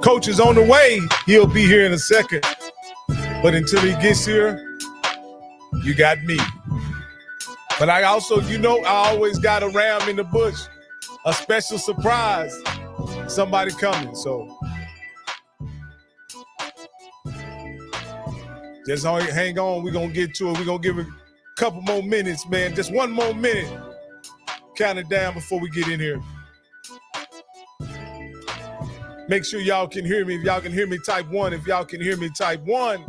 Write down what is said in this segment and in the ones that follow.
Coach is on the way. He'll be here in a second. But until he gets here, you got me. But I also, I always got a ram in the bush, a special surprise, somebody coming. So just hang on. We're going to get to it. We're going to give it a couple more minutes, man. Just one more minute. Count it down before we get in here. Make sure y'all can hear me. If y'all can hear me, type 1. If y'all can hear me, type 1.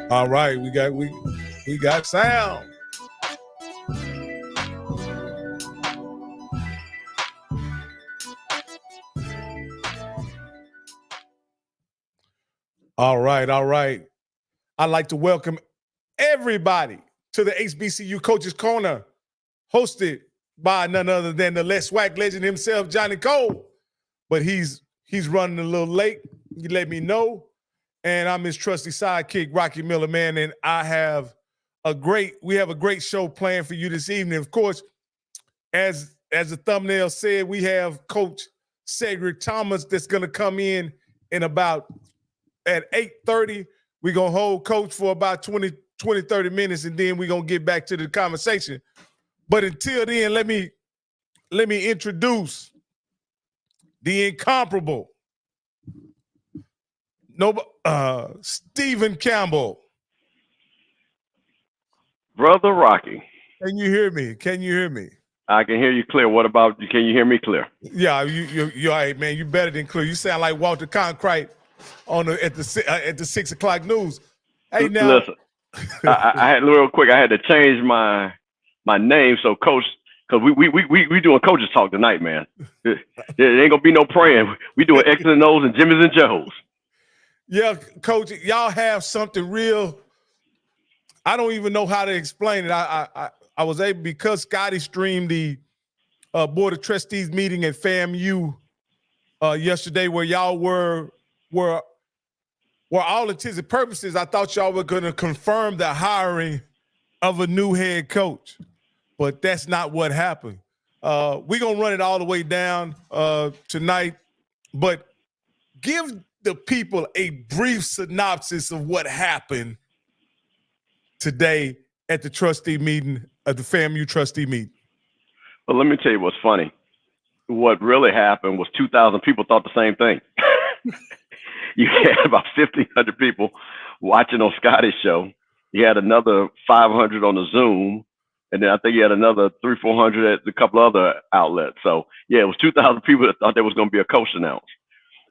All right, we got sound. All right. I'd like to welcome everybody to the HBCU Coaches Corner, hosted by none other than the Let's Swag legend himself, Johnnie Cole. But he's running a little late. You let me know. And I'm his trusty sidekick, Rocky Miller, man. And we have a great show planned for you this evening. Of course, as the thumbnail said, we have Coach Cedric Thomas that's going to come in about at 8:30. We're going to hold Coach for about 20, 30 minutes, and then we're going to get back to the conversation. But until then, let me introduce the incomparable Stephen Campbell. Brother Rocky. Can you hear me? I can hear you clear. What about you? Can you hear me clear? Yeah, you're all right, man. You better than clear. You sound like Walter Cronkite at the 6 o'clock news. Hey, now listen, I had real quick. I had to change my name, so Coach, because we doing coaches talk tonight, man. There ain't gonna be no praying. We doing X's and O's and Jimmy's and Joe's. Yeah, Coach, y'all have something real. I don't even know how to explain it. I was able, because Scotty streamed the Board of Trustees meeting at FAMU yesterday, where y'all were all intents and purposes. I thought y'all were going to confirm the hiring of a new head coach, but that's not what happened. We're going to run it all the way down tonight, but give the people a brief synopsis of what happened today at the trustee meeting, at the FAMU trustee meeting. Well, let me tell you what's funny. What really happened was 2,000 people thought the same thing. You had about 1,500 people watching on Scotty's show. You had another 500 on the Zoom, and then I think you had another 300-400 at a couple other outlets. So yeah, it was 2,000 people that thought there was going to be a coach announced,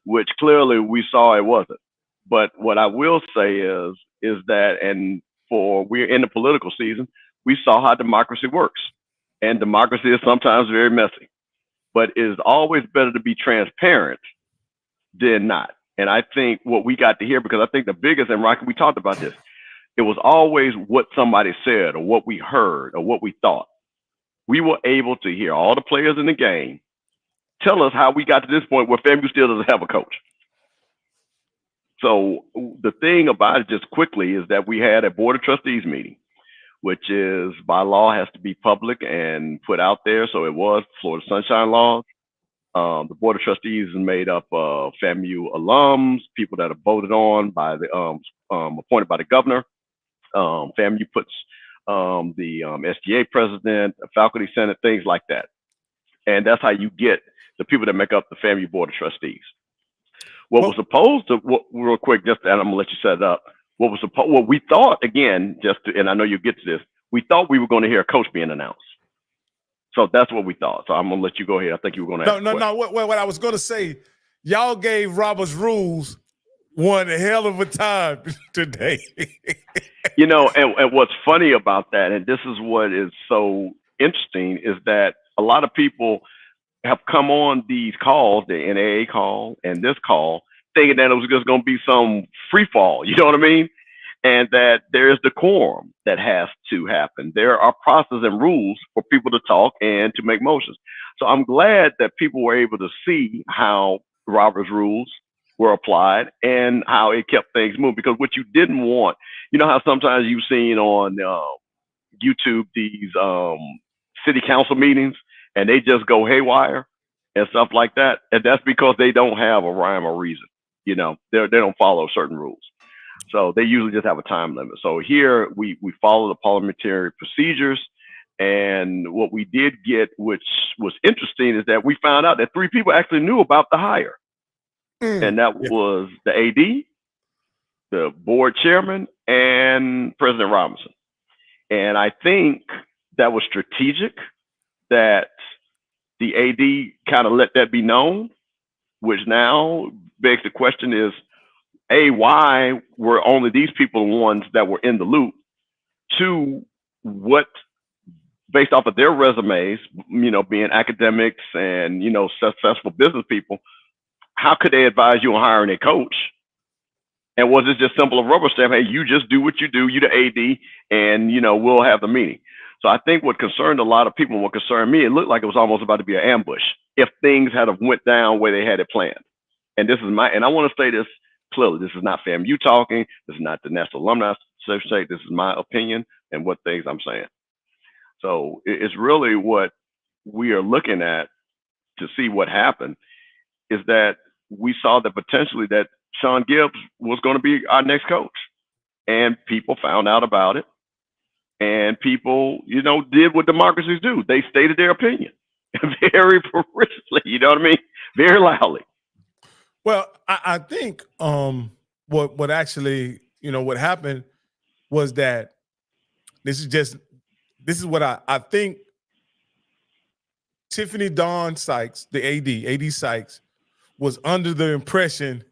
which clearly we saw it wasn't. But what I will say is that, and we're in the political season, we saw how democracy works. And democracy is sometimes very messy. But it is always better to be transparent than not. And I think what we got to hear, because I think the biggest, and Rocky, we talked about this, it was always what somebody said or what we heard or what we thought. We were able to hear all the players in the game tell us how we got to this point where FAMU still doesn't have a coach. So the thing about it, just quickly, is that we had a Board of Trustees meeting, which is by law has to be public and put out there. So it was Florida Sunshine Laws. The Board of Trustees is made up of FAMU alums, people that are voted on by the appointed by the governor. FAMU puts the SGA president, the faculty senate, things like that. And that's how you get the people that make up the FAMU Board of Trustees. What real quick, and I'm gonna let you set it up. What we thought, again, and I know you'll get to this, we thought we were going to hear a coach being announced. So that's what we thought. So I'm gonna let you go ahead. I think you were going to. No. What I was going to say, y'all gave Robert's Rules one hell of a time today. And what's funny about that, and this is what is so interesting, is that a lot of people have come on these calls, the NAA call and this call, thinking that it was just going to be some free fall. You know what I mean? And that there is decorum that has to happen. There are processes and rules for people to talk and to make motions. So I'm glad that people were able to see how Robert's rules were applied and how it kept things moving. Because what you didn't want, you know how sometimes you've seen on YouTube these city council meetings and they just go haywire and stuff like that, and that's because they don't have a rhyme or reason. You know, they don't follow certain rules, so they usually just have a time limit. So here we follow the parliamentary procedures, and what we did get, which was interesting, is that we found out that 3 people actually knew about the hire, and that was the AD, the board chairman, and President Robinson. And I think that was strategic, that the AD kind of let that be known, which now begs the question is, A, why were only these people the ones that were in the loop? 2, what, based off of their resumes, you know, being academics and, you know, successful business people, how could they advise you on hiring a coach? And was it just simple a rubber stamp? Hey, you just do what you do, you the AD, and, you know, we'll have the meeting. So I think what concerned a lot of people and what concerned me, it looked like it was almost about to be an ambush if things had have went down where they had it planned. And this is and I want to say this clearly, this is not FAMU talking, this is not the National Alumni Association, this is my opinion and what things I'm saying. So it's really what we are looking at to see what happened, is that we saw that potentially that Sean Gibbs was going to be our next coach, and people found out about it. And people, you know, did what democracies do. They stated their opinion very ferociously, you know what I mean? Very loudly. Well, I think what actually, you know, what happened was that this is what I think Tiffany Dawn Sykes, the AD Sykes, was under the impression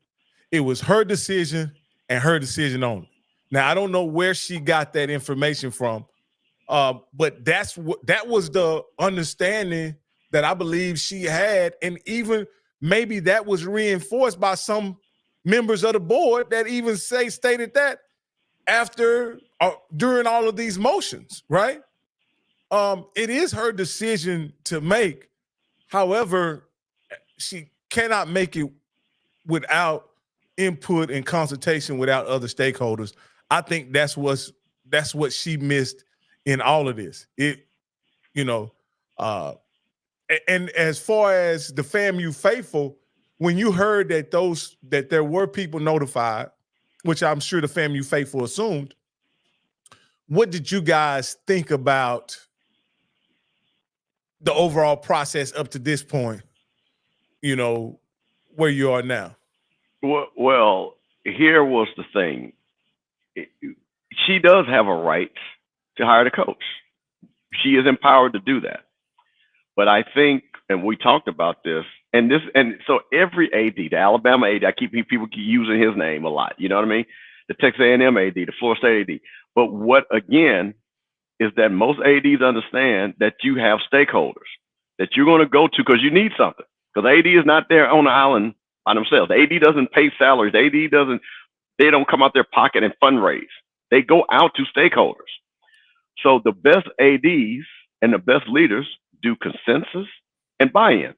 it was her decision and her decision only. Now, I don't know where she got that information from, but that was the understanding that I believe she had, and even maybe that was reinforced by some members of the board that even stated that after during all of these motions, right? It is her decision to make. However, she cannot make it without input and consultation without other stakeholders. I think that's what she missed in all of this. It, you know, and as far as the FAMU faithful, when you heard that there were people notified, which I'm sure the FAMU faithful assumed, what did you guys think about the overall process up to this point, you know, where you are now? Well, here was the thing. She does have a right to hire the coach. She is empowered to do that. But I think, and we talked about this, and so every AD, the Alabama AD, people keep using his name a lot. You know what I mean? The Texas A&M AD, the Florida State AD. But what, again, is that most ADs understand that you have stakeholders that you're going to go to because you need something. Because the AD is not there on the island by themselves. The AD doesn't pay salaries. The AD they don't come out their pocket and fundraise. They go out to stakeholders. So the best ADs and the best leaders do consensus and buy-in.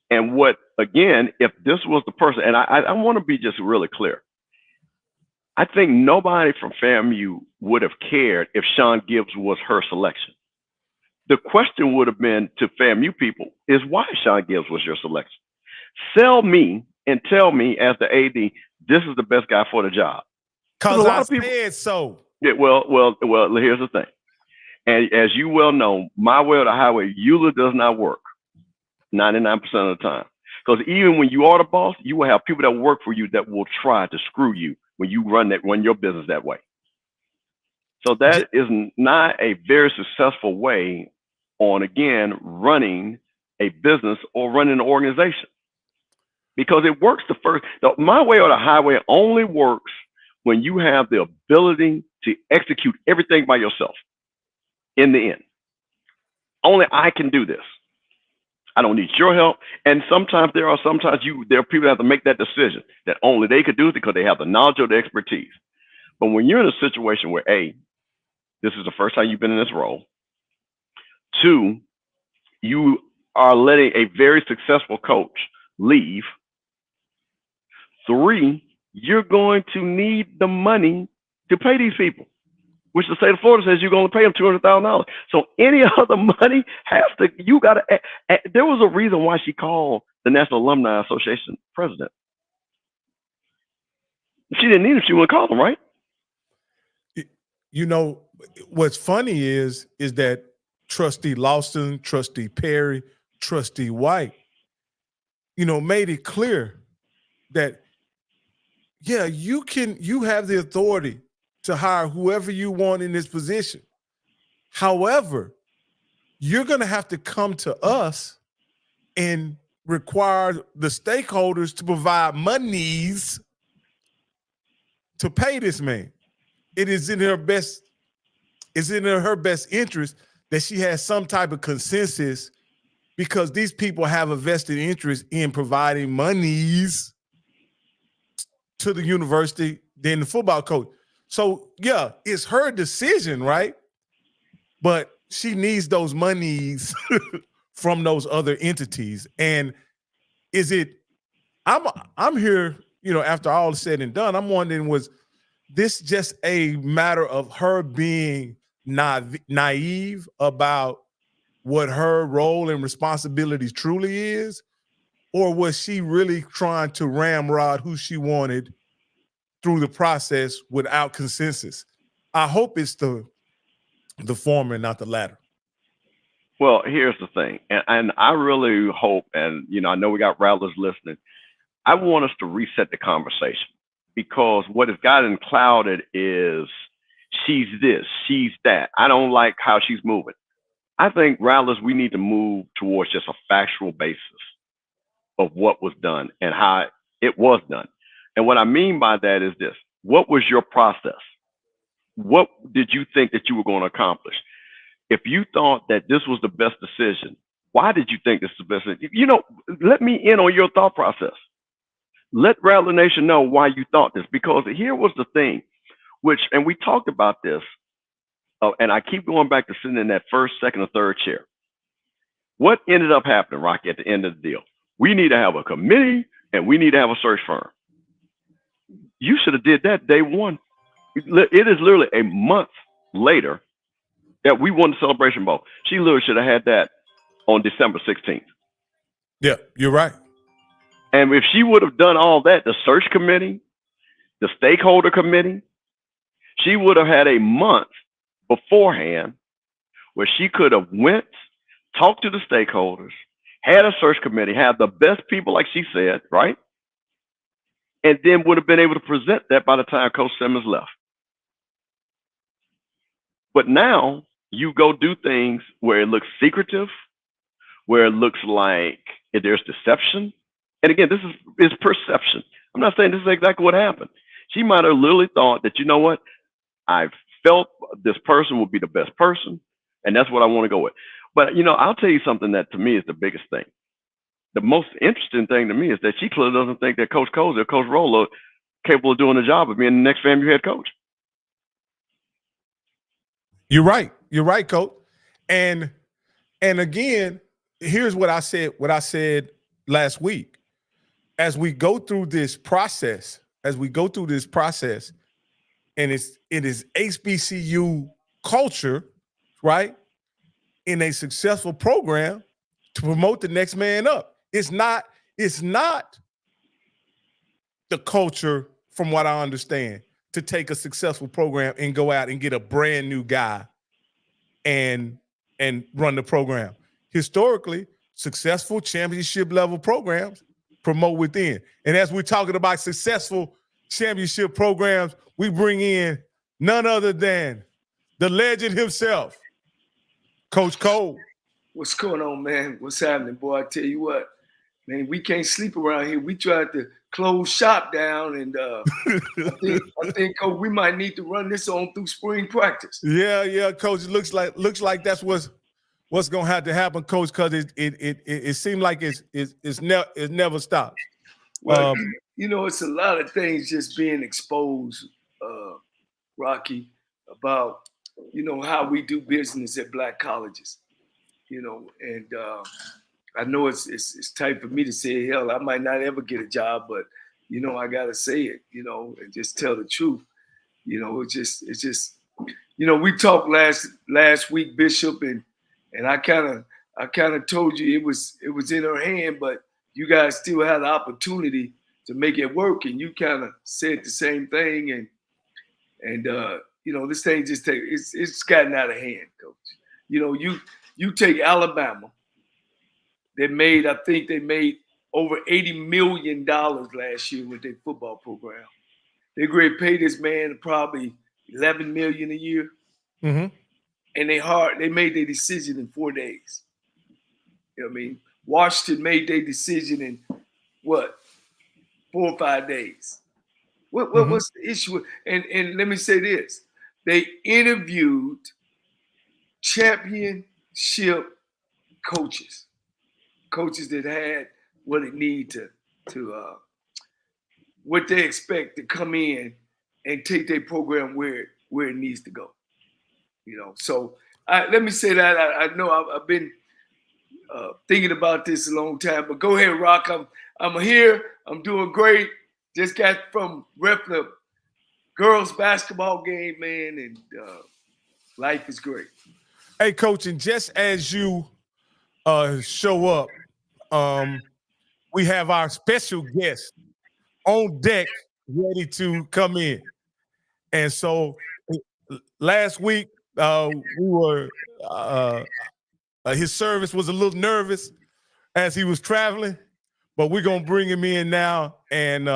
And what, again, if this was the person, and I want to be just really clear. I think nobody from FAMU would have cared if Sean Gibbs was her selection. The question would have been to FAMU people is why Sean Gibbs was your selection. Sell me and tell me as the AD, this is the best guy for the job. Because a lot of people said so. Yeah, well, here's the thing. And as you well know, my way or the highway, EULA does not work 99% of the time. Because even when you are the boss, you will have people that work for you that will try to screw you when you run your business that way. So that is not a very successful way on, again, running a business or running an organization. Because it works my way or the highway only works when you have the ability to execute everything by yourself in the end. Only I can do this. I don't need your help. And sometimes there are people that have to make that decision that only they could do it because they have the knowledge or the expertise. But when you're in a situation where A, this is the first time you've been in this role. 2, you are letting a very successful coach leave 3, you're going to need the money to pay these people, which the state of Florida says you're going to pay them $200,000. So any other money has to, you got to, there was a reason why she called the National Alumni Association president. She didn't need him. She wouldn't call him, right? You know, what's funny is that Trustee Lawson, Trustee Perry, Trustee White, you know, made it clear that, yeah, you have the authority to hire whoever you want in this position. However, you're going to have to come to us and require the stakeholders to provide monies to pay this man. It is in her best interest that she has some type of consensus, because these people have a vested interest in providing monies to the university than the football coach. So yeah, it's her decision, right? But she needs those monies from those other entities. And I'm here, you know, after all is said and done, I'm wondering, was this just a matter of her being naive about what her role and responsibility truly is? Or was she really trying to ramrod who she wanted through the process without consensus? I hope it's the former, not the latter. Well, here's the thing, and I really hope, and you know, I know we got rattlers listening. I want us to reset the conversation, because what has gotten clouded is she's this, she's that. I don't like how she's moving. I think rattlers, we need to move towards just a factual basis of what was done and how it was done. And what I mean by that is this: what was your process? What did you think that you were going to accomplish? If you thought that this was the best decision, why did you think this is the best decision? You know, let me in on your thought process. Let Rattler Nation know why you thought this, because here was the thing, and we talked about this, and I keep going back to sitting in that first, second, or third chair. What ended up happening, Rocky, at the end of the deal? We need to have a committee, and we need to have a search firm. You should have did that day one. It is literally a month later that we won the Celebration Bowl. She literally should have had that on December 16th. Yeah, you're right. And if she would have done all that, the search committee, the stakeholder committee, she would have had a month beforehand where she could have went, talked to the stakeholders, had a search committee, had the best people, like she said, right? And then would have been able to present that by the time Coach Simmons left. But now you go do things where it looks secretive, where it looks like there's deception. And again, this is perception. I'm not saying this is exactly what happened. She might have literally thought that, you know what, I felt this person would be the best person, and that's what I want to go with. But, you know, I'll tell you something that to me is the biggest thing. The most interesting thing to me is that she clearly doesn't think that Coach Coles or Coach Rolo capable of doing the job of being the next FAMU head coach. You're right. You're right, Coach. And again, here's what I said last week. As we go through this process, and it is HBCU culture, right? In a successful program to promote the next man up. It's not the culture, from what I understand, to take a successful program and go out and get a brand new guy and run the program. Historically, successful championship level programs promote within. And as we're talking about successful championship programs, we bring in none other than the legend himself, Coach Cole. What's going on, man? What's happening, boy? I tell you what, man, we can't sleep around here. We tried to close shop down, and I think Coach, we might need to run this on through spring practice. Yeah, Coach. It looks like that's what's gonna have to happen, Coach, because it seems like it never stops. Well, you know, it's a lot of things just being exposed, Rocky, about, you know, how we do business at black colleges. You know, and I know it's tight for me to say, hell, I might not ever get a job, but I gotta say it, and just tell the truth. It's just, we talked last week, Bishop, and I kind of told you it was in her hand, but you guys still had the opportunity to make it work, and you kind of said the same thing, and this thing just it's gotten out of hand, Coach. You take Alabama. I think they made over $80 million last year with their football program. They grade pay this man probably $11 million a year. Mm-hmm. And they made their decision in 4 days. You know what I mean? Washington made their decision in 4 or 5 days. What's the issue? And let me say this. They interviewed championship coaches that had what it need to what they expect to come in and take their program where it needs to go. So let me say that I know I've been thinking about this a long time, but go ahead, Rock. I'm here. I'm doing great. Just got from rep the girls basketball game, man, and life is great. Hey, Coach, and just as you show up, we have our special guest on deck ready to come in. And so last week, we were his service was a little nervous as he was traveling, but we're gonna bring him in now, and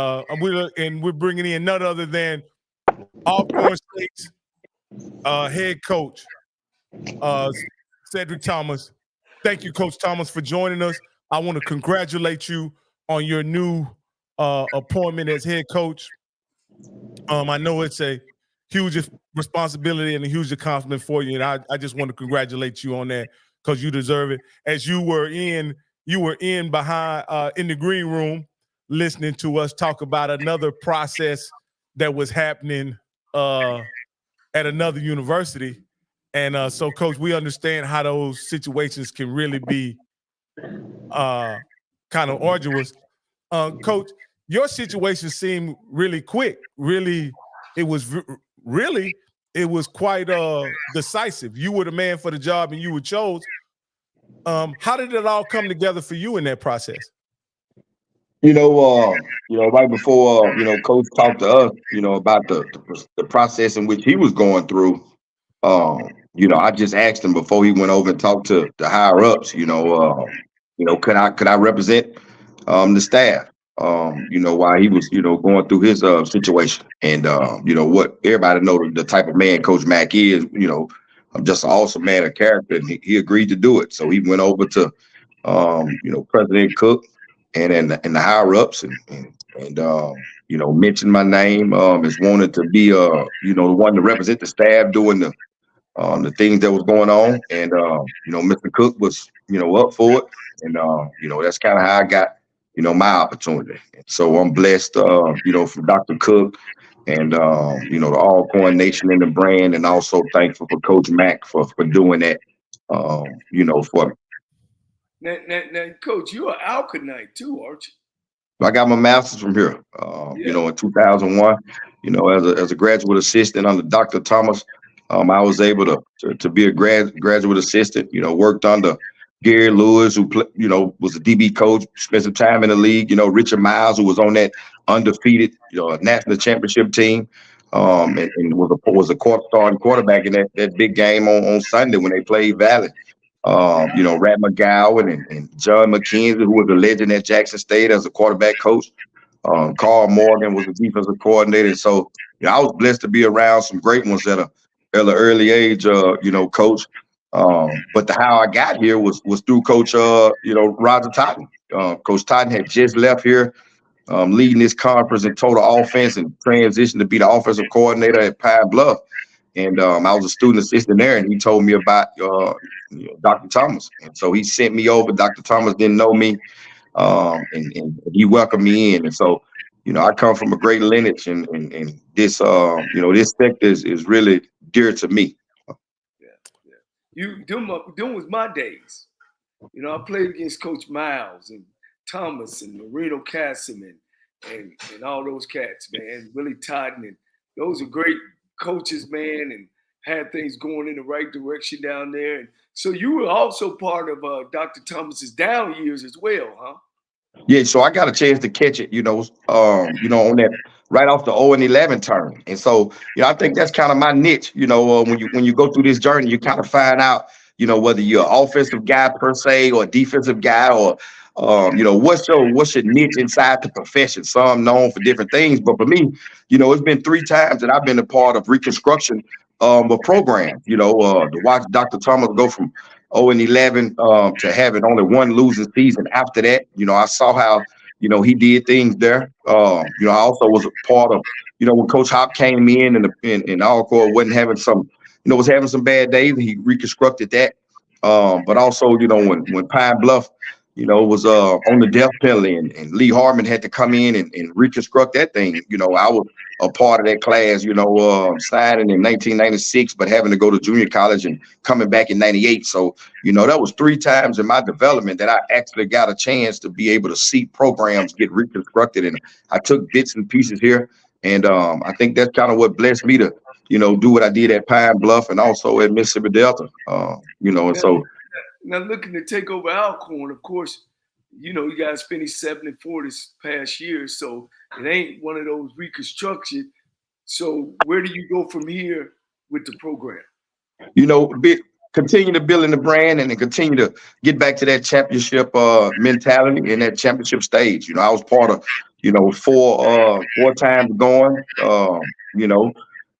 we're bringing in none other than Alcorn State's head coach, Cedric Thomas. Thank you, Coach Thomas, for joining us. I want to congratulate you on your new appointment as head coach. I know it's a huge responsibility and a huge accomplishment for you, and I just want to congratulate you on that because you deserve it. As you were in behind in the green room listening to us talk about another process that was happening at another university. And so, Coach, we understand how those situations can really be kind of arduous. Coach, your situation seemed really quick. It was quite decisive. You were the man for the job and you were chose. How did it all come together for you in that process? Right before Coach talked to us, about the process in which he was going through. I just asked him before he went over and talked to the higher ups. Could I represent the staff? While he was going through his situation, and what everybody know the type of man Coach Mack is. I'm just an awesome man of character, and he agreed to do it. So he went over to President Cook and the higher ups and mentioned my name as wanted to be the one to represent the staff doing the things that was going on, and Mr. Cook was up for it, and that's kind of how I got my opportunity. And so I'm blessed from Dr. Cook and the Alcorn Nation and the brand, and also thankful for Coach Mack for doing that for me. Now, Coach, you're an Alcornite too, aren't you? I got my master's from here, in 2001. As a graduate assistant under Dr. Thomas, I was able to be a graduate assistant. Worked under Gary Lewis, who was a DB coach, spent some time in the league. Richard Miles, who was on that undefeated national championship team, and was a starting quarterback in that big game on Sunday when they played Valley. Rat McGowan and John McKenzie, who was a legend at Jackson State as a quarterback coach. Carl Morgan was the defensive coordinator. So I was blessed to be around some great ones at an early age, Coach. But how I got here was through Coach, Roger Totten. Coach Totten had just left here, leading this conference in total offense and transitioned to be the offensive coordinator at Pine Bluff. And I was a student assistant there, and he told me about Dr. Thomas. And so he sent me over. Dr. Thomas didn't know me, and he welcomed me in. And so, I come from a great lineage, and this, this sector is really dear to me. Them was my days. I played against Coach Miles and Thomas and Marino Cassim and and all those cats, man. Willie Totten, and those are great coaches, man, and had things going in the right direction down there. And so you were also part of Dr. Thomas's down years as well, huh? Yeah, so I got a chance to catch it, on that right off the 0-11 turn. And so, I think that's kind of my niche. When you go through this journey, you kind of find out, whether you're an offensive guy per se or a defensive guy, or what's your niche inside the profession. Some known for different things, but for me, it's been 3 times that I've been a part of reconstruction a program. To watch Dr. Thomas go from 0-11 to having only 1 losing season after that. I saw how he did things there. I also was a part of when Coach Hop came in and Alcorn wasn't having was having some bad days. He reconstructed that. But also when Pine Bluff was on the death penalty and Lee Harmon had to come in and reconstruct that thing. I was a part of that class, signing in 1996, but having to go to junior college and coming back in 98. So, that was 3 times in my development that I actually got a chance to be able to see programs get reconstructed. And I took bits and pieces here. And I think that's kind of what blessed me to, do what I did at Pine Bluff and also at Mississippi Delta, and so. Now looking to take over Alcorn, of course, you guys finished 7-4 this past year, so it ain't one of those reconstruction. So where do you go from here with the program? Continue to build in the brand and then continue to get back to that championship mentality and that championship stage. I was part of, 4 times going,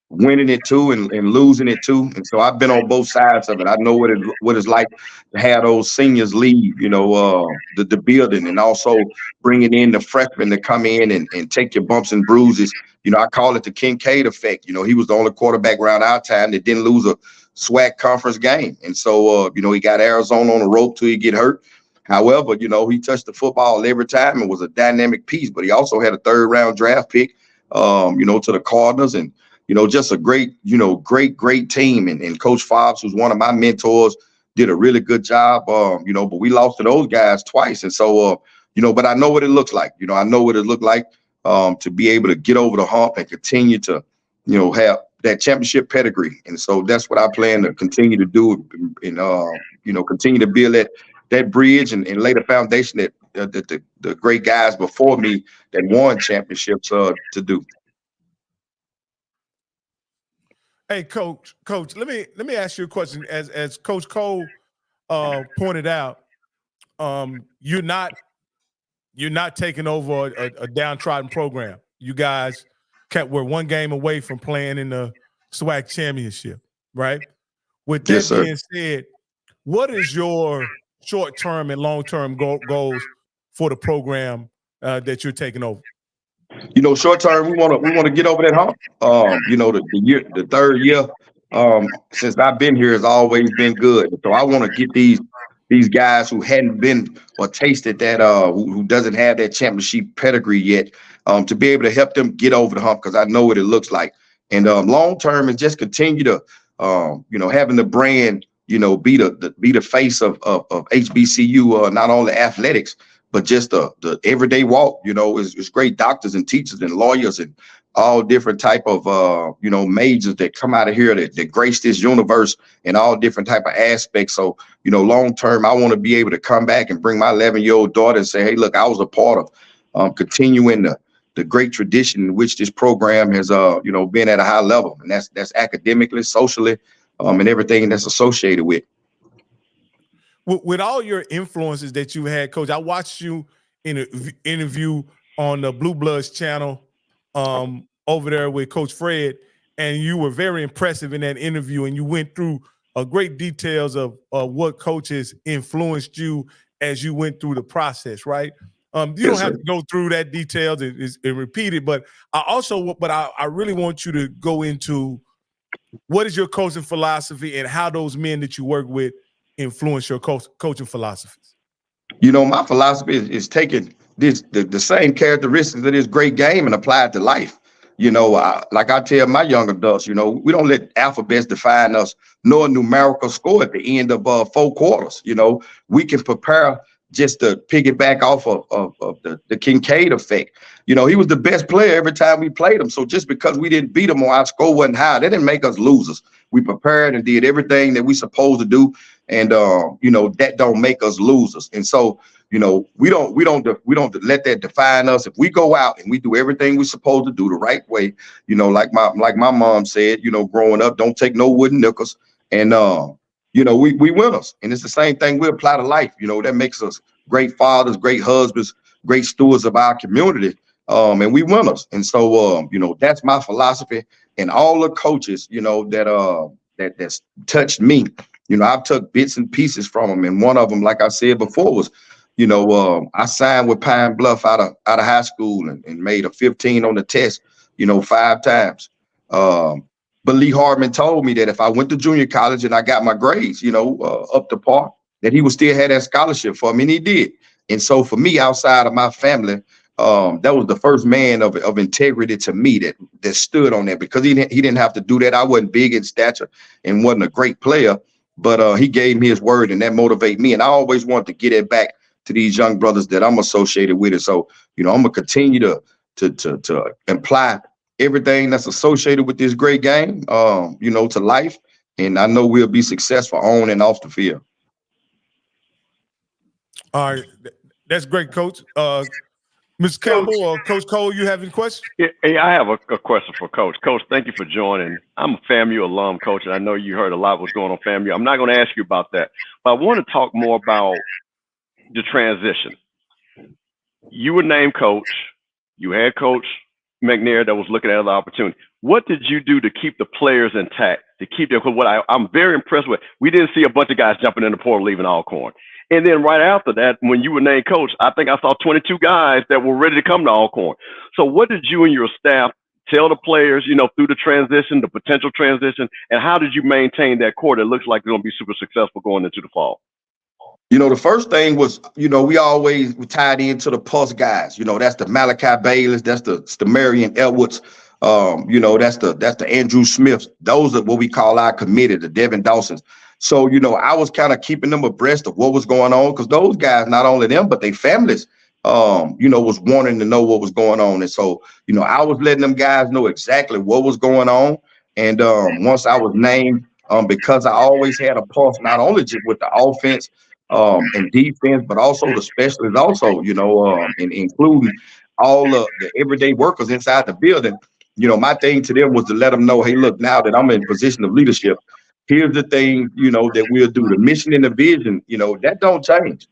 winning it too and losing it too. And so I've been on both sides of it. I know what it's like to have those seniors leave, the building, and also bringing in the freshmen to come in and take your bumps and bruises. I call it the Kincaid effect. He was the only quarterback around our time that didn't lose a SWAC conference game. And so, he got Arizona on the rope till he get hurt. However, he touched the football every time and was a dynamic piece, but he also had a 3rd round draft pick, to the Cardinals, and just a great team. And Coach Fobbs, who's one of my mentors, did a really good job. But we lost to those guys twice. And so, but I know what it looks like. I know what it looked like to be able to get over the hump and continue to, have that championship pedigree. And so that's what I plan to continue to do and, continue to build that bridge and lay the foundation that the great guys before me that won championships to do. Hey, Coach, let me ask you a question. As Coach Cole pointed out, you're not taking over a downtrodden program. You guys were 1 game away from playing in the SWAC championship, right? With that being said, what is your short-term and long-term goals for the program that you're taking over? Short term, we want to get over that hump. The 3rd year since I've been here has always been good. So I want to get these guys who hadn't been or tasted that who doesn't have that championship pedigree yet to be able to help them get over the hump, because I know what it looks like. And long term is just continue to having the brand be the face of HBCU, not only athletics, but just the everyday walk. It's great doctors and teachers and lawyers and all different type of majors that come out of here that grace this universe and all different type of aspects. So long term, I want to be able to come back and bring my 11-year-old daughter and say, hey, look, I was a part of continuing the great tradition in which this program has been at a high level, and that's academically, socially, and everything that's associated with. With all your influences that you had, Coach, I watched you in an interview on the Blue Bloods channel over there with Coach Fred, and you were very impressive in that interview, and you went through great details of what coaches influenced you as you went through the process, right? You don't have to go through that details and repeat it, but I really want you to go into what is your coaching philosophy and how those men that you work with influence your coaching philosophies. My philosophy is taking the same characteristics of this great game and apply it to life. Like I tell my young adults, we don't let alphabets define us, nor a numerical score at the end of 4 quarters. We can prepare just to piggyback off of the Kincaid effect. You know, he was the best player every time we played him. So just because we didn't beat him or our score wasn't high, that didn't make us losers. We prepared and did everything that we supposed to do. And, you know, that don't make us losers. And so, you know, we don't let that define us. If we go out and we do everything we're supposed to do the right way, you know, like my mom said, you know, growing up, don't take no wooden nickels. And, you know, we winners. And it's the same thing we apply to life. You know, that makes us great fathers, great husbands, great stewards of our community. And we winners. And so, you know, that's my philosophy. And all the coaches, you know, that's touched me, you know, I've took bits and pieces from them. And one of them, like I said before, was, you know, I signed with Pine Bluff out of high school and made a 15 on the test, you know, 5 times. But Lee Hardman told me that if I went to junior college and I got my grades, you know, up to par, that he would still have that scholarship for me, and he did. And so for me, outside of my family, that was the first man of integrity to me that stood on that, because he didn't have to do that. I wasn't big in stature and wasn't a great player, but he gave me his word, and that motivated me. And I always wanted to get it back to these young brothers that I'm associated with. And so, you know, I'm gonna continue to imply everything that's associated with this great game, you know, to life. And I know we'll be successful on and off the field. All right, that's great, Coach. Mr. Campbell or Coach Cole, you have any questions? Yeah, I have a question for Coach. Coach, thank you for joining. I'm a FAMU alum, Coach, and I know you heard a lot what's going on FAMU. I'm not going to ask you about that, but I want to talk more about the transition. You were named coach. You had Coach McNair that was looking at other opportunities. What did you do to keep the players intact, to keep them? Because what I'm very impressed with, we didn't see a bunch of guys jumping in the portal leaving Alcorn. And then right after that, when you were named coach, I think I saw 22 guys that were ready to come to Alcorn. So what did you and your staff tell the players, you know, through the transition, the potential transition, and how did you maintain that core that looks like they're going to be super successful going into the fall? You know, the first thing was, you know, we tied into the pulse guys. You know, that's the Malachi Bayless, that's the Marion Edwards, you know, that's the Andrew Smiths. Those are what we call our committee, the Devin Dawsons. So, you know, I was kind of keeping them abreast of what was going on, because those guys, not only them, but their families, you know, was wanting to know what was going on. And so, you know, I was letting them guys know exactly what was going on. And once I was named, because I always had a pulse, not only just with the offense and defense, but also the specialists also, you know, and including all the everyday workers inside the building. You know, my thing to them was to let them know, hey, look, now that I'm in position of leadership, here's the thing, you know, that we'll do. The mission and the vision, you know, that don't change.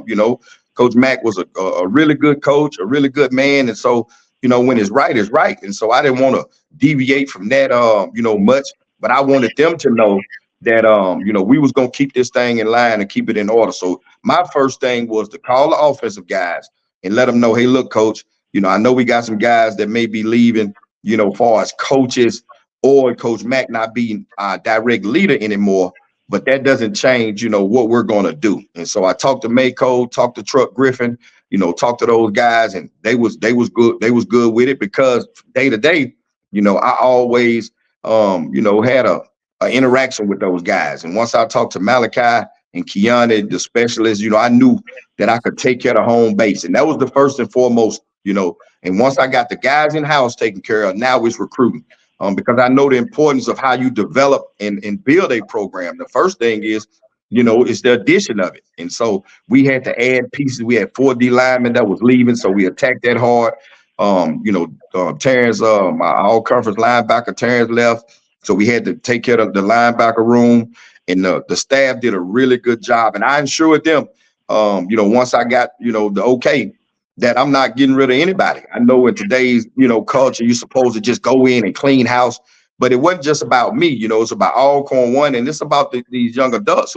You know, Coach Mack was a really good coach, a really good man. And so, you know, when it's right, it's right. And so I didn't want to deviate from that, you know, much, but I wanted them to know that, you know, we was going to keep this thing in line and keep it in order. So my first thing was to call the offensive guys and let them know, hey, look, coach, you know, I know we got some guys that may be leaving, you know, far as coaches, or Coach Mack not being our direct leader anymore, but that doesn't change, you know, what we're going to do. And so I talked to Mako, talked to Truck Griffin, you know, talked to those guys, and they was good. They was good with it, because day to day, you know, I always, you know, had a interaction with those guys. And once I talked to Malachi and Keanu, the specialists, you know, I knew that I could take care of home base. And that was the first and foremost, you know, and once I got the guys in house taken care of, now it's recruiting. Because I know the importance of how you develop and build a program. The first thing is, you know, is the addition of it. And so we had to add pieces. We had 4 D linemen that was leaving, so we attacked that hard. You know, Terrence, my all-conference linebacker, Terrence left, so we had to take care of the linebacker room. And the staff did a really good job. And I ensured them, you know, once I got, you know, the okay, that I'm not getting rid of anybody. I know in today's, you know, culture, you're supposed to just go in and clean house, but it wasn't just about me. You know, it's about Alcorn One, and it's about these young adults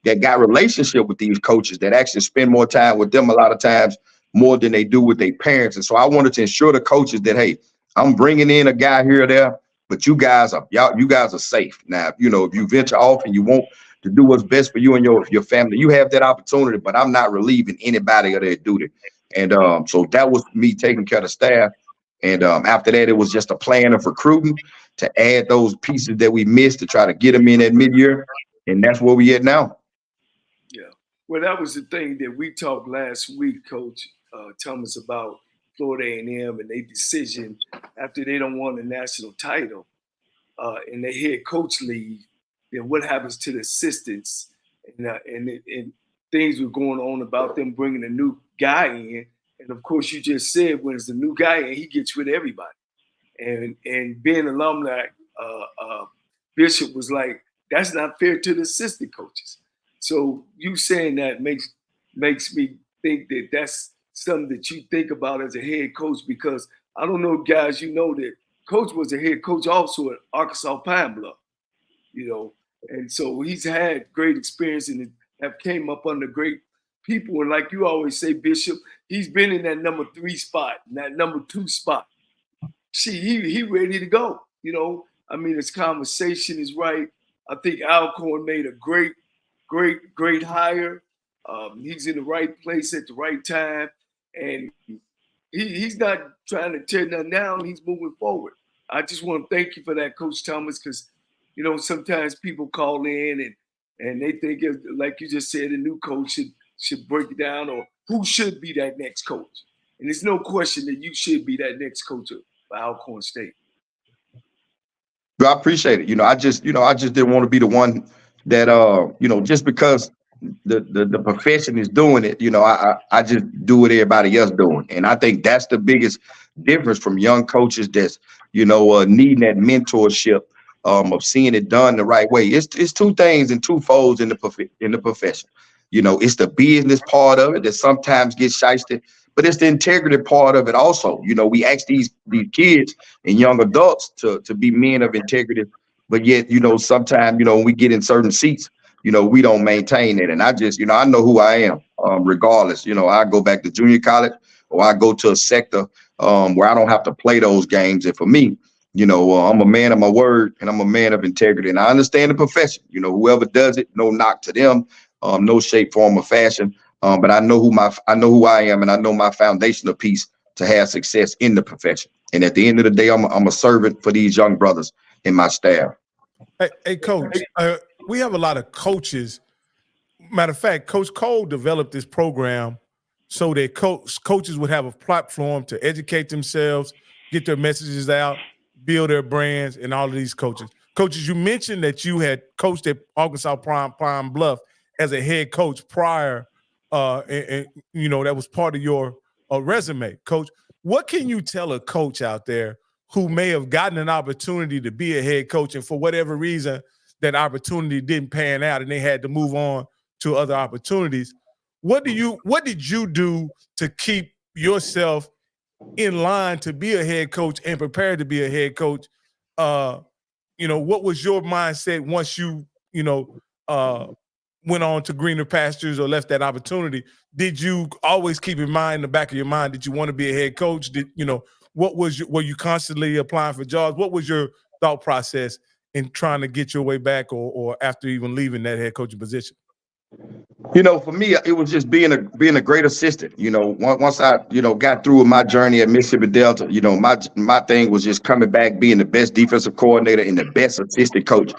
that got relationship with these coaches that actually spend more time with them a lot of times, more than they do with their parents. And so I wanted to ensure the coaches that, hey, I'm bringing in a guy here or there, but you guys are safe. Now, you know, if you venture off and you want to do what's best for you and your family, you have that opportunity, but I'm not relieving anybody of their duty. And so that was me taking care of the staff. And after that, it was just a plan of recruiting to add those pieces that we missed to try to get them in at mid-year. And that's where we at now. Yeah. Well, that was the thing that we talked last week, Coach Thomas, about Florida A&M and their decision after they don't want a national title and their head coach leave. Then what happens to the assistants? And things were going on about them bringing a new guy in. And of course, you just said when it's a new guy in, he gets rid of everybody. And being alumni, Bishop was like, that's not fair to the assistant coaches. So you saying that makes me think that that's something that you think about as a head coach, because I don't know, guys, you know that Coach was a head coach also at Arkansas Pine Bluff, you know, and so he's had great experience and have came up under great people. And like you always say, Bishop, he's been in that number 3 spot, that number 2 spot. See, he ready to go, you know. I mean, his conversation is right. I think Alcorn made a great hire. He's in the right place at the right time, and he's not trying to tear nothing down. He's moving forward. I just want to thank you for that, Coach Thomas, because, you know, sometimes people call in and they think, like you just said, a new coach should break it down, or who should be that next coach. And there's no question that you should be that next coach for Alcorn State. I appreciate it. I just didn't want to be the one that, just because the profession is doing it, I just do what everybody else doing. And I think that's the biggest difference from young coaches that's, needing that mentorship of seeing it done the right way. It's two things and two folds in the profession. It's the business part of it that sometimes gets shysted, but it's the integrity part of it also. We ask these kids and young adults to be men of integrity, but yet, sometimes, when we get in certain seats, we don't maintain it. And I just, I know who I am, regardless. I go back to junior college, or I go to a sector where I don't have to play those games. And for me, I'm a man of my word, and I'm a man of integrity. And I understand the profession. Whoever does it, no knock to them, no shape, form, or fashion. But I know who I am, and I know my foundational piece to have success in the profession. And at the end of the day, I'm a servant for these young brothers in my staff. Hey, Coach, we have a lot of coaches. Matter of fact, Coach Cole developed this program so that coaches would have a platform to educate themselves, get their messages out, build their brands, and all of these coaches. Coaches, you mentioned that you had coached at Arkansas Pine Bluff as a head coach prior. And that was part of your resume. Coach, what can you tell a coach out there who may have gotten an opportunity to be a head coach, and for whatever reason that opportunity didn't pan out and they had to move on to other opportunities? What did you do to keep yourself in line to be a head coach and prepared to be a head coach? What was your mindset once you went on to greener pastures or left that opportunity? Did you always keep in mind, in the back of your mind, did you want to be a head coach? Were you constantly applying for jobs? What was your thought process in trying to get your way back or after even leaving that head coaching position? For me, it was just being a great assistant. Once I, got through with my journey at Mississippi Delta, my thing was just coming back, being the best defensive coordinator and the best assistant coach,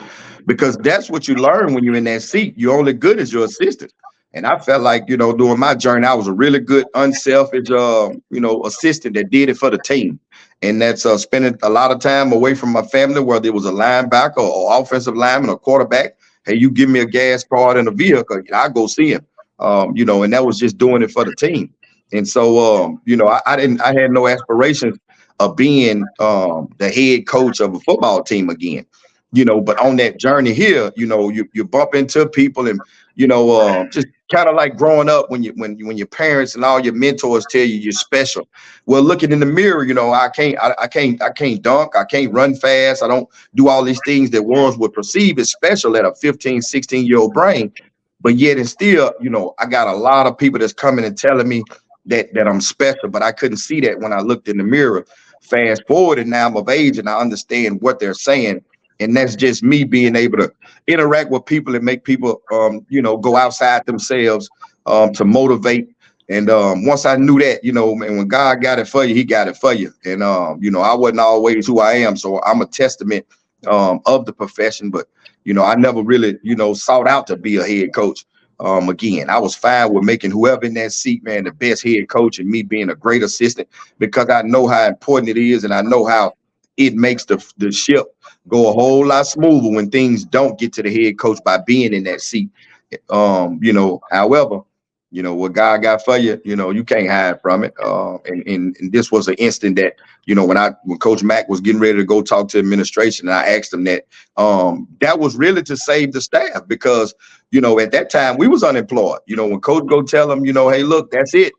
because that's what you learn when you're in that seat. You're only good as your assistant. And I felt like, during my journey, I was a really good, unselfish, assistant that did it for the team. And that's spending a lot of time away from my family, whether it was a linebacker or offensive lineman or quarterback. Hey, you give me a gas card and a vehicle, I go see him. And that was just doing it for the team. And so, I had no aspirations of being the head coach of a football team again. But on that journey here, you bump into people and, just kind of like growing up when your parents and all your mentors tell you you're special. Well, looking in the mirror, I can't dunk. I can't run fast. I don't do all these things that ones would perceive as special at a 15, 16-year-old brain. But yet and still, I got a lot of people that's coming and telling me that I'm special, but I couldn't see that when I looked in the mirror. Fast forward, and now I'm of age and I understand what they're saying. And that's just me being able to interact with people and make people, go outside themselves to motivate. And once I knew that, and when God got it for you, he got it for you. And, I wasn't always who I am. So I'm a testament of the profession. But, I never really, sought out to be a head coach. Again, I was fine with making whoever in that seat, man, the best head coach, and me being a great assistant, because I know how important it is, and I know how it makes the ship go a whole lot smoother when things don't get to the head coach by being in that seat. However, what God got for you, you can't hide from it. And this was an instant that, when Coach Mack was getting ready to go talk to administration, and I asked him that, that was really to save the staff, because, at that time we was unemployed. When Coach go tell them, hey, look, that's it.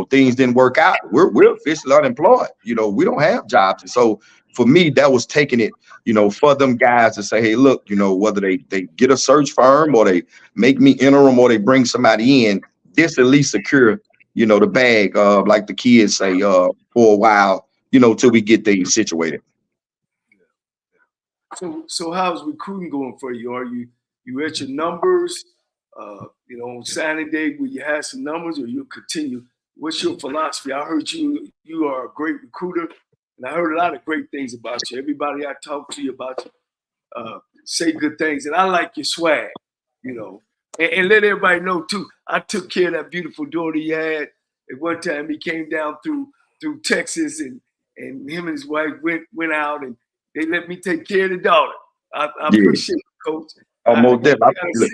Things didn't work out. We're officially unemployed. We don't have jobs. And so for me, that was taking it, for them guys to say, hey, look, whether they get a search firm or they make me interim or they bring somebody in, this at least secure, the bag, like the kids say, for a while, till we get things situated. So how's recruiting going for you? Are you at your numbers? On signing day, will you have some numbers, or you'll continue? What's your philosophy? I heard you are a great recruiter, and I heard a lot of great things about you. Everybody I talk to you about you say good things, and I like your swag, and let everybody know too. I took care of that beautiful daughter he had. At one time, he came down through Texas, and him and his wife went out, and they let me take care of the daughter. I appreciate it, Coach. Almost definitely.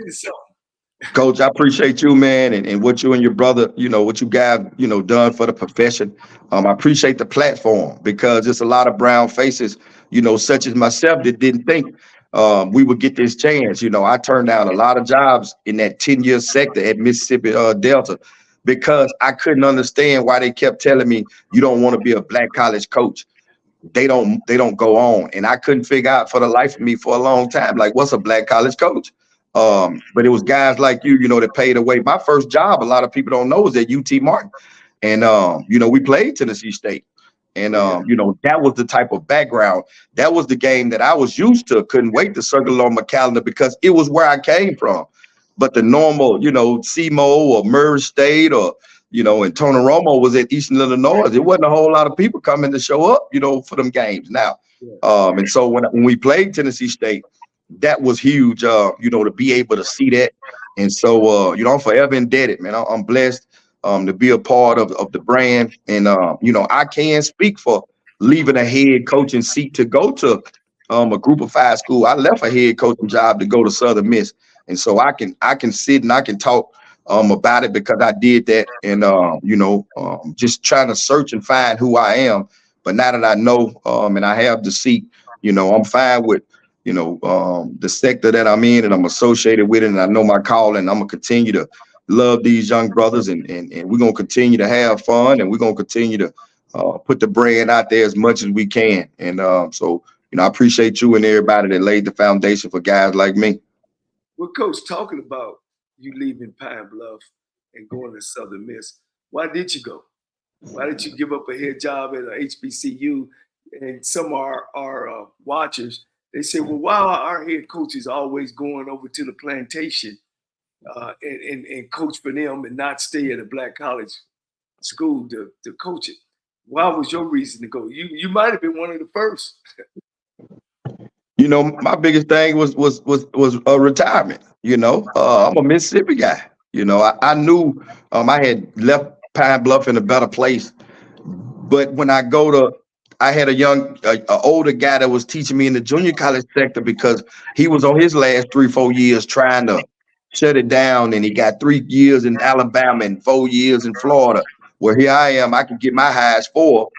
Coach, I appreciate you, man, and what you and your brother, what you guys, done for the profession. I appreciate the platform, because it's a lot of brown faces, such as myself, that didn't think we would get this chance. I turned down a lot of jobs in that 10-year sector at Mississippi Delta, because I couldn't understand why they kept telling me you don't want to be a black college coach. They don't go on. And I couldn't figure out for the life of me for a long time, like, what's a black college coach? But it was guys like you, that paid away. My first job, a lot of people don't know, was at UT Martin. And, we played Tennessee State. And, that was the type of background. That was the game that I was used to. Couldn't wait to circle on my calendar, because it was where I came from. But the normal, SEMO or Murray State or, and Tony Romo was at Eastern Illinois. It wasn't a whole lot of people coming to show up, for them games now. And so when we played Tennessee State, that was huge, to be able to see that. And so, I'm forever indebted, man. I'm blessed to be a part of the brand. And, I can speak for leaving a head coaching seat to go to a group of 5 school. I left a head coaching job to go to Southern Miss. And so I can sit and I can talk about it, because I did that. And, just trying to search and find who I am. But now that I know and I have the seat, I'm fine with, the sector that I'm in, and I'm associated with it, and I know my calling. I'm gonna continue to love these young brothers, and we're gonna continue to have fun, and we're gonna continue to put the brand out there as much as we can. And so I appreciate you and everybody that laid the foundation for guys like me. Well, Coach, talking about you leaving Pine Bluff and going to Southern Miss, why did you go? Why did you give up a head job at a HBCU? And some of our watchers, they say, well, why are our head coaches always going over to the plantation and coach for them and not stay at a black college school to coach it? Why was your reason to go? You might have been one of the first. My biggest thing was a retirement. I'm a Mississippi guy. I knew I had left Pine Bluff in a better place. But when I had a older guy that was teaching me in the junior college sector, because he was on his last 3-4 years trying to shut it down. And he got 3 years in Alabama and 4 years in Florida, where here I am. I could get my highest 4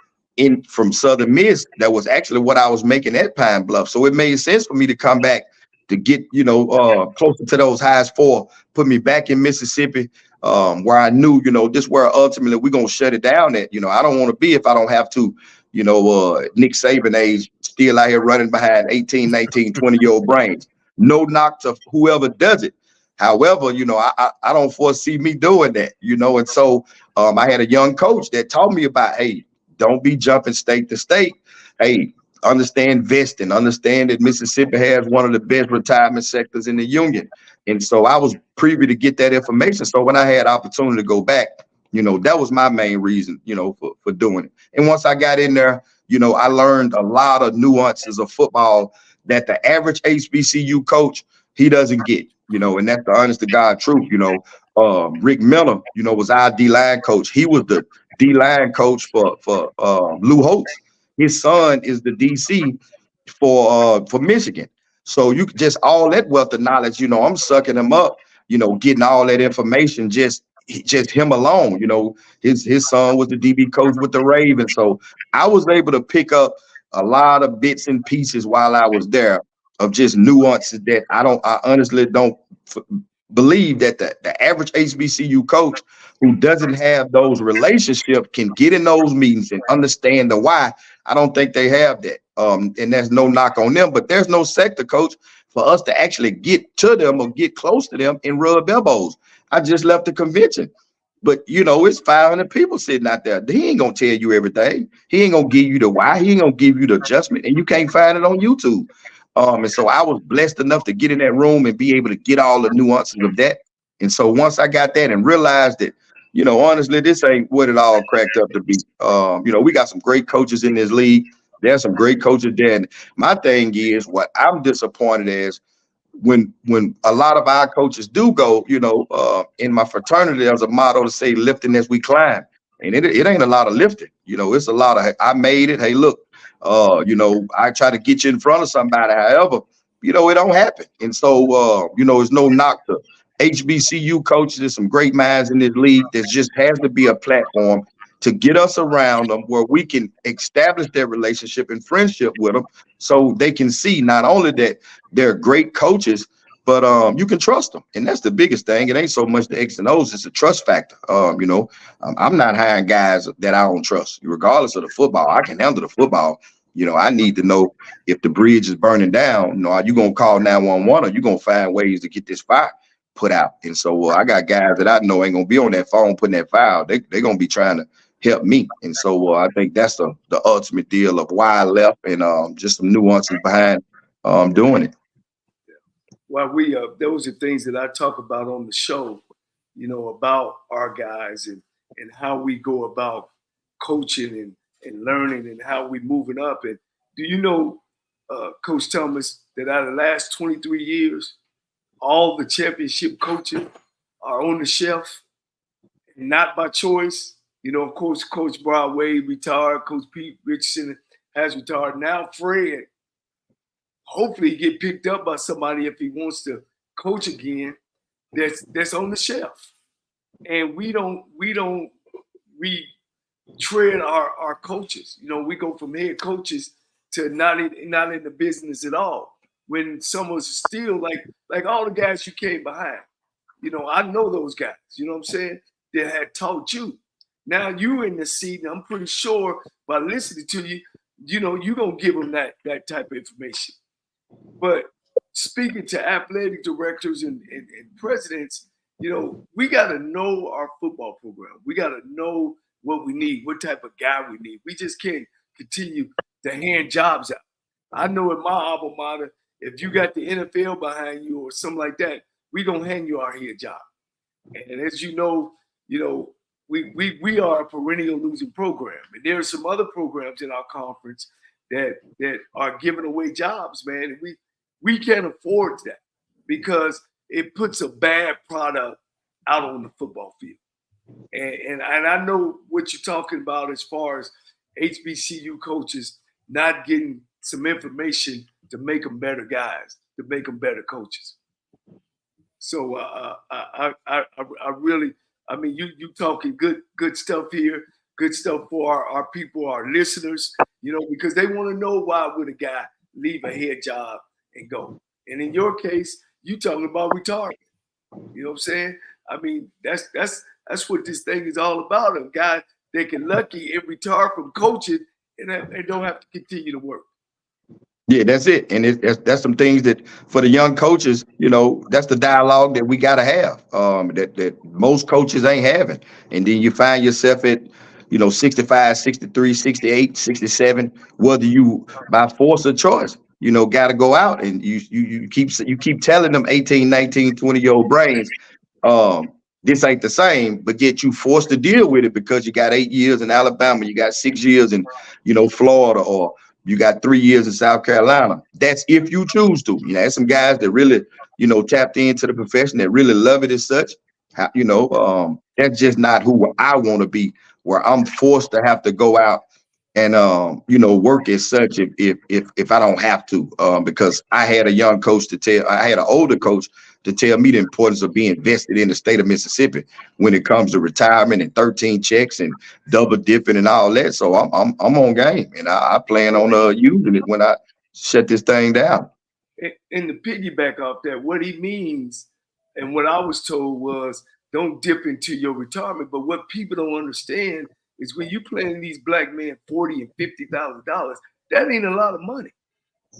from Southern Miss. That was actually what I was making at Pine Bluff. So it made sense for me to come back to get, closer to those highest 4, put me back in Mississippi, where I knew, this where ultimately we're going to shut it down at. I don't want to be, if I don't have to, Nick Saban age, still out here running behind 18, 19, 20-year-old brains. No knock to whoever does it. However, I don't foresee me doing that, and so I had a young coach that taught me about, hey, don't be jumping state to state. Hey, understand vesting, understand that Mississippi has one of the best retirement sectors in the union. And so I was privy to get that information. So when I had opportunity to go back, that was my main reason, for doing it. And once I got in there, I learned a lot of nuances of football that the average HBCU coach, he doesn't get. and that's the honest to God truth. Rick Miller, was our D-line coach. He was the D-line coach for Lou Holtz. His son is the DC for Michigan. So you just all that wealth of knowledge, I'm sucking him up, getting all that information, just him alone. His son was the DB coach with the Ravens. So I was able to pick up a lot of bits and pieces while I was there of just nuances that I honestly don't believe that the average HBCU coach who doesn't have those relationships can get in those meetings and understand the why. I don't think they have that. And there's no knock on them, but there's no sector coach for us to actually get to them or get close to them and rub elbows. I just left the convention, but it's 500 people sitting out there. He ain't gonna tell you everything. He ain't gonna give you the why. He ain't gonna give you the adjustment, and you can't find it on YouTube. And so I was blessed enough to get in that room and be able to get all the nuances of that. And so once I got that and realized that, honestly, this ain't what it all cracked up to be. We got some great coaches in this league. There's some great coaches there. And my thing is, what I'm disappointed is when a lot of our coaches do go, in my fraternity, there's a motto to say lifting as we climb. And it ain't a lot of lifting. It's a lot of, I made it. Hey, look, I try to get you in front of somebody. However, it don't happen. And so, it's no knock to HBCU coaches. There's some great minds in this league. There just has to be a platform to get us around them where we can establish their relationship and friendship with them so they can see not only that they're great coaches, but you can trust them. And that's the biggest thing. It ain't so much the X and O's, it's a trust factor. I'm not hiring guys that I don't trust, regardless of the football. I can handle the football. I need to know if the bridge is burning down. Are you going to call 911 or you going to find ways to get this fire put out? And so I got guys that I know ain't going to be on that phone putting that fire out. They're going to be trying to help me. And so I think that's the ultimate deal of why I left and just some nuances behind doing it. Well, those are things that I talk about on the show, about our guys and how we go about coaching and learning and how we moving up. And do you know, Coach Thomas, that out of the last 23 years, all the championship coaches are on the shelf, and not by choice. Of course, Coach Broadway retired, Coach Pete Richardson has retired. Now Fred, hopefully he get picked up by somebody if he wants to coach again, that's on the shelf. And we tread our coaches. We go from head coaches to not in the business at all. When someone's still like all the guys you came behind, I know those guys, what I'm saying, that had taught you. Now you in the seat, and I'm pretty sure by listening to you, you're going to give them that type of information. But speaking to athletic directors and presidents, we got to know our football program. We got to know what we need, what type of guy we need. We just can't continue to hand jobs out. I know in my alma mater, if you got the NFL behind you or something like that, we going to hand you our head job. And as you know, we are a perennial losing program. And there are some other programs in our conference that are giving away jobs, man. And we can't afford that because it puts a bad product out on the football field. And I know what you're talking about as far as HBCU coaches not getting some information to make them better guys, to make them better coaches. So I really, you talking good stuff here, good stuff for our people, our listeners, because they want to know why would a guy leave a head job and go. And in your case, you talking about retirement. You know what I'm saying? That's what this thing is all about. A guy that can lucky and retire from coaching and don't have to continue to work. Yeah, that's it. And that's some things that for the young coaches, that's the dialogue that we got to have that most coaches ain't having. And then you find yourself at, 65, 63, 68, 67, whether you by force of choice, got to go out and you keep telling them 18, 19, 20-year-old brains, this ain't the same, but yet you forced to deal with it because you got 8 years in Alabama, you got 6 years in, Florida, or you got 3 years in South Carolina. That's if you choose to. There's some guys that really tapped into the profession, that really love it as such. That's just not who I want to be, where I'm forced to have to go out and work as such if I don't have to, because I had an older coach to tell me the importance of being vested in the state of Mississippi when it comes to retirement and 13 checks and double dipping and all that. So I'm on game, and I plan on using it when I shut this thing down. And to piggyback off that, what he means and what I was told was, don't dip into your retirement. But what people don't understand is when you're paying these black men $40,000 and $50,000, that ain't a lot of money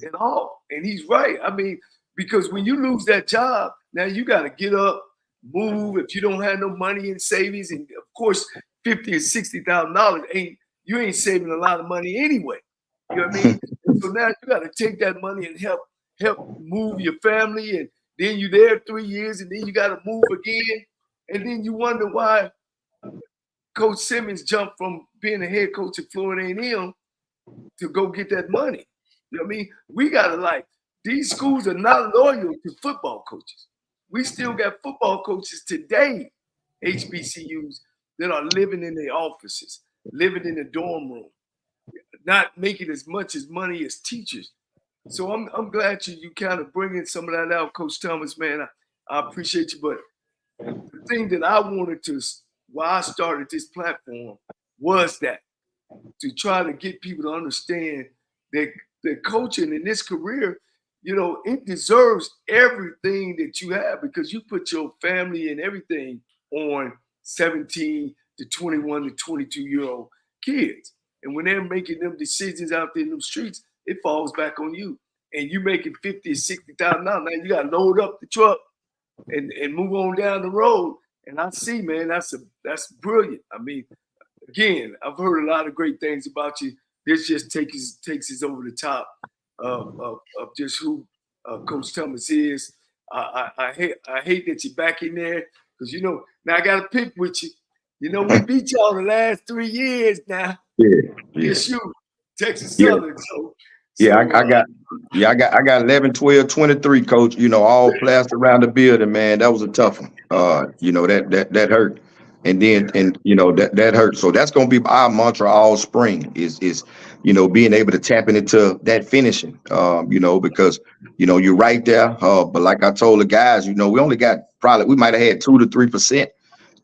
at all. And he's right. I mean, because when you lose that job, now you got to get up, move. If you don't have no money in savings, and of course, $50,000 or $60,000 you ain't saving a lot of money anyway. You know what I mean? So now you got to take that money and help move your family, and then you're there 3 years, and then you got to move again, and then you wonder why Coach Simmons jumped from being a head coach at Florida A&M to go get that money. You know what I mean? We got to these schools are not loyal to football coaches. We still got football coaches today, HBCUs, that are living in their offices, living in the dorm room, not making as much as money as teachers. So I'm glad you kind of bringing some of that out, Coach Thomas, man. I appreciate you. But the thing that I wanted to, why I started this platform, was that to try to get people to understand that the coaching in this career, it deserves everything that you have, because you put your family and everything on 17 to 21 to 22-year-old kids. And when they're making them decisions out there in them streets, it falls back on you. And you making $50,000 or $60,000. Now you got to load up the truck and move on down the road. And I see, man, that's brilliant. I mean, again, I've heard a lot of great things about you. This just takes us over the top of just who Coach Thomas is. I hate that you're back in there, because now I got to pick with you. We beat y'all the last 3 years now. Yeah. Yes, you, Texas Southern. I got 11, 12, 23, Coach. All plastered around the building, man. That was a tough one. That hurt. And then that hurt. So that's gonna be our mantra all spring is being able to tap into that finishing. Because you're right there. But like I told the guys, we only got we might have had 2 to 3%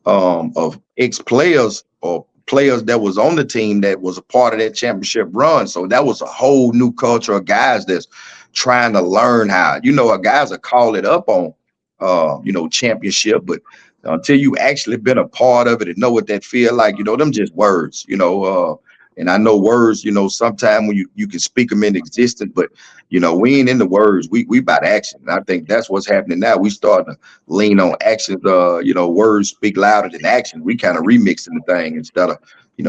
of ex-players or players that was on the team that was a part of that championship run. So that was a whole new culture of guys that's trying to learn how, guys are call it up on, championship, but until you actually been a part of it and know what that feel like, them just words, and I know words, sometimes when you can speak them in existence, but, we ain't in the words, we about action. And I think that's what's happening now. We starting to lean on actions, words speak louder than action. We kind of remixing the thing instead of,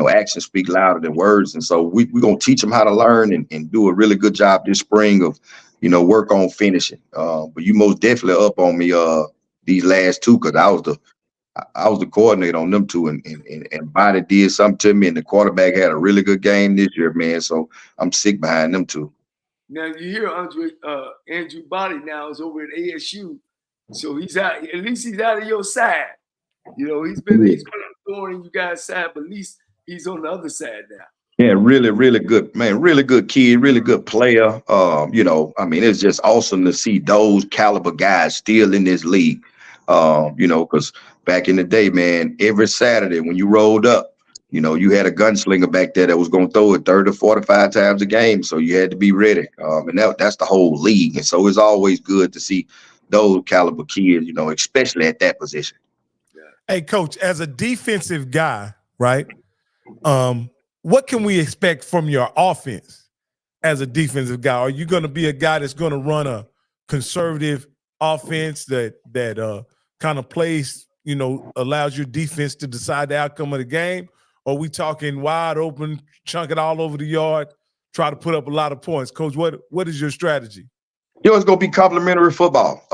actions speak louder than words. And so we're going to teach them how to learn and do a really good job this spring of, work on finishing. But you most definitely up on me these last two, because I was the coordinator on them two, and Body did something to me, and the quarterback had a really good game this year, man. So I'm sick behind them two. Now you hear Andrew Body now is over at ASU, so he's out. At least he's out of your side. He's been a thorn in you guys' side, but at least he's on the other side now. Yeah, really, really good, man. Really good kid, really good player. It's just awesome to see those caliber guys still in this league. Because back in the day, man, every Saturday when you rolled up, you had a gunslinger back there that was going to throw it 30 to 45 times a game. So you had to be ready. And that's the whole league. And so it's always good to see those caliber kids, especially at that position. Hey, Coach, as a defensive guy, right? What can we expect from your offense as a defensive guy? Are you going to be a guy that's going to run a conservative offense that kind of plays, allows your defense to decide the outcome of the game? Or are we talking wide open, chunk it all over the yard, try to put up a lot of points? Coach, what is your strategy? It's going to be complementary football.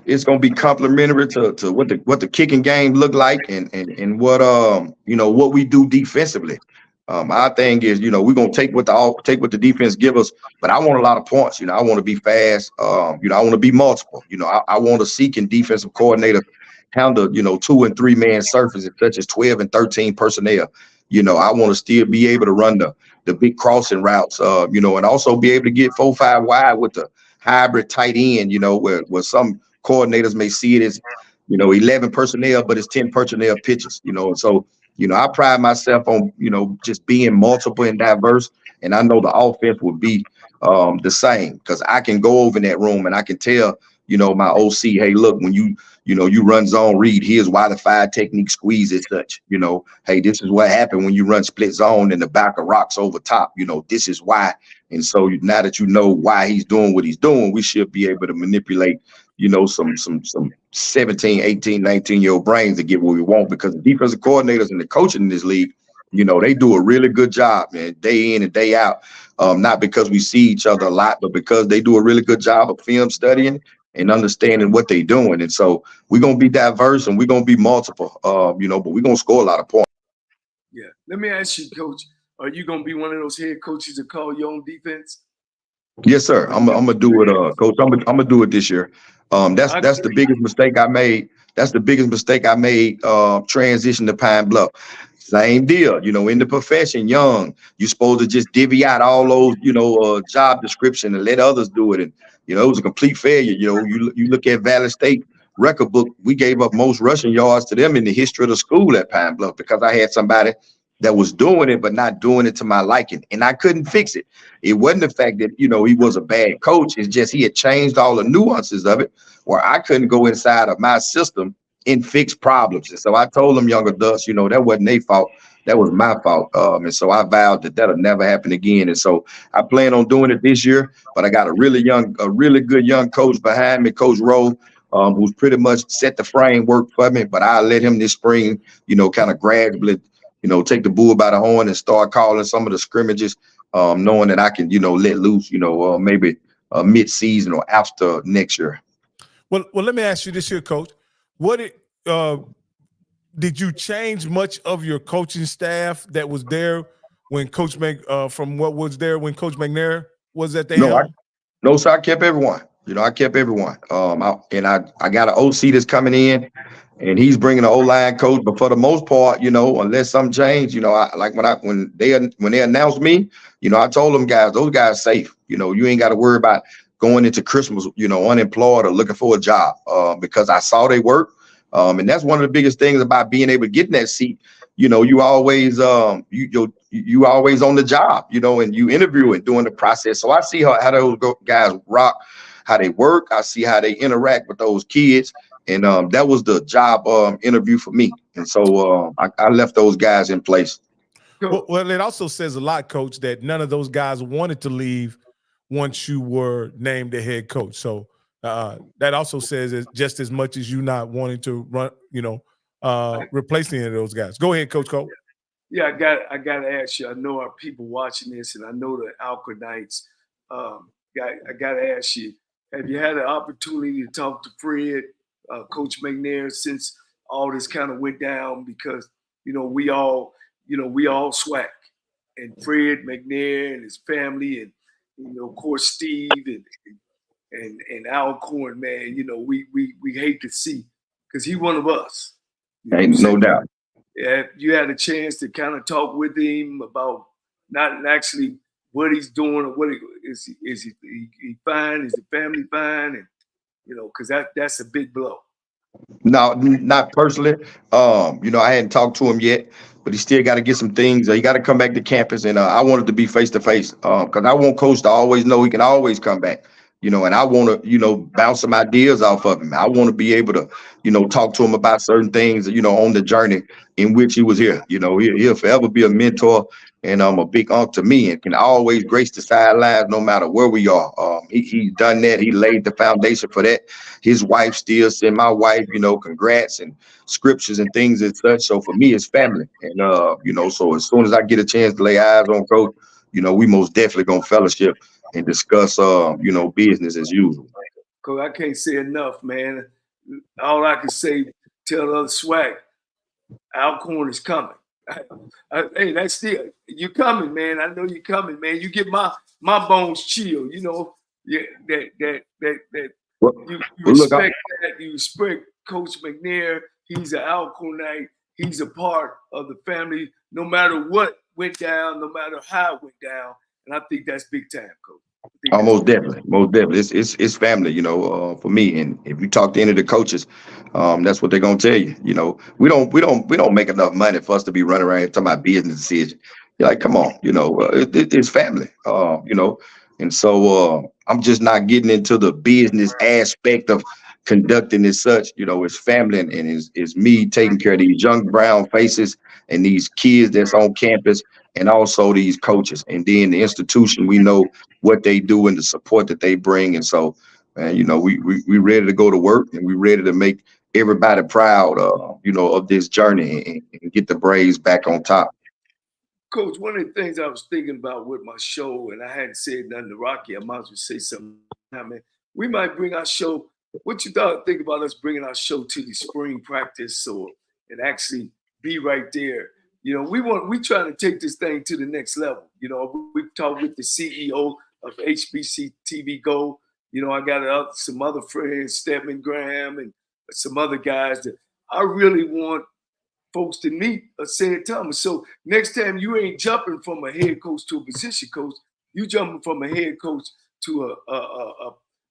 It's going to be complementary to what the kicking game look like and what what we do defensively. Our thing is, we're gonna take what the defense give us, but I want a lot of points. I want to be fast. I want to be multiple. I want to seek in defensive coordinator handle, 2 and 3 man surfaces such as 12 and 13 personnel. I want to still be able to run the big crossing routes, and also be able to get 4-5 wide with the hybrid tight end, where some coordinators may see it as, 11 personnel, but it's 10 personnel pitches, and so, I pride myself on, just being multiple and diverse. And I know the offense will be the same, because I can go over in that room and I can tell, my OC, hey, look, when you run zone read, here's why the 5 technique squeeze is such, hey, this is what happened when you run split zone and the back of rocks over top, this is why. And so now that you know why he's doing what he's doing, we should be able to manipulate, some 17, 18, 19-year-old brains to get what we want, because the defensive coordinators and the coaching in this league, they do a really good job, man, day in and day out. Not because we see each other a lot, but because they do a really good job of film studying and understanding what they're doing. And so we're going to be diverse and we're going to be multiple, but we're going to score a lot of points. Yeah. Let me ask you, Coach, are you going to be one of those head coaches that call your own defense? Yes, sir. I'm gonna do it, Coach. I'm gonna do it this year. That's the biggest mistake I made. That's the biggest mistake I made. Transition to Pine Bluff. Same deal. In the profession, young, you're supposed to just divvy out all those, job description and let others do it. And it was a complete failure. You look at Valley State record book. We gave up most rushing yards to them in the history of the school at Pine Bluff, because I had somebody that was doing it, but not doing it to my liking. And I couldn't fix it. It wasn't the fact that, he was a bad coach. It's just he had changed all the nuances of it, where I couldn't go inside of my system and fix problems. And so I told them, young adults, that wasn't their fault. That was my fault. And so I vowed that that'll never happen again. And so I plan on doing it this year, but I got a really good young coach behind me, Coach Rowe, who's pretty much set the framework for me. But I'll let him this spring, kind of gradually, take the bull by the horn and start calling some of the scrimmages, knowing that I can, let loose, maybe mid-season or after next year. Well, let me ask you this here, Coach. Did you change much of your coaching staff that was there when Coach from what was there when Coach McNair was at the helm? No, sir. I kept everyone. I kept everyone. I got an OC that's coming in, and he's bringing an O-line coach. But for the most part, unless something changed, when they announced me, I told them guys, those guys safe. You ain't got to worry about going into Christmas, unemployed or looking for a job, because I saw they work. And that's one of the biggest things about being able to get in that seat. You always you always on the job, and you interview and doing the process. So I see how those guys rock, how they work. I see how they interact with those kids. And that was the job interview for me. And so I left those guys in place. Well, it also says a lot, Coach, that none of those guys wanted to leave once you were named the head coach. So that also says just as much as you not wanting to run, replace any of those guys. Go ahead, Coach Cole. Yeah, I got to ask you. I know our people watching this, and I know the Alcornites. I got to ask you: have you had an opportunity to talk to Fred, Coach McNair, since all this kind of went down? Because we all SWAC, and Fred McNair and his family, and of course Steve and Alcorn, man. We hate to see, because he one of us. Ain't no doubt. Yeah, you had a chance to kind of talk with him about not actually what he's doing, or what is he fine? Is the family fine? And because that's a big blow. No, not personally. I hadn't talked to him yet, but he still got to get some things. He got to come back to campus, and I wanted to be face to face, because I want Coach to always know he can always come back. And I want to, bounce some ideas off of him. I want to be able to, talk to him about certain things, on the journey in which he was here. He'll forever be a mentor and a big uncle to me, and can always grace the sidelines no matter where we are. He's done that. He laid the foundation for that. His wife still send my wife, congrats and scriptures and things and such. So for me, it's family. And, so as soon as I get a chance to lay eyes on Coach, we most definitely going to fellowship and discuss, business as usual. Coach, I can't say enough, man. All I can say, tell the other SWAC, Alcorn is coming. Hey, that's still you coming, man. I know you coming, man. You get my bones chill. You know, yeah, that Well, you look, respect that. You respect Coach McNair. He's an Alcornite. He's a part of the family. No matter what went down, no matter how it went down, and I think that's big time, Coach. most definitely, most definitely. It's family, for me. And if you talk to any of the coaches, that's what they're gonna tell you. You know, we don't make enough money for us to be running around here talking about business decisions. You're like, come on, it's family. And so I'm just not getting into the business aspect of conducting as such. It's family, and it's me taking care of these young brown faces and these kids that's on campus, and also these coaches, and then the institution. We know what they do and the support that they bring. And so, man, we ready to go to work, and we ready to make everybody proud, of this journey, and get the Braves back on top. Coach, one of the things I was thinking about with my show, and I hadn't said nothing to Rocky, I might as well say something. I mean, we might bring our show. What you think about us bringing our show to the spring practice, and actually be right there? We trying to take this thing to the next level. We talked with the CEO of HBC TV Go. I got some other friends, Stedman Graham, and some other guys that I really want folks to meet Sid Thomas. So next time you ain't jumping from a head coach to a position coach, you jumping from a head coach to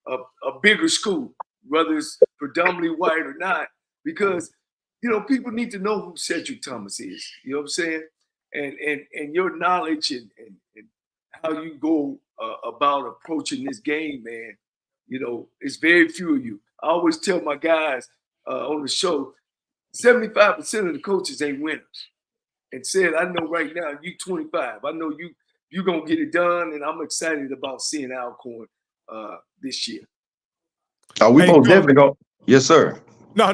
a bigger school, whether it's predominantly white or not, because people need to know who Cedric Thomas is. You know what I'm saying? And your knowledge and how you go about approaching this game, man. It's very few of you. I always tell my guys on the show, 75% of the coaches ain't winners. And said, I know right now you 25. I know you gonna get it done, and I'm excited about seeing Alcorn this year. We most definitely go. Yes, sir. No.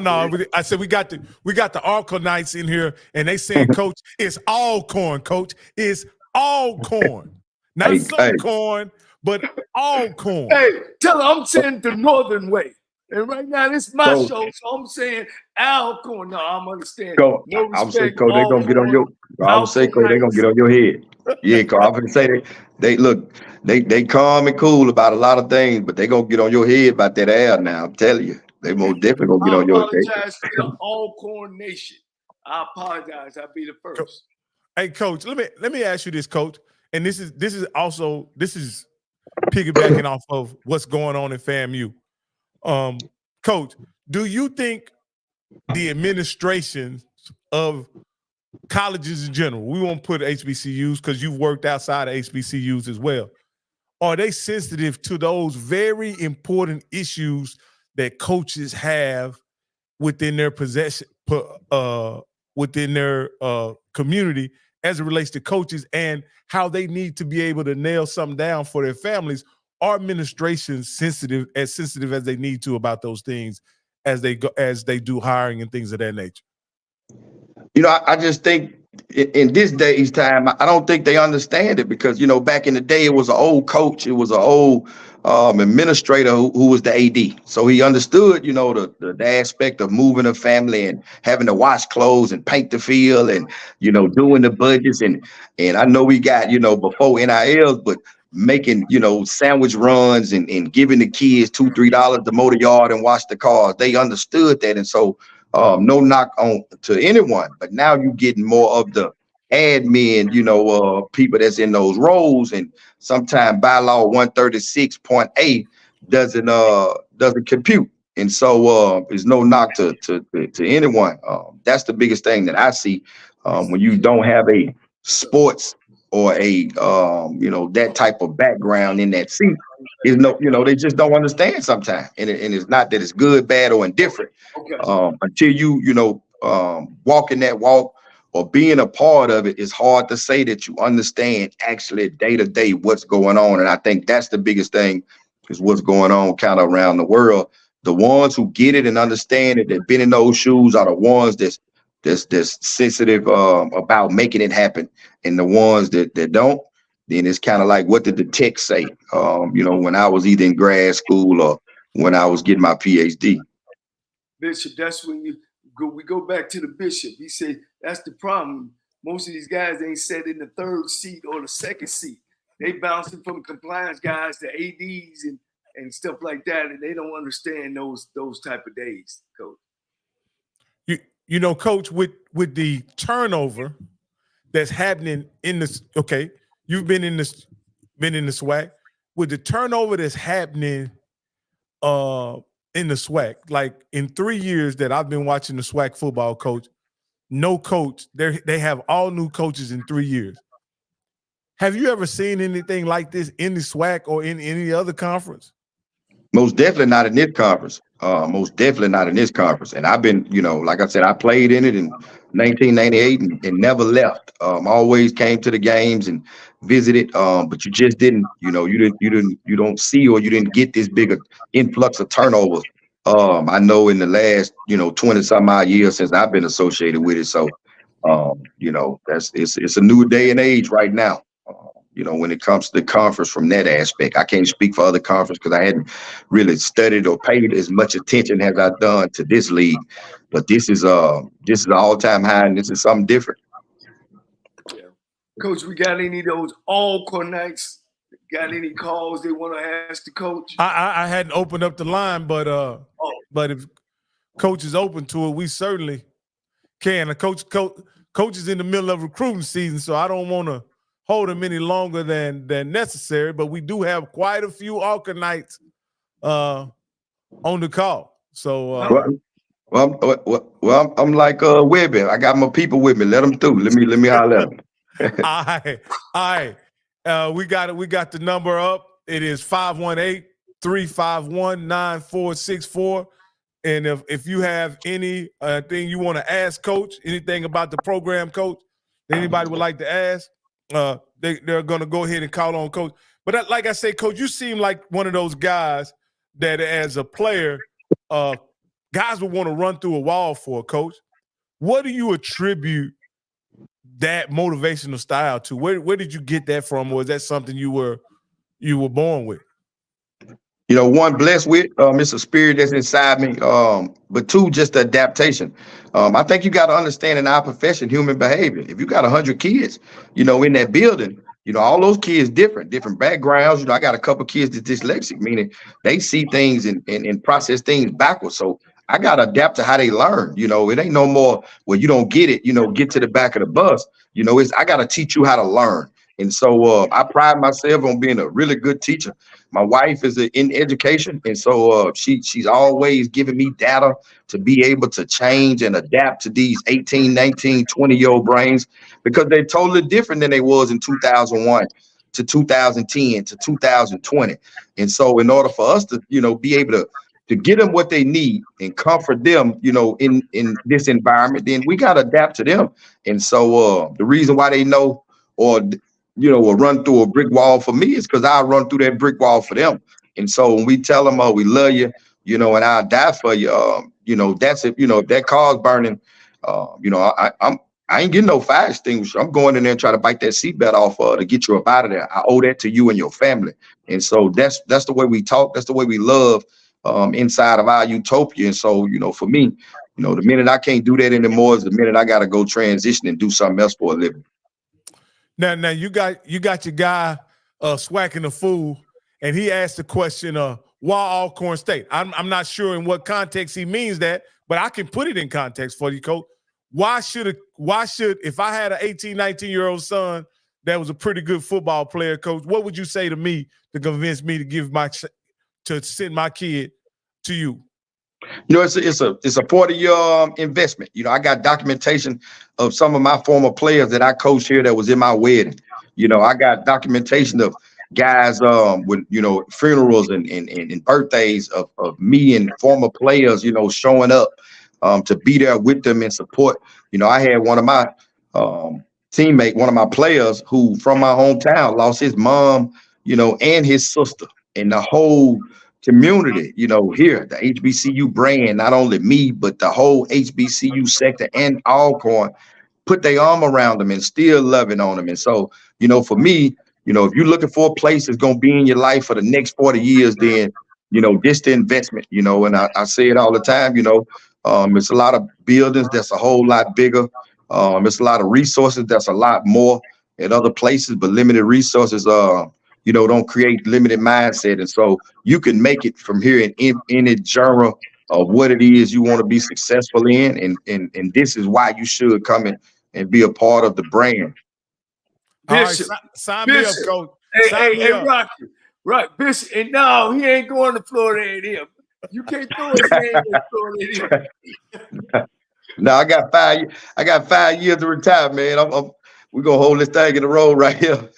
I said we got the Alcornites in here, and they saying, Coach, it's Alcorn, Coach. It's Alcorn. Not some corn, but Alcorn. Hey, tell her I'm saying the northern way. And right now, this is my show, so I'm saying Alcorn. No, I'm understanding. No respect, say, Coach, they're gonna get on your. I'm say, Coach, they're gonna get on your head. Yeah, Coach, I'm gonna say they look, they calm and cool about a lot of things, but they gonna get on your head about that air now. I'm telling you, they most definitely gonna get on your head. I apologize to the Alcorn Nation. I apologize. I'll be the first. Hey, Coach, let me ask you this, Coach, and this is piggybacking off of what's going on in FAMU. Coach, do you think the administrations of colleges in general, we won't put HBCUs because you've worked outside of HBCUs as well, are they sensitive to those very important issues that coaches have within their possession, within their community as it relates to coaches and how they need to be able to nail something down for their families? Are administrations sensitive as they need to about those things as they do hiring and things of that nature? I just think in this day's time, I don't think they understand it because, back in the day, it was an old coach. It was an old administrator who was the AD. So he understood, the aspect of moving a family and having to wash clothes and paint the field and, doing the budgets. And I know we got, before NILs, but making, sandwich runs and giving the kids $2-3 to mow the yard and wash the cars. They understood that. And so no knock on to anyone, but now you're getting more of the admin, people that's in those roles. And sometimes bylaw 136.8 doesn't compute. And so there's no knock to anyone. That's the biggest thing that I see when you don't have a sports or a that type of background in that seat. Is they just don't understand sometimes, and it's not that it's good, bad, or indifferent. Until you walk in that walk or being a part of it, it's hard to say that you understand actually day to day what's going on. And I think that's the biggest thing is what's going on kind of around the world. The ones who get it and understand it, that been in those shoes, are the ones that's sensitive about making it happen, and the ones that don't, then it's kind of like, what did the text say? When I was either in grad school or when I was getting my PhD. Bishop, that's when we go back to the bishop. He said that's the problem. most of these guys ain't set in the third seat or the second seat. They bouncing from compliance guys to ADs and stuff like that, and they don't understand those type of days, Coach. You know, Coach, with the turnover that's happening in this, okay, you've been in the SWAC. With the turnover that's happening in the SWAC, like in 3 years that I've been watching the SWAC football, Coach, no coach, they have all new coaches in 3 years. Have you ever seen anything like this in the SWAC or in any other conference? Most definitely not in this conference. Most definitely not in this conference. And I've been, you know, like I said, I played in it in 1998 and never left. Always came to the games and visited. But you just didn't, you know, you don't see or you didn't get this big influx of turnovers. I know in the last, you know, 20 some odd years since I've been associated with it. So, you know, it's a new day and age right now. You know, when it comes to the conference from that aspect. I can't speak for other conference because I hadn't really studied or paid as much attention as I've done to this league. But this is an all-time high, and this is something different. Yeah. Coach, we got any of those Alcorn nights? Got any calls they want to ask the coach? I hadn't opened up the line, but if coach is open to it, we certainly can. Coach is in the middle of recruiting season, so I don't want to hold him any longer than necessary, but we do have quite a few Alcornites on the call. So well, I'm like Webby. I got my people with me. Let them through. Let me holler at them. All right. We got the number up. It is 518-351-9464. And if you have any thing you want to ask Coach, anything about the program, Coach, anybody would like to ask, they're going to go ahead and call on Coach. But like I say, Coach, you seem like one of those guys that as a player, guys would want to run through a wall for, Coach. What do you attribute that motivational style to? Where did you get that from? Or is that something you were born with? You know, one, blessed with, it's a spirit that's inside me. But two, just the adaptation. I think you got to understand in our profession, human behavior. If you got 100 kids, you know, in that building, you know, all those kids different backgrounds. You know, I got a couple kids that's dyslexic, meaning they see things and process things backwards. So I got to adapt to how they learn. You know, it ain't no more where you don't get it, you know, get to the back of the bus. You know, I got to teach you how to learn. And so I pride myself on being a really good teacher. My wife is in education, and so she's always giving me data to be able to change and adapt to these 18, 19, 20-year-old brains, because they're totally different than they was in 2001 to 2010 to 2020. And so in order for us to, you know, be able to get them what they need and comfort them, you know, in this environment, then we got to adapt to them. And so the reason why they know or you know, will run through a brick wall for me is because I run through that brick wall for them. And so when we tell them, oh, we love you, you know, and I'll die for you, you know, that's it. You know, if that car's burning, you know, I ain't getting no fire extinguisher. I'm going in there and try to bite that seatbelt off to get you up out of there. I owe that to you and your family. And so that's the way we talk. That's the way we love inside of our utopia. And so, you know, for me, you know, the minute I can't do that anymore is the minute I got to go transition and do something else for a living. Now you got your guy swacking the fool, and he asked the question, why Alcorn State? I'm not sure in what context he means that, but I can put it in context for you, Coach. Why should if I had an 18, 19-year-old son that was a pretty good football player, Coach, what would you say to me to convince me to send my kid to you? You know, it's a 40-year investment. You know, I got documentation of some of my former players that I coached here that was in my wedding. You know, I got documentation of guys with, you know, funerals and birthdays of me and former players, you know, showing up to be there with them and support. You know, I had one of my one of my players who from my hometown lost his mom, you know, and his sister, and the whole community, you know, here, the HBCU brand, not only me, but the whole HBCU sector and Alcorn put their arm around them and still loving on them. And so, you know, for me, you know, if you're looking for a place that's going to be in your life for the next 40 years, then, you know, this the investment, you know, and I say it all the time, you know, it's a lot of buildings that's a whole lot bigger. It's a lot of resources. That's a lot more at other places, but limited resources, don't create limited mindset. And so you can make it from here in any genre of what it is you want to be successful in. And this is why you should come in and be a part of the brand. Bishop, all right, sign me up, Coach. Hey, Rocky. Right, Bishop. And no, he ain't going to Florida A&M. You can't throw his name in Florida A&M. No, I got 5 years to retire, man. We're gonna hold this thing in the road right here.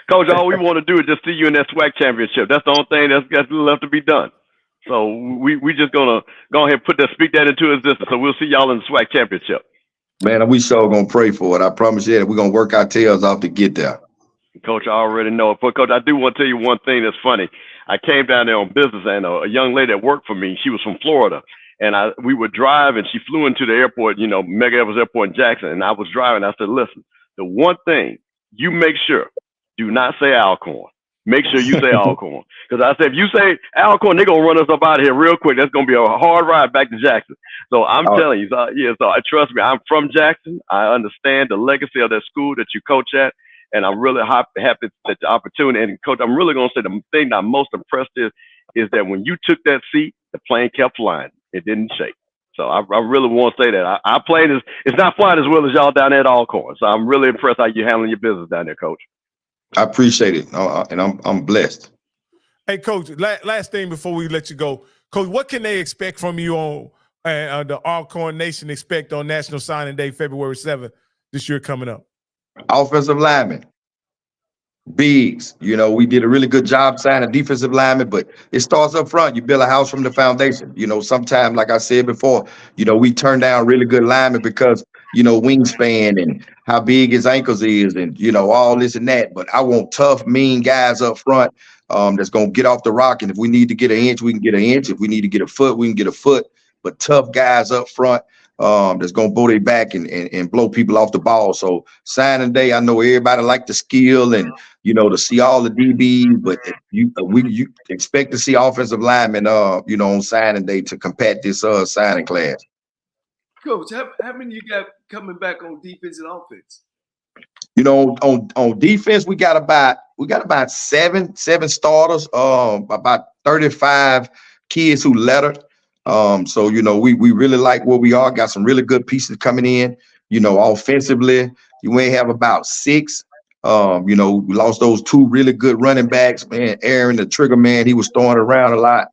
Coach, all we want to do is just see you in that SWAC championship. That's the only thing that's left to be done. So we just gonna go ahead and speak that into existence. So we'll see y'all in the SWAC championship. Man, we sure gonna pray for it. I promise you that we're gonna work our tails off to get there. Coach, I already know it. But Coach, I do want to tell you one thing that's funny. I came down there on business, and a young lady that worked for me, she was from Florida. And we would drive, and she flew into the airport, Mega Evans Airport in Jackson. And I was driving. I said, listen, the one thing you make sure, do not say Alcorn. Make sure you say Alcorn. Because I said, if you say Alcorn, they're going to run us up out of here real quick. That's going to be a hard ride back to Jackson. So I'm telling you, trust me, I'm from Jackson. I understand the legacy of that school that you coach at. And I'm really happy that the opportunity. And Coach, I'm really going to say the thing that I'm most impressed is that when you took that seat, the plane kept flying. It didn't shake. So I really want to say that our plane it's not flying as well as y'all down there at Alcorn. So I'm really impressed how you're handling your business down there, Coach. I appreciate it, and I'm blessed. Hey, Coach, last thing before we let you go, Coach, what can they expect from you on the Alcorn Nation expect on National Signing Day, February 7th this year coming up? Offensive linemen. Bigs, we did a really good job signing defensive linemen, but it starts up front. You build a house from the foundation. Sometimes, like I said before, we turn down really good linemen because, wingspan and how big his ankles is and, all this and that. But I want tough, mean guys up front that's going to get off the rock. And if we need to get an inch, we can get an inch. If we need to get a foot, we can get a foot. But tough guys up front that's going to blow their back and blow people off the ball. So signing day, I know everybody like the skill and, to see all the DBs, but you expect to see offensive linemen, on signing day to combat this signing class. Coach, how many you got coming back on defense and offense? On defense, we got about seven starters, about 35 kids who lettered. So, we really like where we are. Got some really good pieces coming in. Offensively, you may have about 6. We lost those 2 really good running backs, man. Aaron, the trigger man, he was throwing around a lot.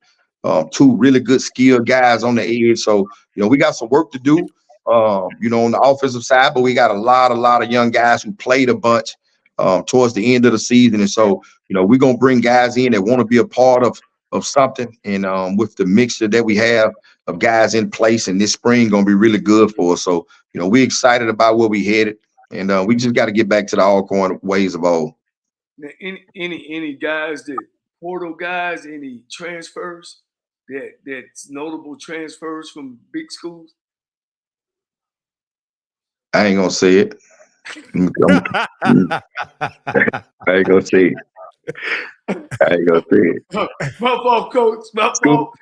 2 really good skilled guys on the edge. So, we got some work to do, on the offensive side, but we got a lot of young guys who played a bunch towards the end of the season. And so, we're going to bring guys in that want to be a part of something. And with the mixture that we have of guys in place, and this spring going to be really good for us. So, we're excited about where we headed. And we just got to get back to the Alcorn ways of old. Now, any guys that portal guys, any transfers that's notable transfers from big schools? I ain't gonna say it. I ain't gonna say it. I ain't gonna say it. My fault, Coach. My fault.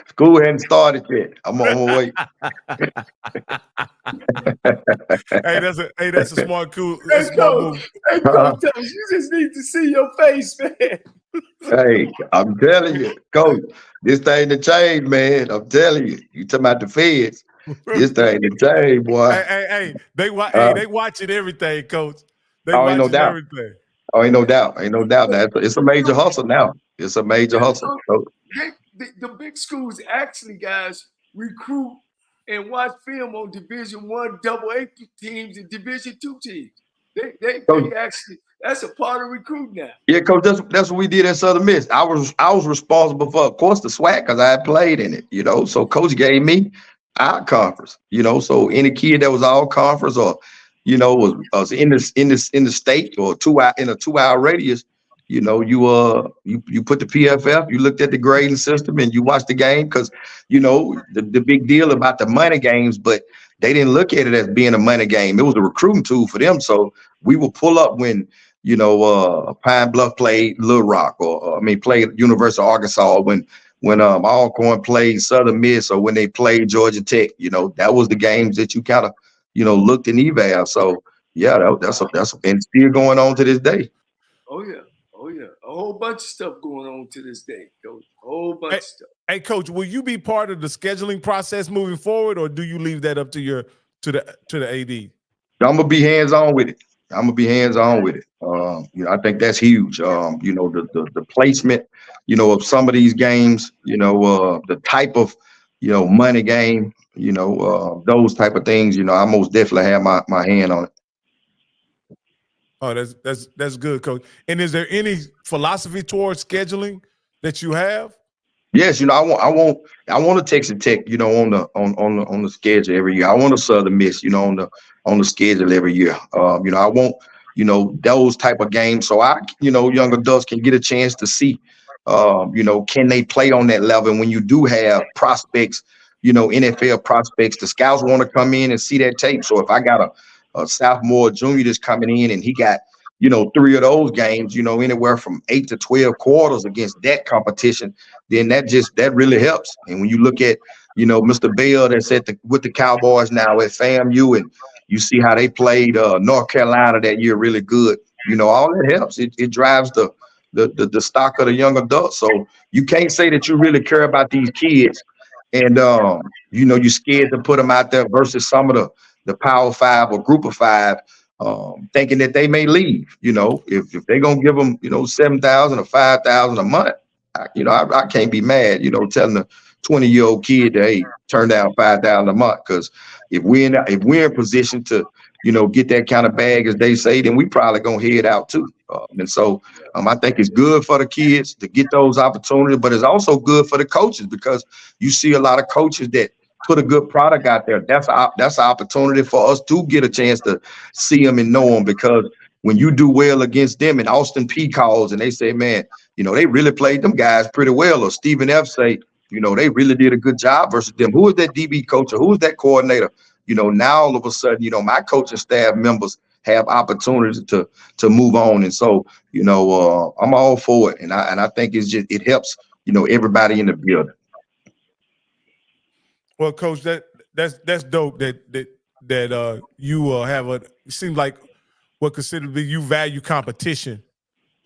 School hadn't started yet. I'm on my way. That's a smart move. Hey, Coach, you just need to see your face, man. Hey, I'm telling you, Coach, this thing to change, man. I'm telling you. You talking about the feds. This thing to change, boy. They watching everything, Coach. They ain't no doubt. Everything. Oh, ain't no doubt. It's a major hustle now. It's a major hustle. The big schools actually, guys, recruit and watch film on Division I AA teams and Division II teams. They actually, that's a part of recruiting now. Yeah, Coach, that's what we did at Southern Miss. I was responsible for, of course, the SWAC because I had played in it. So Coach gave me our conference. So any kid that was all conference or was in the state or in a 2-hour radius. You put the PFF, you looked at the grading system and you watched the game because, the big deal about the money games, but they didn't look at it as being a money game. It was a recruiting tool for them. So we will pull up when, Pine Bluff played Little Rock or played University of Arkansas when when Alcorn played Southern Miss or when they played Georgia Tech. You know, that was the games that you kind of, you know, looked in eval. So yeah, that's and still going on to this day. Oh yeah. Oh yeah. A whole bunch of stuff going on to this day, Coach. A whole bunch of stuff. Hey, Coach, will you be part of the scheduling process moving forward, or do you leave that up to the AD? I'm gonna be hands on with it. You know, I think that's huge. You know, the placement, you know, of some of these games, you know, the type of, you know, money game, you know, those type of things, you know, I most definitely have my hand on it. Oh, that's good, Coach. And is there any philosophy towards scheduling that you have? Yes, you know, I want a Texas Tech, you know, on the schedule every year. I want a Southern Miss, you know, on the schedule every year. You know, I want, you know, those type of games, so you know, young adults can get a chance to see, you know, can they play on that level? And when you do have prospects, you know, NFL prospects, the scouts want to come in and see that tape. So if I got a sophomore, junior that's coming in and he got, you know, 3 of those games, you know, anywhere from 8 to 12 quarters against that competition, then that really helps. And when you look at, you know, Mr. Bell that's with the Cowboys now at FAMU, and you see how they played North Carolina that year really good, you know, all that helps. It drives the stock of the young adults. So you can't say that you really care about these kids and you know, you're scared to put them out there versus some of the Power 5 or Group of 5. Thinking that they may leave, you know, if they're gonna give them, you know, $7,000 or $5,000 a month, I can't be mad, you know, telling a 20-year-old kid that, hey, turn down $5,000 a month, because if we're in position to, you know, get that kind of bag, as they say, then we probably gonna head out too. And so I think it's good for the kids to get those opportunities, but it's also good for the coaches, because you see a lot of coaches that put a good product out there. That's an opportunity for us to get a chance to see them and know them, because when you do well against them, and Austin P calls and they say, man, you know, they really played them guys pretty well, or Stephen F say, you know, they really did a good job versus them. Who is that DB coach, or who is that coordinator? You know, now all of a sudden, you know, my coaching staff members have opportunities to move on. And so, you know, I'm all for it. And I think it helps, you know, everybody in the building. Well, Coach, that's dope that you have it seems like what considerably you value competition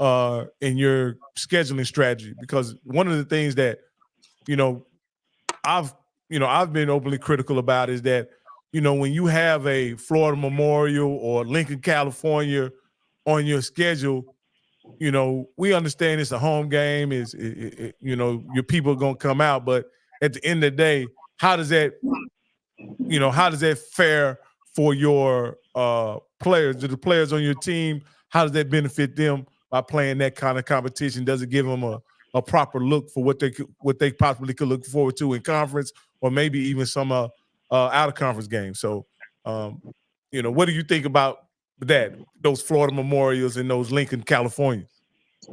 in your scheduling strategy, because one of the things that, you know, I've been openly critical about is that, you know, when you have a Florida Memorial or Lincoln, California on your schedule, you know, we understand it's a home game, you know, your people are going to come out, but at the end of the day, how does that fare for your players? Do the players on your team, how does that benefit them by playing that kind of competition? Does it give them a proper look for what they possibly could look forward to in conference, or maybe even some out of conference games? So, you know, what do you think about that? Those Florida Memorials and those Lincoln, Californias?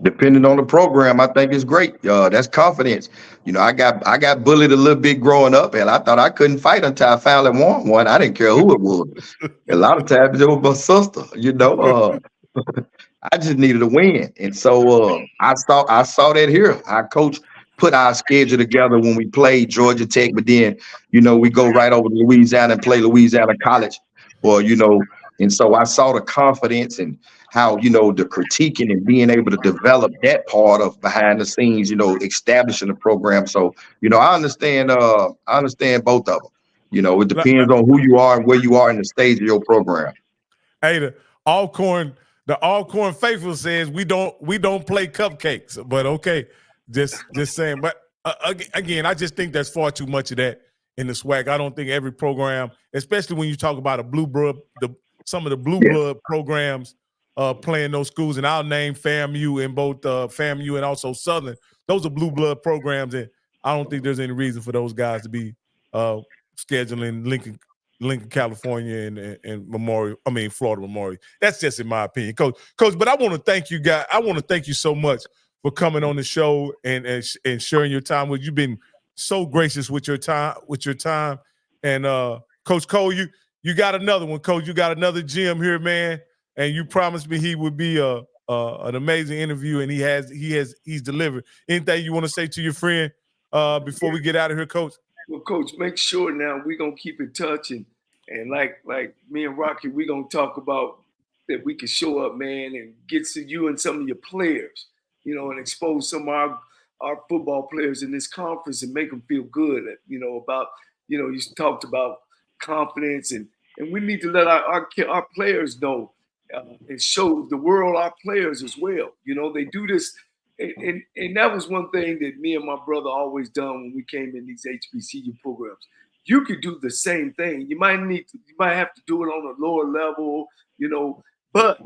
Depending on the program, I think it's great. That's confidence. You know, I got bullied a little bit growing up, and I thought I couldn't fight until I finally won one. I didn't care who it was. A lot of times it was my sister. You know, I just needed a win, and so I saw that here. Our coach put our schedule together when we played Georgia Tech, but then, you know, we go right over to Louisiana and play Louisiana College, or, you know, and so I saw the confidence and how, you know, the critiquing and being able to develop that part of behind the scenes, you know, establishing the program. So, you know, I understand both of them. You know, it depends on who you are and where you are in the stage of your program. Hey, the Alcorn faithful says we don't play cupcakes, but okay, just saying. But again, I just think there's far too much of that in the SWAC. I don't think every program, especially when you talk about some of the blue blood programs playing those schools, and I'll name FAMU in both FAMU and also Southern. Those are blue blood programs, and I don't think there's any reason for those guys to be scheduling Lincoln, California, and Florida Memorial. That's just in my opinion, Coach. But I want to thank you guys. I want to thank you so much for coming on the show and sharing your time with. You've been so gracious with your time. And Coach Cole, you got another one, Coach. You got another gem here, man. And you promised me he would be an amazing interview, and he's delivered. Anything you want to say to your friend before we get out of here, Coach? Well, Coach, make sure now we're gonna keep in touch and like me and Rocky, we're gonna talk about that we can show up, man, and get to you and some of your players, and expose some of our football players in this conference and make them feel good, about, you talked about confidence and we need to let our players know and show the world our players as well. They do this. And that was one thing that me and my brother always done when we came in these HBCU programs. You could do the same thing. You might have to do it on a lower level, but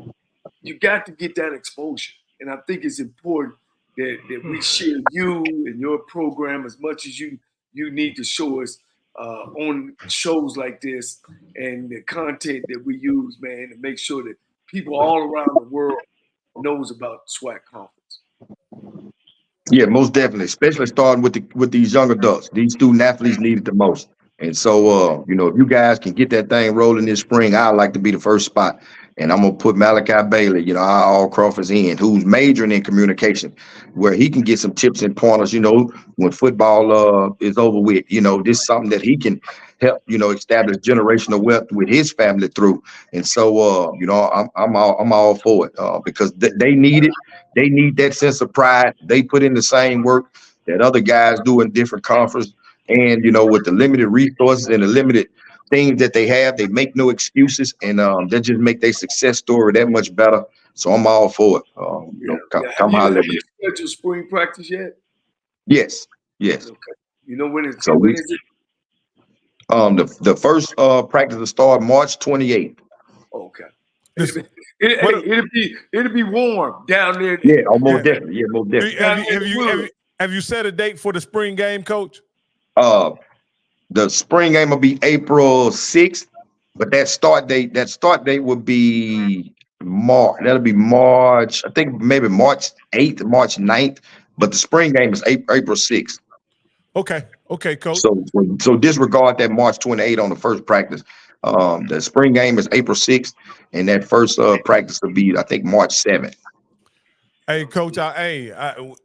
you got to get that exposure. And I think it's important that we share you and your program as much as you need to show us on shows like this and the content that we use, man, and make sure that people all around the world knows about SWAC Conference. Yeah, most definitely, especially starting with these young adults. These student athletes need it the most. And so, if you guys can get that thing rolling this spring, I'd like to be the first spot. And I'm going to put Malachi Bailey, our All Crawford's in, who's majoring in communication, where he can get some tips and pointers, when football is over with. This is something that he can help, establish generational wealth with his family through. And so, I'm all for it because they need it. They need that sense of pride. They put in the same work that other guys do in different conferences. And, with the limited resources and the limited things that they have, they make no excuses, and that just make their success story that much better. So I'm all for it. Come have on. you scheduled spring practice yet? Yes. Okay. When is so when is it? The first practice will start March 28th. Okay. It'll be warm down there. Yeah, most definitely. Yeah, most definitely. Have you set a date for the spring game, Coach? The spring game will be April 6th, but that start date would be March. That'll be March, I think maybe March 8th, March 9th, but the spring game is April 6th. Okay, Coach. So disregard that March 28th on the first practice. The spring game is April 6th, and that first practice will be, I think, March 7th. Hey, Coach,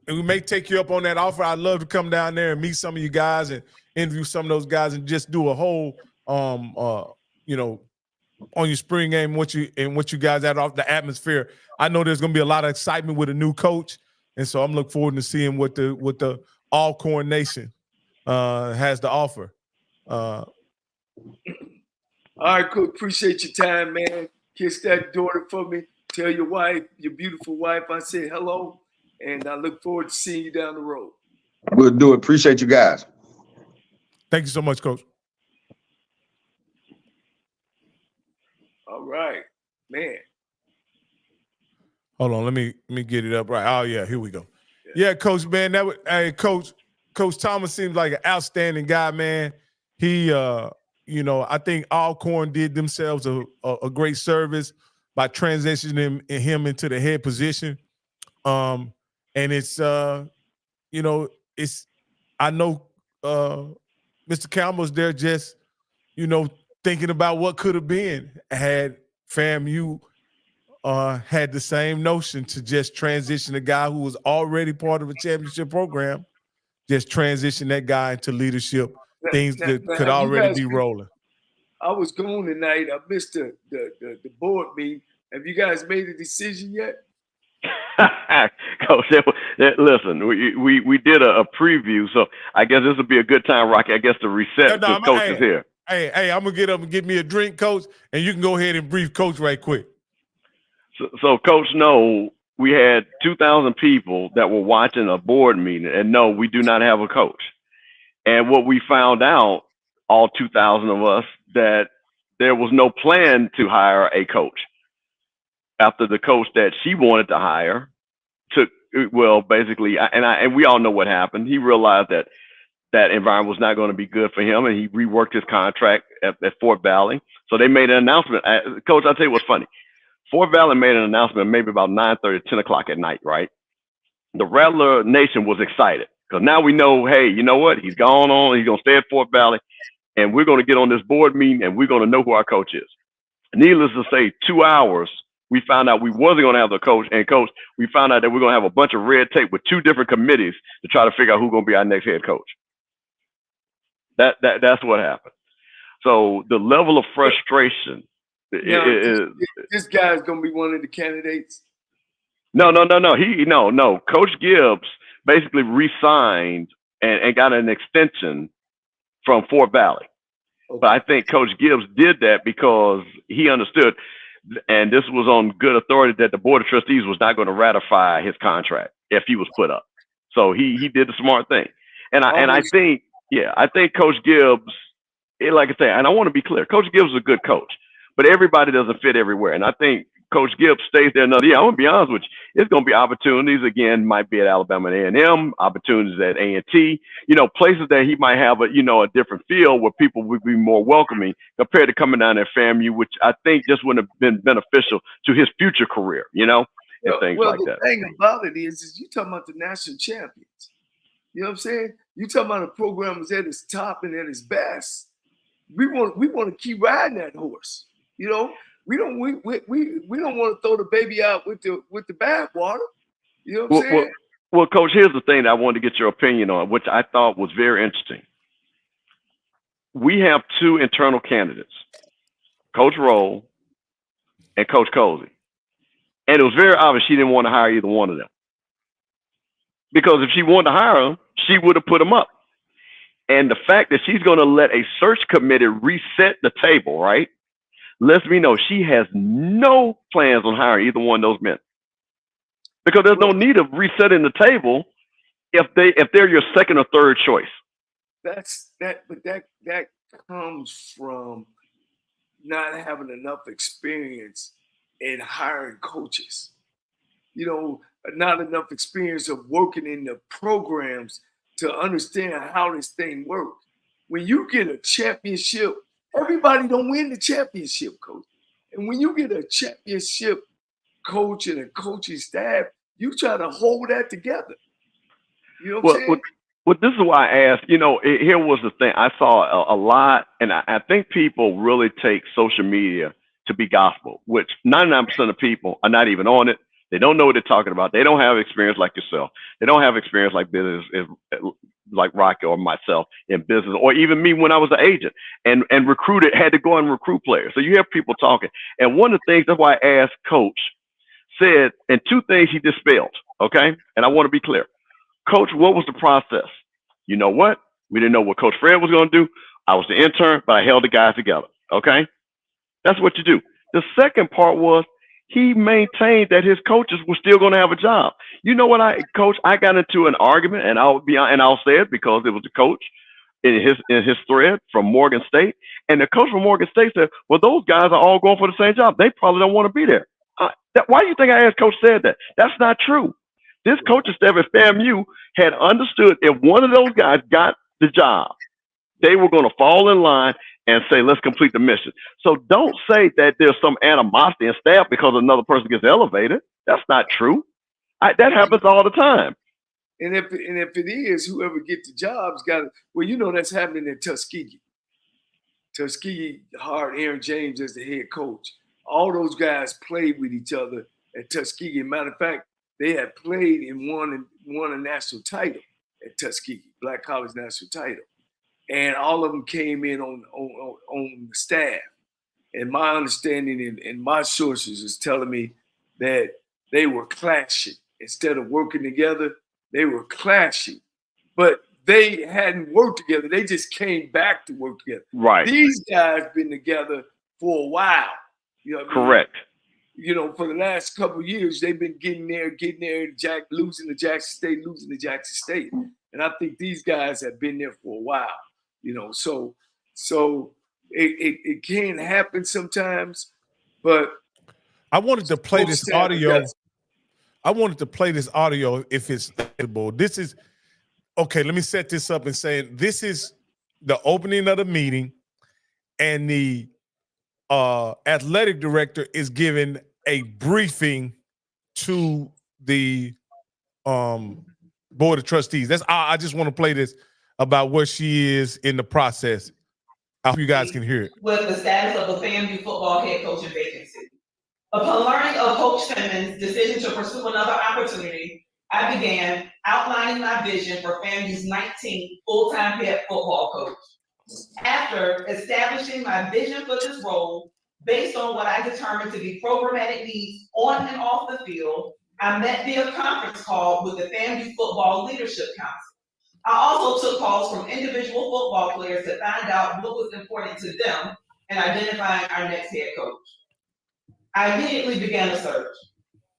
we may take you up on that offer. I'd love to come down there and meet some of you guys and interview some of those guys and just do a whole, on your spring game, what you guys had off the atmosphere. I know there's going to be a lot of excitement with a new coach, and so I'm looking forward to seeing what the Alcorn Nation has to offer. All right, Coach. Appreciate your time, man. Kiss that daughter for me. Tell your wife, your beautiful wife, I say hello, and I look forward to seeing you down the road. We'll do it. Appreciate you guys. Thank you so much, Coach. All right, man. Hold on, let me get it up right. Oh yeah, here we go. Yeah, Coach, man. Coach Thomas seems like an outstanding guy, man. He, I think Alcorn did themselves a great service by transitioning him into the head position. And it's, I know Mr. Campbell's there just, thinking about what could have been had FAMU had the same notion to just transition a guy who was already part of a championship program, just transition that guy into leadership, things that could already be rolling. I was gone tonight. I missed the board meeting. Have you guys made a decision yet? Coach, listen, we did a preview, so I guess this would be a good time, Rocky, I guess, to reset because Coach is here. Hey, I'm going to get up and get me a drink, Coach, and you can go ahead and brief Coach right quick. So Coach, no, we had 2,000 people that were watching a board meeting, and no, we do not have a coach. And what we found out, all 2,000 of us, that there was no plan to hire a coach. After the coach that she wanted to hire basically, and we all know what happened. He realized that environment was not going to be good for him, and he reworked his contract at Fort Valley. So they made an announcement. Coach, I'll tell you what's funny. Fort Valley made an announcement maybe about 9:30, 10 o'clock at night, right? The Rattler Nation was excited because now we know, hey, you know what? He's gone on. He's going to stay at Fort Valley, and we're going to get on this board meeting, and we're going to know who our coach is. Needless to say, 2 hours, we found out we wasn't going to have the coach, and coach, we found out that we're going to have a bunch of red tape with 2 different committees to try to figure out who's going to be our next head coach. That's what happened. So the level of frustration this guy's going to be one of the candidates. No. Coach Gibbs basically re-signed and got an extension from Fort Valley. Okay. But I think Coach Gibbs did that because he understood, and this was on good authority, that the Board of Trustees was not going to ratify his contract if he was put up. So he did the smart thing. I think Coach Gibbs, like I say, and I want to be clear, Coach Gibbs is a good coach, but everybody doesn't fit everywhere. And I think Coach Gibbs stays there another year. I'm gonna be honest with you. It's gonna be opportunities again. Might be at Alabama and A&M. Opportunities at A&T. Places that he might have a different feel where people would be more welcoming compared to coming down at FAMU, which I think just wouldn't have been beneficial to his future career. And things like that. The thing about it is you talking about the national champions. You know what I'm saying? You talking about a program that's at its top and at its best. We want to keep riding that horse. We don't want to throw the baby out with the bathwater. You know what I'm saying? Well, Coach, here's the thing that I wanted to get your opinion on, which I thought was very interesting. We have 2 internal candidates, Coach Roll and Coach Cozy. And it was very obvious she didn't want to hire either one of them. Because if she wanted to hire them, she would have put them up. And the fact that she's going to let a search committee reset the table, right, lets me know she has no plans on hiring either one of those men. Because there's no need of resetting the table if they're your second or third choice. But that comes from not having enough experience in hiring coaches. Not enough experience of working in the programs to understand how this thing works. When you get a championship, everybody don't win the championship, coach. And when you get a championship coach and a coaching staff, you try to hold that together. You know what I'm saying? Well, this is why I asked, here was the thing. I saw a lot, and I think people really take social media to be gospel, which 99% of people are not even on it. They don't know what they're talking about. They don't have experience like yourself. They don't have experience like business, like Rocky or myself in business, or even me when I was an agent and had to go and recruit players. So you have people talking. And one of the things, that's why I asked Coach, said, and 2 things he dispelled, okay? And I want to be clear. Coach, what was the process? You know what? We didn't know what Coach Fred was going to do. I was the intern, but I held the guys together, okay? That's what you do. The second part was, he maintained that his coaches were still going to have a job. You know what, Coach? I got into an argument, and I'll say it because it was the coach in his thread from Morgan State, and the coach from Morgan State said, "Well, those guys are all going for the same job. They probably don't want to be there." Why do you think I asked Coach said that? That's not true. This coaching staff at FAMU had understood if one of those guys got the job, they were going to fall in line and say, let's complete the mission. So don't say that there's some animosity in staff because another person gets elevated. That's not true. That happens all the time. And if it is, whoever gets the job's got to, well, that's happening in Tuskegee. Tuskegee hired Aaron James as the head coach. All those guys played with each other at Tuskegee. Matter of fact, they had played and won a national title at Tuskegee, Black College national title. And all of them came in on the staff. And my understanding and my sources is telling me that they were clashing. Instead of working together, they were clashing. But they hadn't worked together. They just came back to work together. Right. These guys been together for a while. Correct. For the last couple of years, they've been getting there, losing to Jackson State. And I think these guys have been there for a while. So it can happen sometimes, but I wanted to play this audio. I wanted to play this audio if it's available. This is okay. Let me set this up and say this is the opening of the meeting, and the athletic director is giving a briefing to the board of trustees. I just want to play this about where she is in the process. I hope you guys can hear it. With the status of the FAMU football head coaching vacancy. Upon learning of Coach Simmons' decision to pursue another opportunity, I began outlining my vision for FAMU's 19th full-time head football coach. After establishing my vision for this role, based on what I determined to be programmatic needs on and off the field, I met via conference call with the FAMU Football Leadership Council. I also took calls from individual football players to find out what was important to them in identifying our next head coach. I immediately began a search.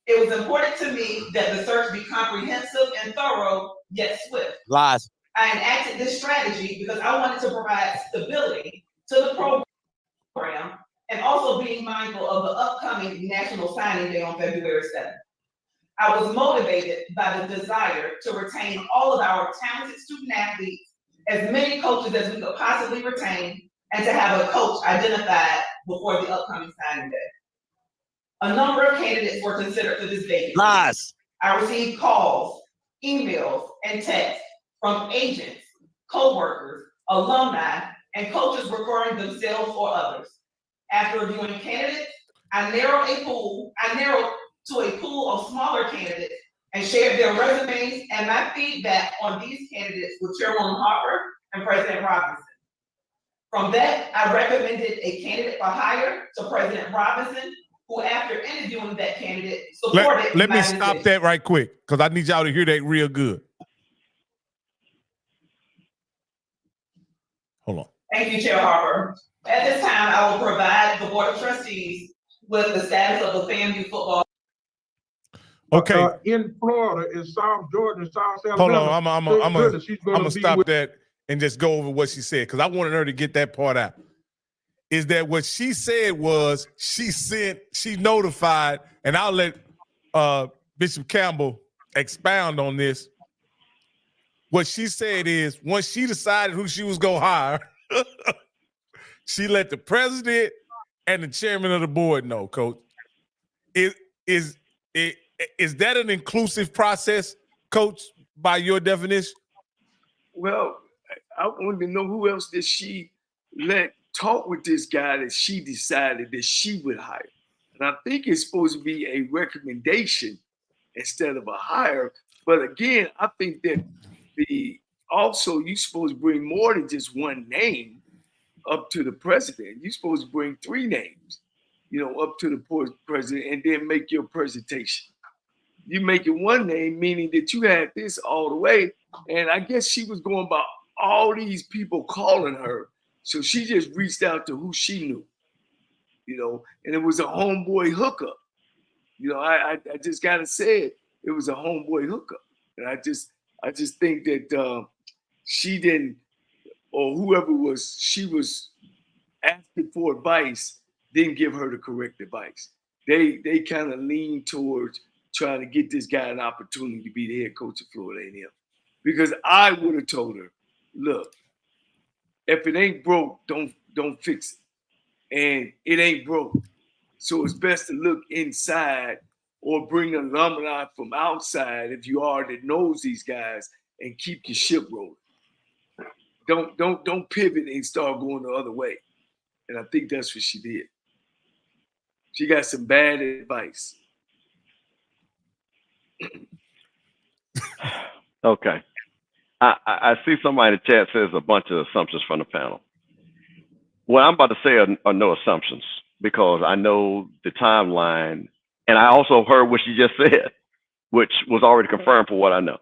It was important to me that the search be comprehensive and thorough, yet swift. Lies. I enacted this strategy because I wanted to provide stability to the program and also being mindful of the upcoming National Signing Day on February 7th. I was motivated by the desire to retain all of our talented student athletes, as many coaches as we could possibly retain, and to have a coach identified before the upcoming signing day. A number of candidates were considered for this vacancy. Lies. I received calls, emails, and texts from agents, co-workers, alumni, and coaches referring themselves or others. After reviewing candidates, I narrowed to a pool of smaller candidates and shared their resumes and my feedback on these candidates with Chairwoman Harper and President Robinson. From that, I recommended a candidate for hire to President Robinson, who, after interviewing that candidate, supported Let my me stop decision. that right quick, because I need y'all to hear that real good. Hold on. Thank you, Chair Harper. At this time, I will provide the Board of Trustees with the status of the FAMU football. Okay. In Florida, in South Georgia, and South Hold Alabama. on. I'm gonna stop that and just go over what she said, because I wanted her to get that part out. Is that what she said was she notified, and I'll let Bishop Campbell expound on this. What she said is, once she decided who she was gonna hire, she let the president and the chairman of the board know, Coach. Is that an inclusive process, Coach, by your definition? Well, I wanted to know who else did she let talk with this guy that she decided that she would hire. And I think it's supposed to be a recommendation instead of a hire. But again, I think that you're supposed to bring more than just one name up to the president. You're supposed to bring 3 names, up to the president, and then make your presentation. You make it one name, meaning that you had this all the way. And I guess she was going by all these people calling her. So she just reached out to who she knew, and it was a homeboy hookup. I just gotta say it was a homeboy hookup. And I just think that she didn't, or whoever she was asking for advice, didn't give her the correct advice. They kind of leaned towards trying to get this guy an opportunity to be the head coach of Florida A&M. Because I would have told her, look, if it ain't broke, don't fix it. And it ain't broke. So it's best to look inside or bring an alumni from outside, if you are, that knows these guys, and keep your ship rolling. Don't pivot and start going the other way. And I think that's what she did. She got some bad advice. Okay. I see somebody in the chat says a bunch of assumptions from the panel. What I'm about to say are no assumptions, because I know the timeline, and I also heard what she just said, which was already confirmed for what I know.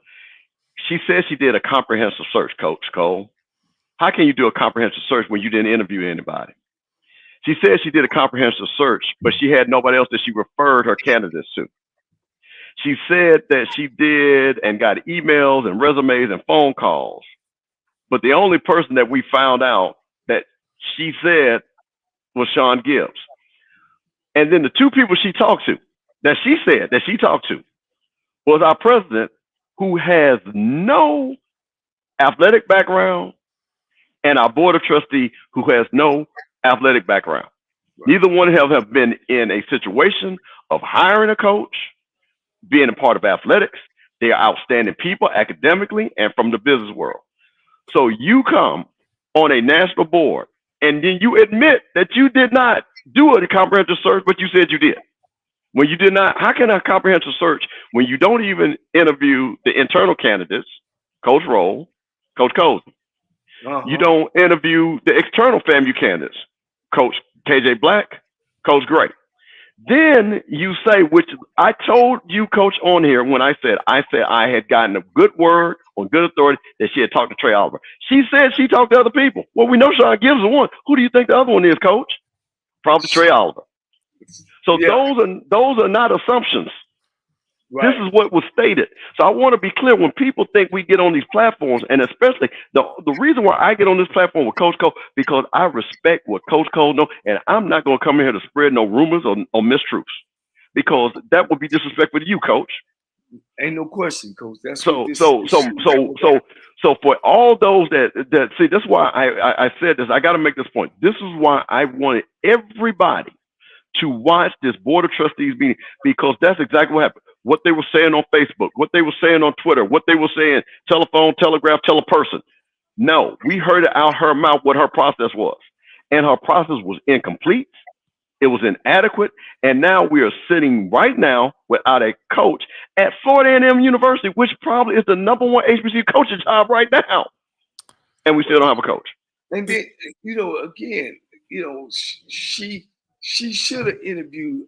She said she did a comprehensive search, Coach Cole. How can you do a comprehensive search when you didn't interview anybody? She said she did a comprehensive search, but she had nobody else that she referred her candidates to. She said that she did and got emails and resumes and phone calls. But the only person that we found out that she said was Sean Gibbs. And then the 2 people she talked to, that she said that she talked to, was our president, who has no athletic background, and our board of trustee, who has no athletic background. Neither one have been in a situation of hiring a coach, being a part of athletics. They are outstanding people academically and from the business world. So you come on a national board and then you admit that you did not do a comprehensive search, but you said you did. When you did not, how can a comprehensive search when you don't even interview the internal candidates, Coach Roll, Coach Cozy? You don't interview the external FAMU candidates, Coach KJ Black, Coach Gray. Then you say, which I told you, Coach, on here when I said I had gotten a good word on good authority that she had talked to Trey Oliver. She said she talked to other people. Well, we know Sean Gibbs is one. Who do you think the other one is, Coach? Probably Trey Oliver. So those are not assumptions. Right. This is what was stated. So I want to be clear when people think we get on these platforms, and especially the reason why I get on this platform with Coach Cole, because I respect what Coach Cole knows, and I'm not going to come in here to spread no rumors or mistruths, because that would be disrespectful to you, Coach. Ain't no question, Coach. That's so for all those that see, that's why I said this. I got to make this point. This is why I wanted everybody to watch this Board of Trustees meeting, because that's exactly what happened. What they were saying on Facebook, what they were saying on Twitter, what they were saying, telephone, telegraph, teleperson. No, we heard it out her mouth what her process was. And her process was incomplete. It was inadequate. And now we are sitting right now without a coach at Florida A&M University, which probably is the #1 HBCU coaching job right now. And we still don't have a coach. And then, again, she should have interviewed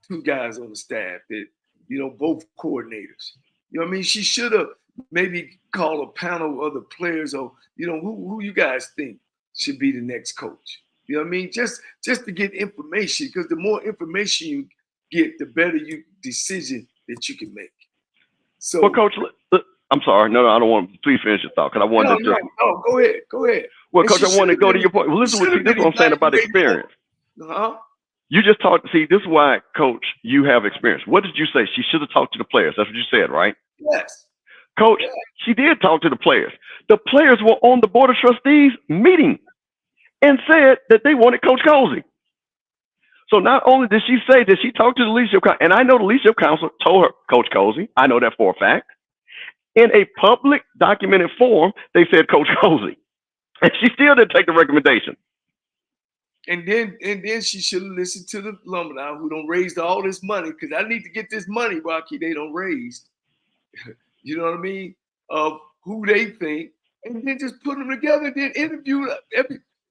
2 guys on the staff that, both coordinators. You know what I mean? She should have maybe called a panel of other players, or, who you guys think should be the next coach. You know what I mean? Just to get information, because the more information you get, the better decision that you can make. So, well, Coach, I'm sorry. No, I don't want to. Please finish your thought, because I wanted to. No, go ahead. Well, Coach, I want to go to your point. Well, listen, this is what I'm saying about experience. You just talked. See, this is why, Coach, you have experience. What did you say? She should have talked to the players. That's what you said, right? Yes. Coach, she did talk to the players. The players were on the Board of Trustees meeting and said that they wanted Coach Cozy. So not only did she say that she talked to the leadership council, and I know the leadership council told her, Coach Cozy, I know that for a fact. In a public documented form, they said Coach Cozy. And she still didn't take the recommendation. And then she should have listened to the alumni who don't raise all this money, because I need to get this money, Rocky, they don't raise. You know what I mean? Of who they think, and then just put them together and then interview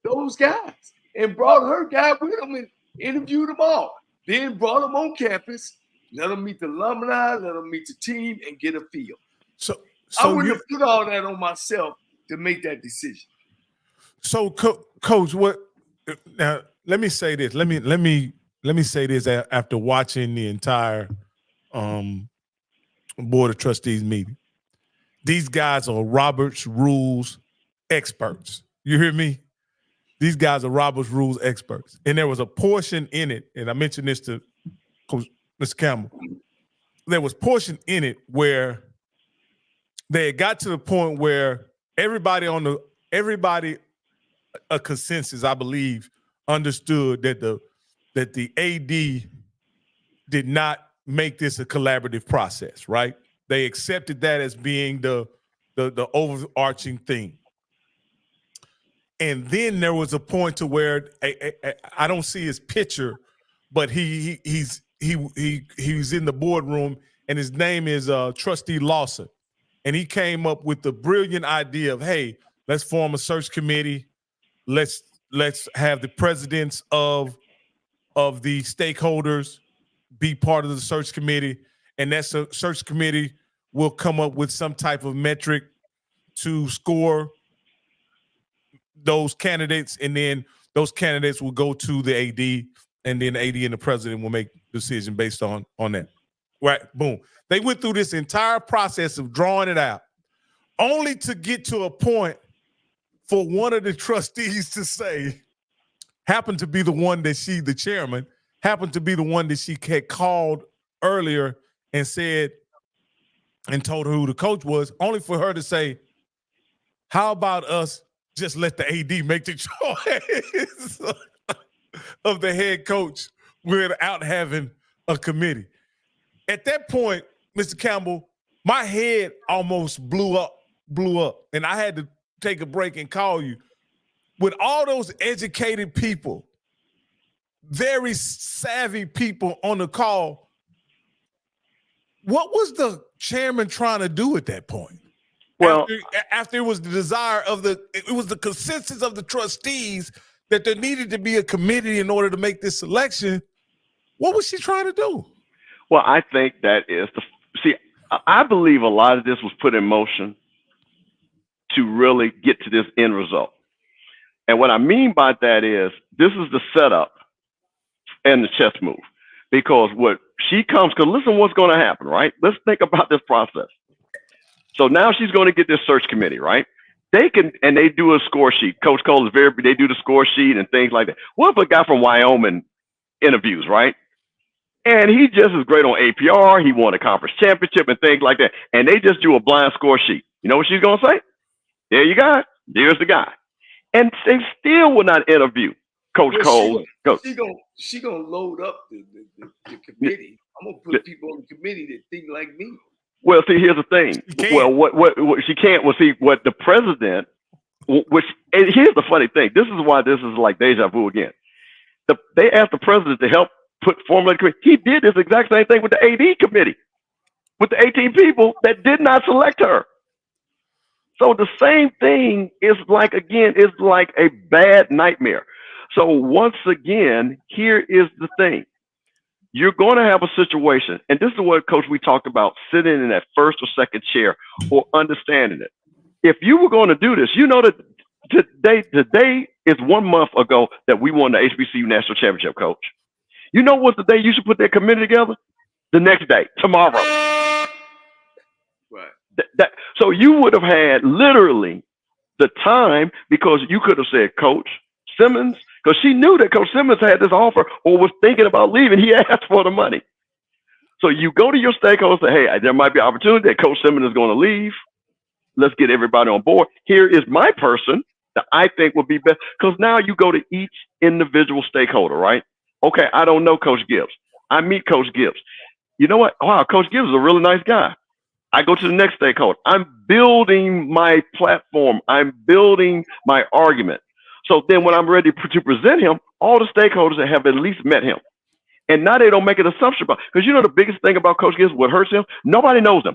those guys, and brought her guy with them and interviewed them all. Then brought them on campus, let them meet the alumni, let them meet the team, and get a feel. So I wouldn't have put all that on myself to make that decision. So, Coach, what? Now, let me say this. Let me say this after watching the entire Board of Trustees meeting. These guys are Robert's Rules experts. You hear me? These guys are Robert's Rules experts. And there was a portion in it, and I mentioned this to Coach Mr. Campbell. There was portion in it where they got to the point where everybody a consensus, I believe, understood that the AD did not make this a collaborative process, right? They accepted that as being the overarching thing. And then there was a point to where I don't see his picture, but he's in the boardroom, and his name is Trustee Lawson. And he came up with the brilliant idea of, hey, let's form a search committee. Let's have the presidents of the stakeholders be part of the search committee, and that search committee will come up with some type of metric to score those candidates, and then those candidates will go to the AD, and then the AD and the president will make a decision based on that. Right? Boom. They went through this entire process of drawing it out, only to get to a point for one of the trustees to say, happened to be the one that the chairman, happened to be the one that she had called earlier and said, and told her who the coach was, only for her to say, how about us just let the AD make the choice of the head coach without having a committee. At that point, Mr. Campbell, my head almost blew up, and I had to take a break and call you. With all those educated people, very savvy people on the call, What was the chairman trying to do at that point? Well, after it was the desire of it was the consensus of the trustees that there needed to be a committee in order to make this selection. What was she trying to do? Well, I think that is I believe a lot of this was put in motion to really get to this end result. And what I mean by that is this is the setup and the chess move. Because because listen what's going to happen, right? Let's think about this process. So now she's going to get this search committee, right? They do a score sheet. Coach Cole is they do the score sheet and things like that. What if a guy from Wyoming interviews, right? And he just is great on APR. He won a conference championship and things like that. And they just do a blind score sheet. You know what she's going to say? There you go. There's the guy. And they still will not interview Coach Cole. She gonna load up the committee. I'm gonna put people on the committee that think like me. Well, see, here's the thing. Well, what she can't. Well, see, what the president, and here's the funny thing. This is why this is like deja vu again. They asked the president to help formulate the committee. He did this exact same thing with the AD committee, with the 18 people that did not select her. So the same thing is like a bad nightmare. So once again, here is the thing. You're going to have a situation, and this is what, Coach, we talked about, sitting in that first or second chair or understanding it. If you were going to do this, you know that today is 1 month ago that we won the HBCU National Championship, Coach. You know what's the day you should put that committee together? The next day, tomorrow. Right. So you would have had literally the time, because you could have said, Coach Simmons, because she knew that Coach Simmons had this offer or was thinking about leaving. He asked for the money. So you go to your stakeholders and say, hey, there might be opportunity that Coach Simmons is going to leave. Let's get everybody on board. Here is my person that I think would be best. Because now you go to each individual stakeholder, right? Okay, I don't know Coach Gibbs. I meet Coach Gibbs. You know what? Wow, Coach Gibbs is a really nice guy. I go to the next stakeholder. I'm building my platform. I'm building my argument. So then when I'm ready to present him, all the stakeholders that have at least met him. And now they don't make an assumption about, because you know the biggest thing about Coach Gibbs, what hurts him? Nobody knows him.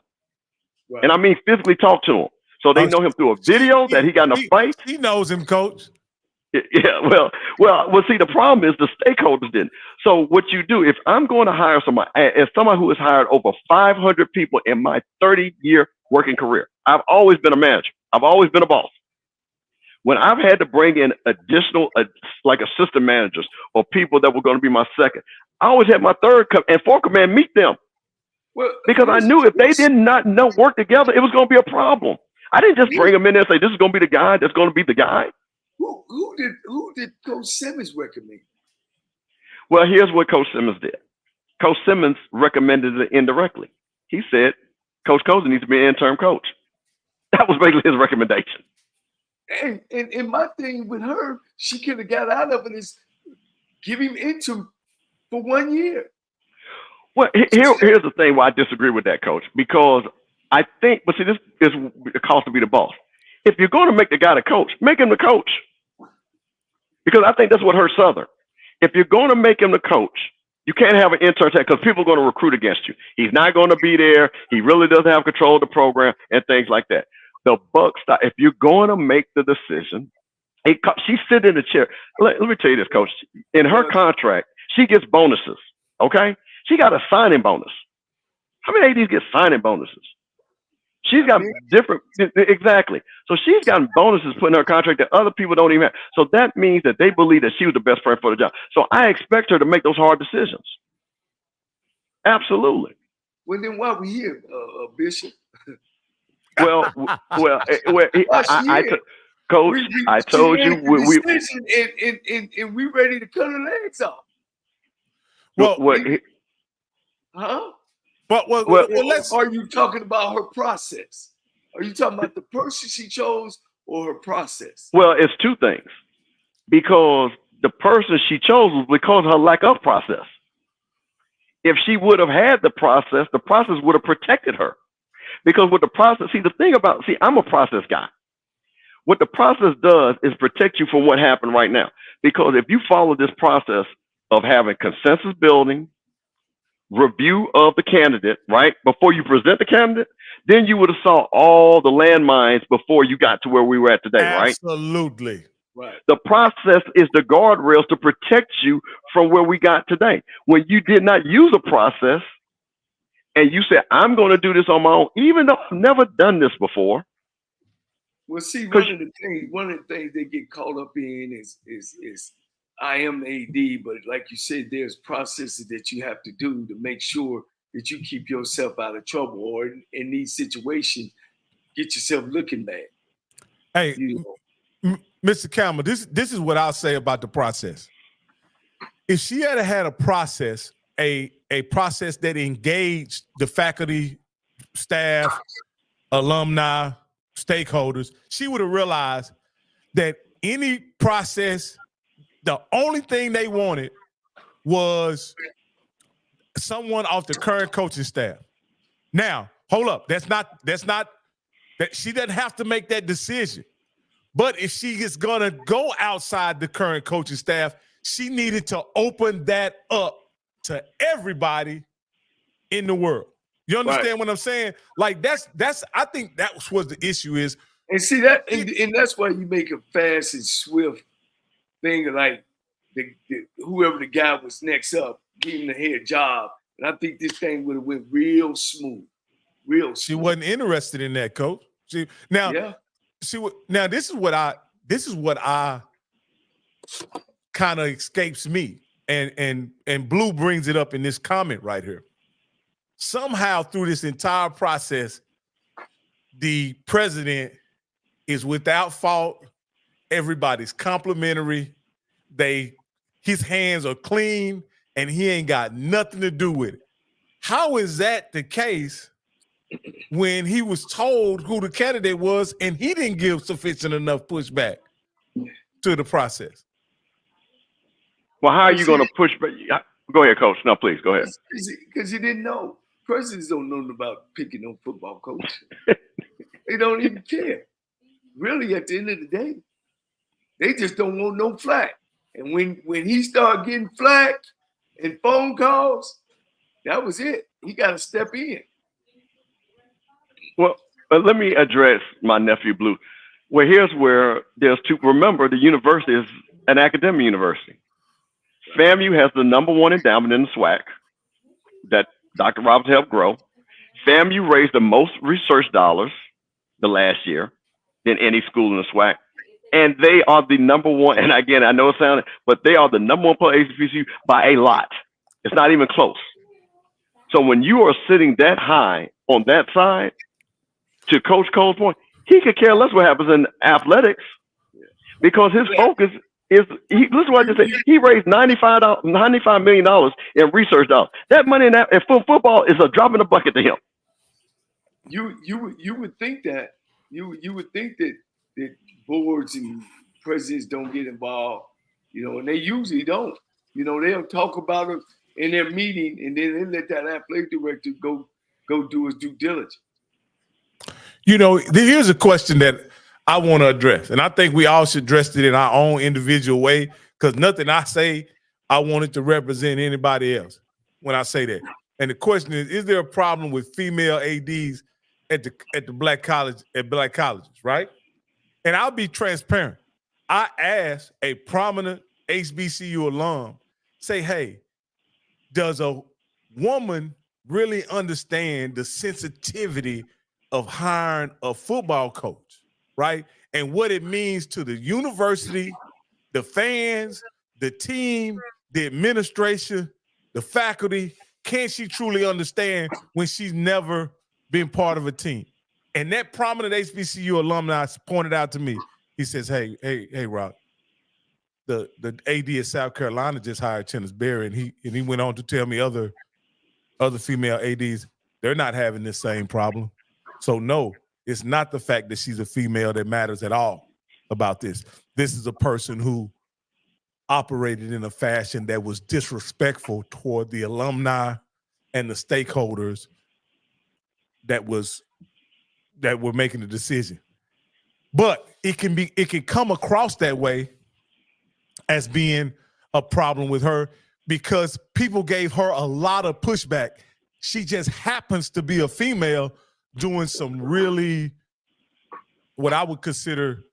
Right. And I mean physically talk to him. So they know him through a video that he got in a fight. He knows him, Coach. Yeah, well, see, the problem is the stakeholders didn't. So what you do, if I'm going to hire somebody, as someone who has hired over 500 people in my 30-year working career, I've always been a manager. I've always been a boss. When I've had to bring in additional, like assistant managers or people that were going to be my second, I always had my third and fourth command meet them. Well, because I knew if they did not work together, it was going to be a problem. I didn't just bring them in there and say, this is going to be the guy that's going to be the guy. Who did Coach Simmons recommend? Well, here's what Coach Simmons did. Coach Simmons recommended it indirectly. He said, Coach Cozen needs to be an interim coach. That was basically his recommendation. And my thing with her, she could have got out of it is give him interim for 1 year. Well, here's the thing why I disagree with that, Coach, because I think, but see, this is the cost to be the boss. If you're going to make the guy the coach, make him the coach. Because I think that's what hurts Southern. If you're going to make him the coach, you can't have an intern because people are going to recruit against you. He's not going to be there. He really doesn't have control of the program and things like that. The buck stop. If you're going to make the decision, she's sitting in the chair. Let me tell you this, Coach. In her contract, she gets bonuses. Okay, she got a signing bonus. How many ADs get signing bonuses? She's got different, exactly. So she's gotten bonuses put in her contract that other people don't even have. So that means that they believe that she was the best friend for the job. So I expect her to make those hard decisions. Absolutely. Well, then why are we here, Bishop? Well, Coach, I told you and we ready to cut her legs off. Huh? Are you talking about her process? Are you talking about the person she chose or her process? Well, it's two things. Because the person she chose was because of her lack of process. If she would have had the process would have protected her. Because with the process, I'm a process guy. What the process does is protect you from what happened right now. Because if you follow this process of having consensus building, review of the candidate, right? Before you present the candidate, then you would have saw all the landmines before you got to where we were at today, right? Absolutely. Right. The process is the guardrails to protect you from where we got today. When you did not use a process and you said, I'm going to do this on my own, even though I've never done this before. Well, see, one of the things they get caught up in is I am the AD, but like you said, there's processes that you have to do to make sure that you keep yourself out of trouble, or in these situations, get yourself looking bad. Hey, you know? Mr. Campbell, this is what I'll say about the process. If she had a process, a process that engaged the faculty, staff, alumni, stakeholders, she would have realized that any process, the only thing they wanted was someone off the current coaching staff. Now, hold up. That's not that she doesn't have to make that decision. But if she is gonna go outside the current coaching staff, she needed to open that up to everybody in the world. You understand what I'm saying? Like that's I think that was the issue is. And see that, and that's why you make a fast and swift thing, like whoever the guy was next up, give him the head job. And I think this thing would have went real smooth. She wasn't interested in that, coach. This is what I kind of escapes me. And Blue brings it up in this comment right here. Somehow through this entire process, the president is without fault. Everybody's complimentary. His hands are clean and he ain't got nothing to do with it. How is that the case when he was told who the candidate was and he didn't give sufficient enough pushback to the process? Well, how are you going to push back? Go ahead, coach. No, please, go ahead. Because he didn't know. Presidents don't know about picking no football coach. They don't even care. Really, at the end of the day, they just don't want no flack. And when he started getting flack and phone calls, that was it. He got to step in. Well, let me address my nephew Blue. Well, here's where there's two. Remember, the university is an academic university. FAMU has the #1 endowment in the SWAC that Dr. Roberts helped grow. FAMU raised the most research dollars the last year than any school in the SWAC. And they are the #1. And again, I know it sounded, but they are the #1 per HBCU by a lot. It's not even close. So when you are sitting that high on that side, to Coach Cole's point, he could care less what happens in athletics because his focus is, listen to what I just said, he raised $95 million in research dollars. That money in football is a drop in the bucket to him. You would think that. You would think that boards and presidents don't get involved, and they usually don't. They'll talk about it in their meeting and then they let that athletic director go do his due diligence. Here's a question that I want to address, and I think we all should address it in our own individual way, because nothing I say, I want it to represent anybody else when I say that. And the question is there a problem with female ADs at the black colleges, right? And I'll be transparent. I asked a prominent HBCU alum, say, hey, does a woman really understand the sensitivity of hiring a football coach, right? And what it means to the university, the fans, the team, the administration, the faculty. Can she truly understand when she's never been part of a team? And that prominent HBCU alumni pointed out to me. He says, hey, Rock, the AD of South Carolina just hired Tennis Berry, and he went on to tell me other female ADs, they're not having this same problem. So no, it's not the fact that she's a female that matters at all about this. This is a person who operated in a fashion that was disrespectful toward the alumni and the stakeholders that were making the decision. But it can come across that way as being a problem with her because people gave her a lot of pushback. She just happens to be a female doing some really, what I would consider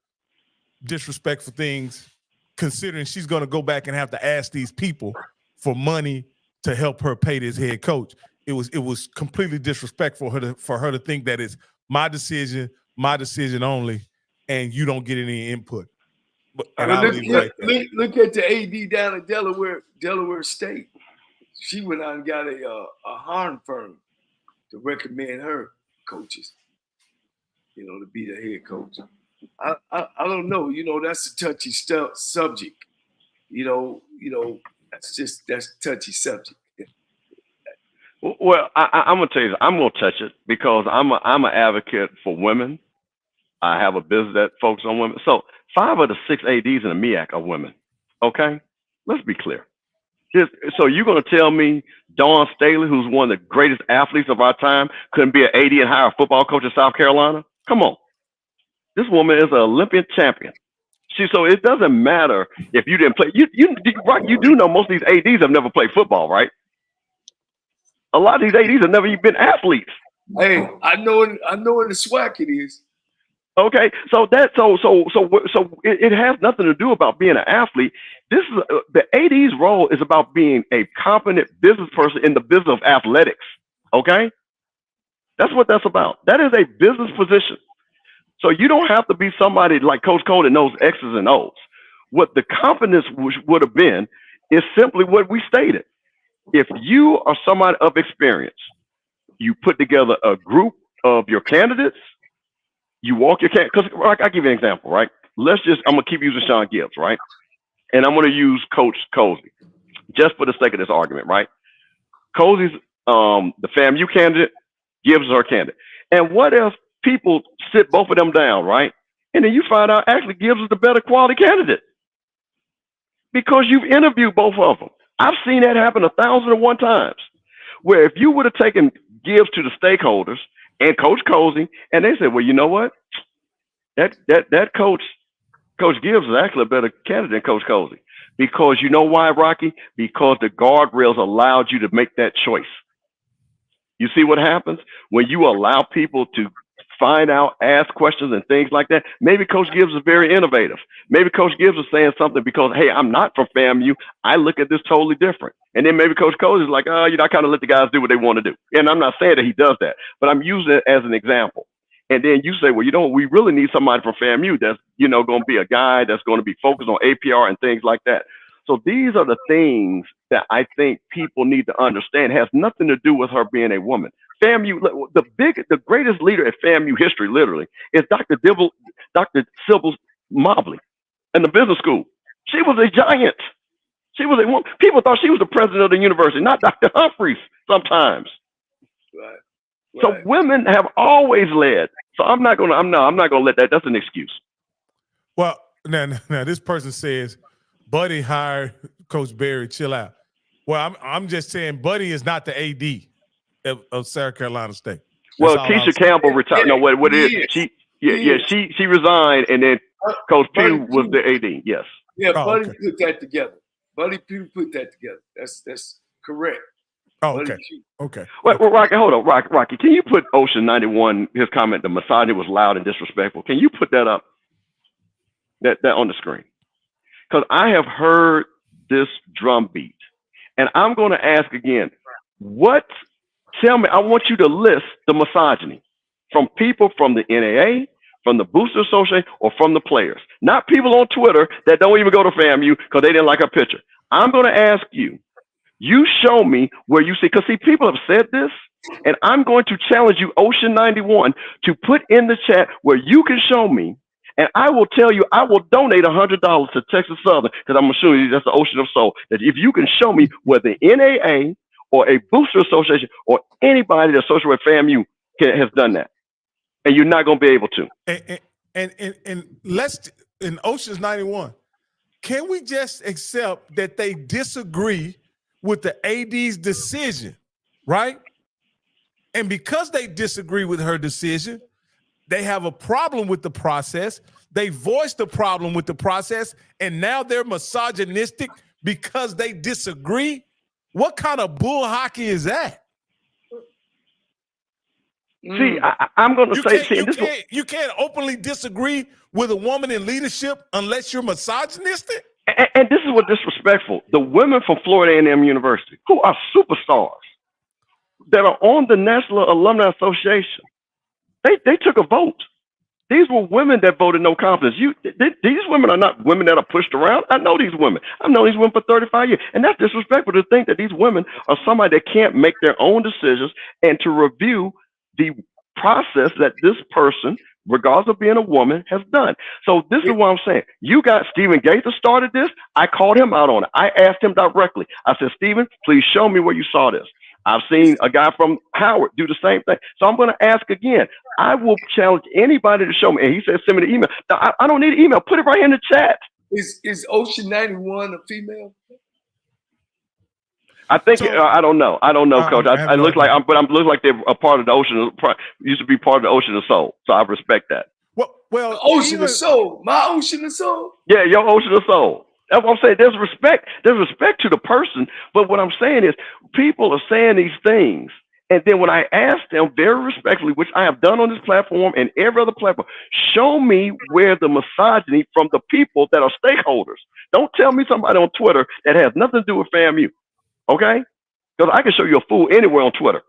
disrespectful things, considering she's going to go back and have to ask these people for money to help her pay this head coach. It was completely disrespectful for her to think that it's my decision only, and you don't get any input. But look at the AD down in Delaware State. She went out and got a Harn firm to recommend her coaches, to be the head coach. I don't know. That's a touchy subject. That's a touchy subject. Well, I'm gonna tell you, I'm gonna touch it because I'm an advocate for women. I have a business that focuses on women. So 5 of the 6 ADs in the MEAC are women. Okay, let's be clear. So you're gonna tell me Dawn Staley, who's one of the greatest athletes of our time, couldn't be an AD and hire a football coach in South Carolina? Come on, this woman is an Olympian champion. So it doesn't matter if you didn't play. You do know most of these ADs have never played football, right? A lot of these ADs have never even been athletes. Hey, I know in the SWAC it is. Okay, so it has nothing to do about being an athlete. This is the AD's role is about being a competent business person in the business of athletics. Okay, that's what that's about. That is a business position. So you don't have to be somebody like Coach Cole that knows X's and O's. What the competence would have been is simply what we stated. If you are somebody of experience, you put together a group of your candidates, you walk your because I'll give you an example, right? I'm gonna keep using Sean Gibbs, right? And I'm gonna use Coach Cozy, just for the sake of this argument, right? Cozy's the FAMU candidate, Gibbs is our candidate. And what if people sit both of them down, right? And then you find out actually Gibbs is the better quality candidate because you've interviewed both of them. I've seen that happen 1,001 times, where if you would have taken Gibbs to the stakeholders and Coach Cozy, and they said, well, you know what? That Coach Gibbs is actually a better candidate than Coach Cozy. Because you know why, Rocky? Because the guardrails allowed you to make that choice. You see what happens? When you allow people to find out, ask questions and things like that. Maybe Coach Gibbs is very innovative. Maybe Coach Gibbs is saying something because, hey, I'm not from FAMU. I look at this totally different. And then maybe Coach Cozy is like, I kind of let the guys do what they want to do. And I'm not saying that he does that, but I'm using it as an example. And then you say, well, we really need somebody from FAMU that's, going to be a guy that's going to be focused on APR and things like that. So these are the things that I think people need to understand. It has nothing to do with her being a woman. FAMU, the greatest leader in FAMU history, literally, is Dr. Sybil Mobley in the business school. She was a giant. She was a woman. People thought she was the president of the university, not Dr. Humphreys sometimes. Right. So women have always led. So I'm not gonna let that. That's an excuse. Well, now this person says, Buddy hired Coach Berry. Chill out. Well, I'm just saying, Buddy is not the AD of South Carolina State. Well, Keisha Campbell retired. No, what it is? She resigned, and then Coach Pugh was the AD. Yes. Yeah, Buddy put that together. Buddy Pugh put that together. That's correct. Oh, okay. Well, Rocky, hold on, Rocky. Can you put Ocean 91? His comment, the misogyny was loud and disrespectful. Can you put that up? That on the screen, because I have heard this drumbeat, and I'm going to ask again. Tell me, I want you to list the misogyny from people from the NAA, from the Booster Association, or from the players. Not people on Twitter that don't even go to FAMU because they didn't like our picture. I'm going to ask you, you show me where you see, because people have said this, and I'm going to challenge you, Ocean 91, to put in the chat where you can show me, and I will tell you, I will donate $100 to Texas Southern, because I'm assuming that's the Ocean of Soul, that if you can show me where the NAA or a Booster Association or anybody that's associated with FAMU has done that. And you're not going to be able to. And let's, in Ocean's 91, can we just accept that they disagree with the AD's decision, right? And because they disagree with her decision, they have a problem with the process. They voiced the problem with the process, and now they're misogynistic because they disagree? What kind of bull hockey is that? See, I'm going to say, you can't openly disagree with a woman in leadership unless you're misogynistic. And this is what disrespectful. The women from Florida A&M University, who are superstars, that are on the National Alumni Association, they took a vote. These were women that voted no confidence. These women are not women that are pushed around. I know these women. I've known these women for 35 years. And that's disrespectful to think that these women are somebody that can't make their own decisions and to review the process that this person, regardless of being a woman, has done. So this is what I'm saying. You got Stephen Gaither started this. I called him out on it. I asked him directly. I said, Stephen, please show me where you saw this. I've seen a guy from Howard do the same thing. So I'm going to ask again. I will challenge anybody to show me. And he said, send me the email. Now, I don't need an email. Put it right in the chat. Is Ocean 91 a female? I think I don't know. I don't know, Coach. I look like I'm look like they're a part of the Ocean. Used to be part of the Ocean of Soul. So I respect that. Well, the Ocean of Soul. My Ocean of Soul. Yeah, your Ocean of Soul. That's what I'm saying. There's respect. There's respect to the person. But what I'm saying is, people are saying these things, and then when I ask them very respectfully, which I have done on this platform and every other platform, show me where the misogyny from the people that are stakeholders. Don't tell me somebody on Twitter that has nothing to do with FAMU. Okay? Because I can show you a fool anywhere on Twitter.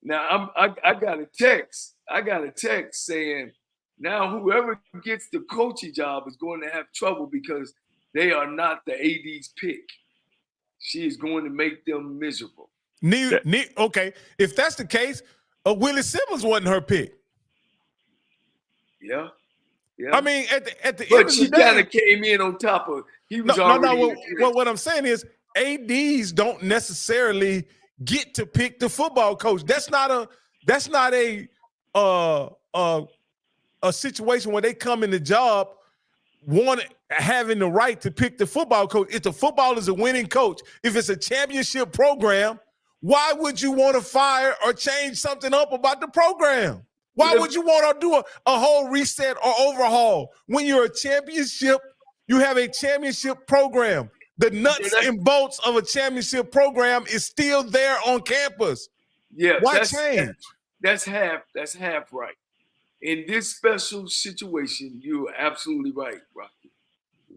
Now I got a text. I got a text saying now whoever gets the coaching job is going to have trouble because they are not the AD's pick. She is going to make them miserable. Okay, if that's the case, Willie Simmons wasn't her pick. Yeah. I mean, at the end of the day, but she kind of came in on top of. He was already. What I'm saying is, ADs don't necessarily get to pick the football coach. That's not a situation where they come in the job having the right to pick the football coach. If the football is a winning coach, if it's a championship program, why would you want to fire or change something up about the program? Why would you want to do a whole reset or overhaul? When you're a championship, you have a championship program. The nuts and bolts of a championship program is still there on campus. Yeah. Why change? That's half right. In this special situation, you're absolutely right, Rocky.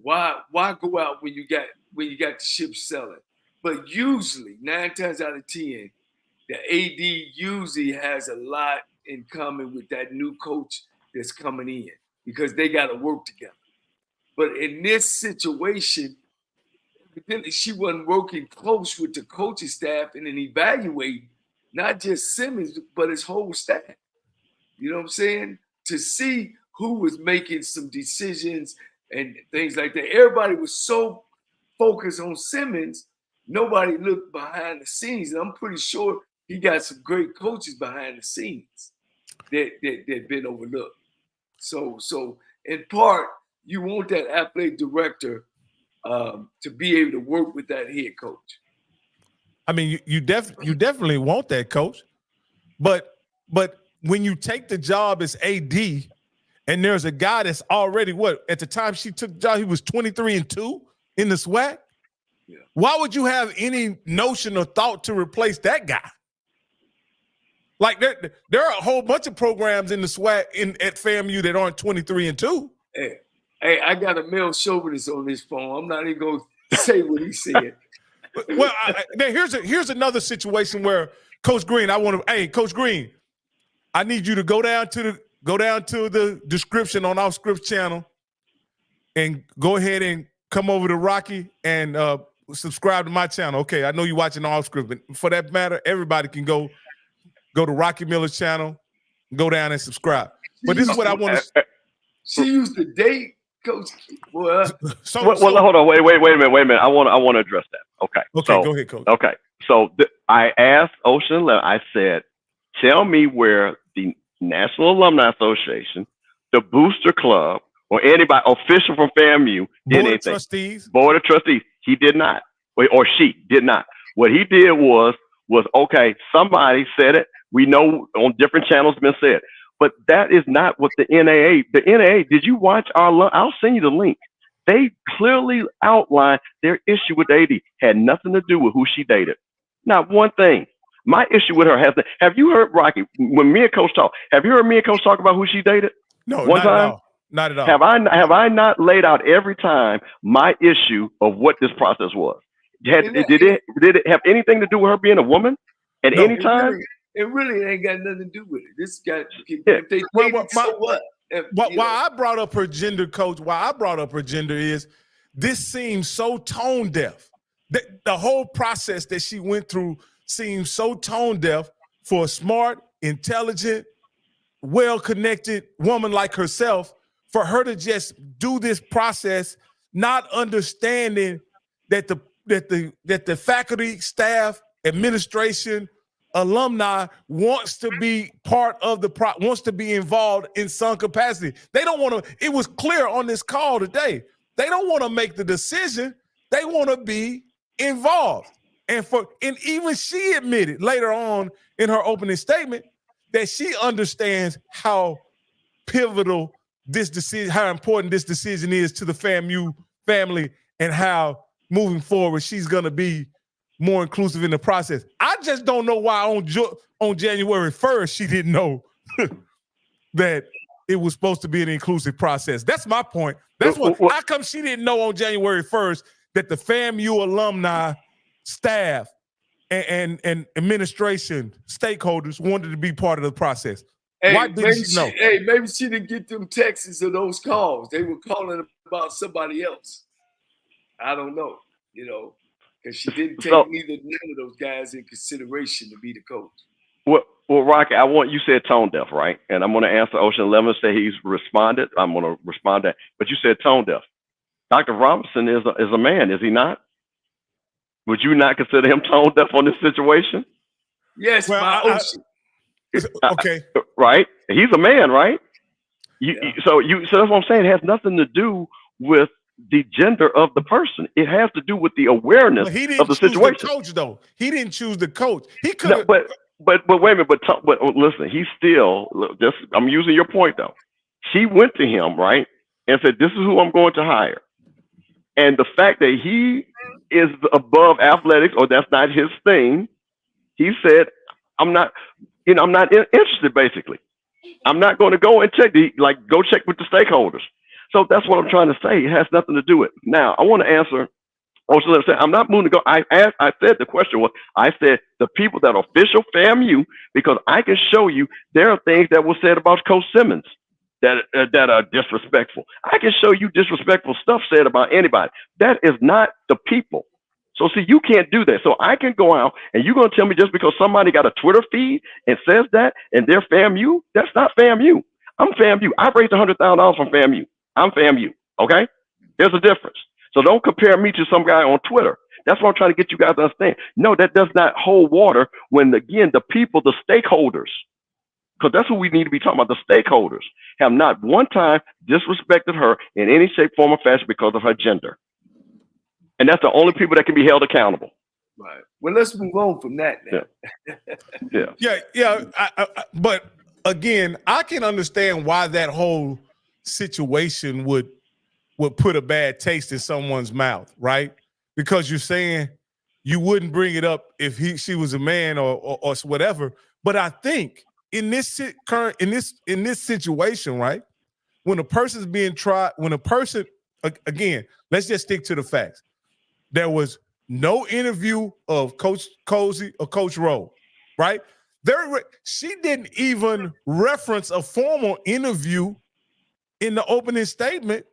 Why go out when you got the ship selling? But usually, 9 times out of 10, the AD usually has a lot in common with that new coach that's coming in because they got to work together. But in this situation, evidently she wasn't working close with the coaching staff and then evaluating not just Simmons, but his whole staff. You know what I'm saying? To see who was making some decisions and things like that. Everybody was so focused on Simmons, nobody looked behind the scenes. And I'm pretty sure he got some great coaches behind the scenes that been overlooked. So in part, you want that athletic director to be able to work with that head coach. I mean, you definitely want that coach, but when you take the job as AD, and there's a guy that's already at the time she took the job, he was 23-2 in the SWAC. Yeah. Why would you have any notion or thought to replace that guy? Like there are a whole bunch of programs in the SWAC at FAMU that aren't 23-2. Hey, I got a male chauvinist on this phone. I'm not even going to say what he said. Well, here's another situation where Coach Green, Coach Green, I need you to go down to the description on Off Script channel and go ahead and come over to Rocky and subscribe to my channel. Okay, I know you're watching Off Script, but for that matter, everybody can go to Rocky Miller's channel, go down and subscribe. But this is what I want to. She used to date Coach. Well, hold on, wait a minute. I want to address that. Okay, go ahead, Coach. Okay, so I asked Ocean 11. I said, tell me where the National Alumni Association, the Booster Club, or anybody official from FAMU did anything. Board of Trustees. He did not, or she did not. What he did was okay. Somebody said it. We know on different channels it's been said. But that is not what the NAA, did you watch I'll send you the link. They clearly outlined their issue with AD. Had nothing to do with who she dated. Not one thing. My issue with her has been, have you heard, Rocky, when me and Coach talk, have you heard me and Coach talk about who she dated? No, one not time? at all. Not at all. Have I not laid out every time my issue of what this process was? Did it have anything to do with her being a woman at any time? It really ain't got nothing to do with it. This guy, Yeah. if they so what? Why I brought up her gender, Coach, why I brought up her gender is this seems so tone deaf. The whole process that she went through seems so tone deaf for a smart, intelligent, well-connected woman like herself, for her to just do this process, not understanding that the faculty, staff, administration, alumni wants to be part of wants to be involved in some capacity. They don't want to. It was clear on this call today. They don't want to make the decision. They want to be involved. And even she admitted later on in her opening statement that she understands how pivotal this decision, how important this decision is to the FAMU family, and how moving forward she's going to be more inclusive in the process. I just don't know why on January 1st she didn't know that it was supposed to be an inclusive process. That's my point. That's how come she didn't know on January 1st that the FAMU alumni, staff, and administration stakeholders wanted to be part of the process? Hey, why didn't she know? Maybe she didn't get them texts or those calls. They were calling about somebody else. I don't know, because she didn't take none of those guys in consideration to be the coach. Well, Rocky, you said tone deaf, right? And I'm going to answer Ocean 11, say he's responded. I'm going to respond to that. But you said tone deaf. Dr. Robinson is a man, is he not? Would you not consider him tone deaf on this situation? Yes, Ocean. Okay. Right? He's a man, right? So that's what I'm saying. It has nothing to do with the gender of the person. It has to do with the awareness of the situation. He didn't choose the coach, though. He didn't choose the coach. He could have. No, but wait a minute. But listen, he's still just. I'm using your point though. She went to him, right, and said, "This is who I'm going to hire." And the fact that he is above athletics, or that's not his thing, he said, "I'm not. I'm not interested. Basically, I'm not going to go and check go check with the stakeholders." So that's what I'm trying to say. It has nothing to do with it. Now, I want to answer. Also, I'm not moving to go. I said the question was, I said the people that are official FAMU, because I can show you there are things that were said about Coach Simmons that are disrespectful. I can show you disrespectful stuff said about anybody. That is not the people. So see, you can't do that. So I can go out and you're going to tell me just because somebody got a Twitter feed and says that and they're FAMU, that's not FAMU. I'm FAMU. I raised $100,000 from FAMU. I'm FAMU, okay? There's a difference. So don't compare me to some guy on Twitter. That's what I'm trying to get you guys to understand. No, that does not hold water when, again, the people, the stakeholders, because that's what we need to be talking about, the stakeholders, have not one time disrespected her in any shape, form, or fashion because of her gender. And that's the only people that can be held accountable. Right. Well, let's move on from that now. Yeah. But, again, I can understand why that whole situation would put a bad taste in someone's mouth, right? Because you're saying you wouldn't bring it up if she was a man or whatever. But I think in this situation, right, when a person's being tried, again, let's just stick to the facts. There was no interview of Coach Cozy or Coach Rowe, right? She didn't even reference a formal interview in the opening statement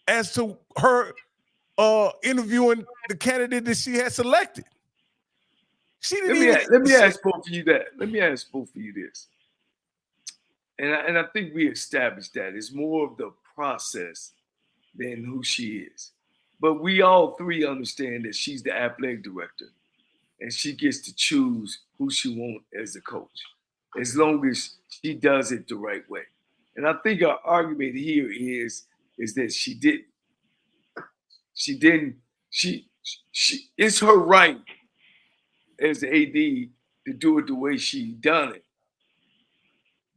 as to her interviewing the candidate that she had selected. She didn't let me ask both of you that. Let me ask both of you this. And I think we established that it's more of the process than who she is. But we all three understand that she's the athletic director and she gets to choose who she wants as the coach, as long as she does it the right way. And I think our argument here is that she didn't. It's her right as the AD to do it the way she done it.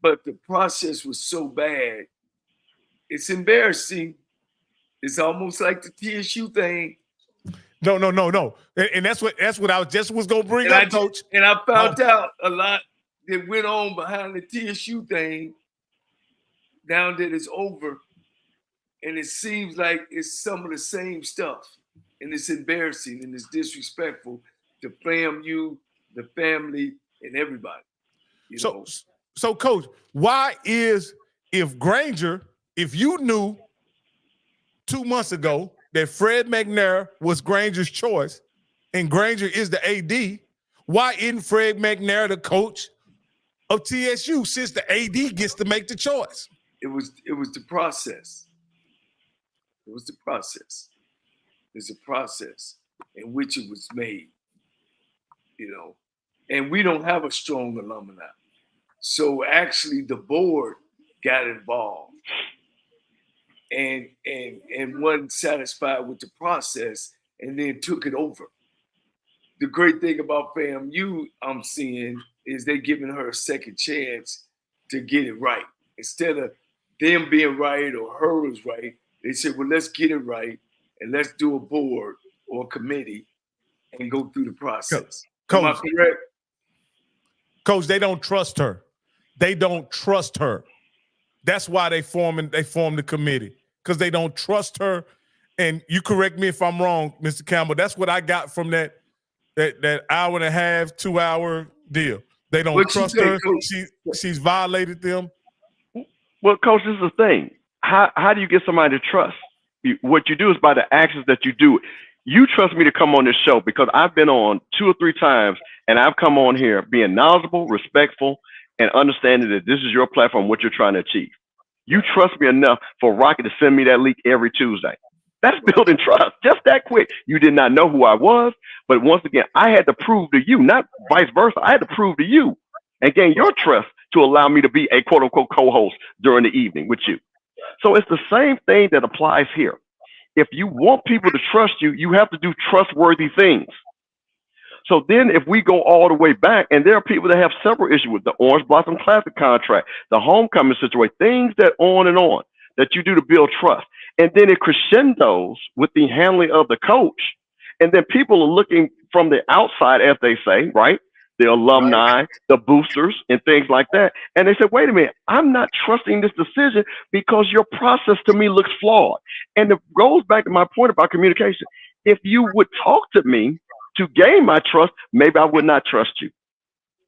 But the process was so bad, it's embarrassing It's almost like the TSU thing. No. And that's what I was gonna bring And up, Coach. And I found out a lot that went on behind the TSU thing. Now that it's over, and it seems like it's some of the same stuff, and it's embarrassing and it's disrespectful to FAMU, the family, and everybody. So, Coach, why is if you knew 2 months ago that Fred McNair was Granger's choice and Granger is the AD, why isn't Fred McNair the coach of TSU since the AD gets to make the choice? It was the process. It was the process. There's a process in which it was made, and we don't have a strong alumni. So actually the board got involved and wasn't satisfied with the process and then took it over. The great thing about FAMU I'm seeing is they're giving her a second chance to get it right. Instead of them being right or her was right, they said, well, let's get it right and let's do a board or a committee and go through the process. Am I correct? Coach, they don't trust her. That's why they formed the committee, because they don't trust her. And you correct me if I'm wrong, Mr. Campbell. That's what I got from that hour and a half, 2 hour deal. They don't trust her. She's violated them. Well, Coach, this is the thing. How do you get somebody to trust? What you do is by the actions that you do. You trust me to come on this show because I've been on 2 or 3 times, and I've come on here being knowledgeable, respectful, and understanding that this is your platform, what you're trying to achieve. You trust me enough for Rocket to send me that link every Tuesday. That's building trust, just that quick. You did not know who I was, but once again, I had to prove to you, not vice versa. I had to prove to you and gain your trust to allow me to be a quote unquote co-host during the evening with you. So it's the same thing that applies here. If you want people to trust you, you have to do trustworthy things. So then if we go all the way back, and there are people that have several issues with the Orange Blossom Classic contract, the homecoming situation, things that on and on that you do to build trust. And then it crescendos with the handling of the coach. And then people are looking from the outside, as they say, right? The alumni, the boosters, and things like that. And they said, wait a minute, I'm not trusting this decision because your process to me looks flawed. And it goes back to my point about communication. If you would talk to me to gain my trust, maybe I would not trust you.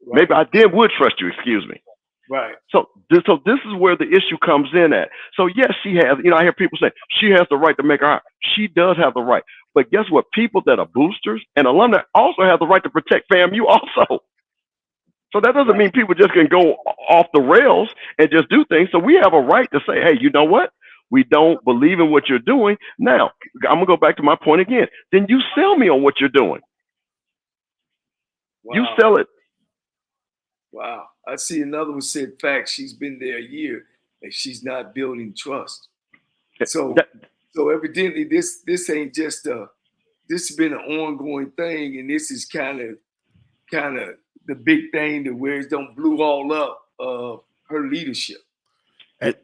Right. Maybe I then would trust you, excuse me. Right. So this is where the issue comes in at. So yes, she has, I hear people say she has the right to make her hire. She does have the right. But guess what? People that are boosters and alumni also have the right to protect FAMU also. So that doesn't mean people just can go off the rails and just do things. So we have a right to say, hey, you know what? We don't believe in what you're doing. Now, I'm going to go back to my point again. Then you sell me on what you're doing. Wow. You sell it. Wow. I see another one said, fact, she's been there a year and she's not building trust. So evidently this ain't just this has been an ongoing thing, and this is kind of the big thing that where it don't blew all up her leadership. And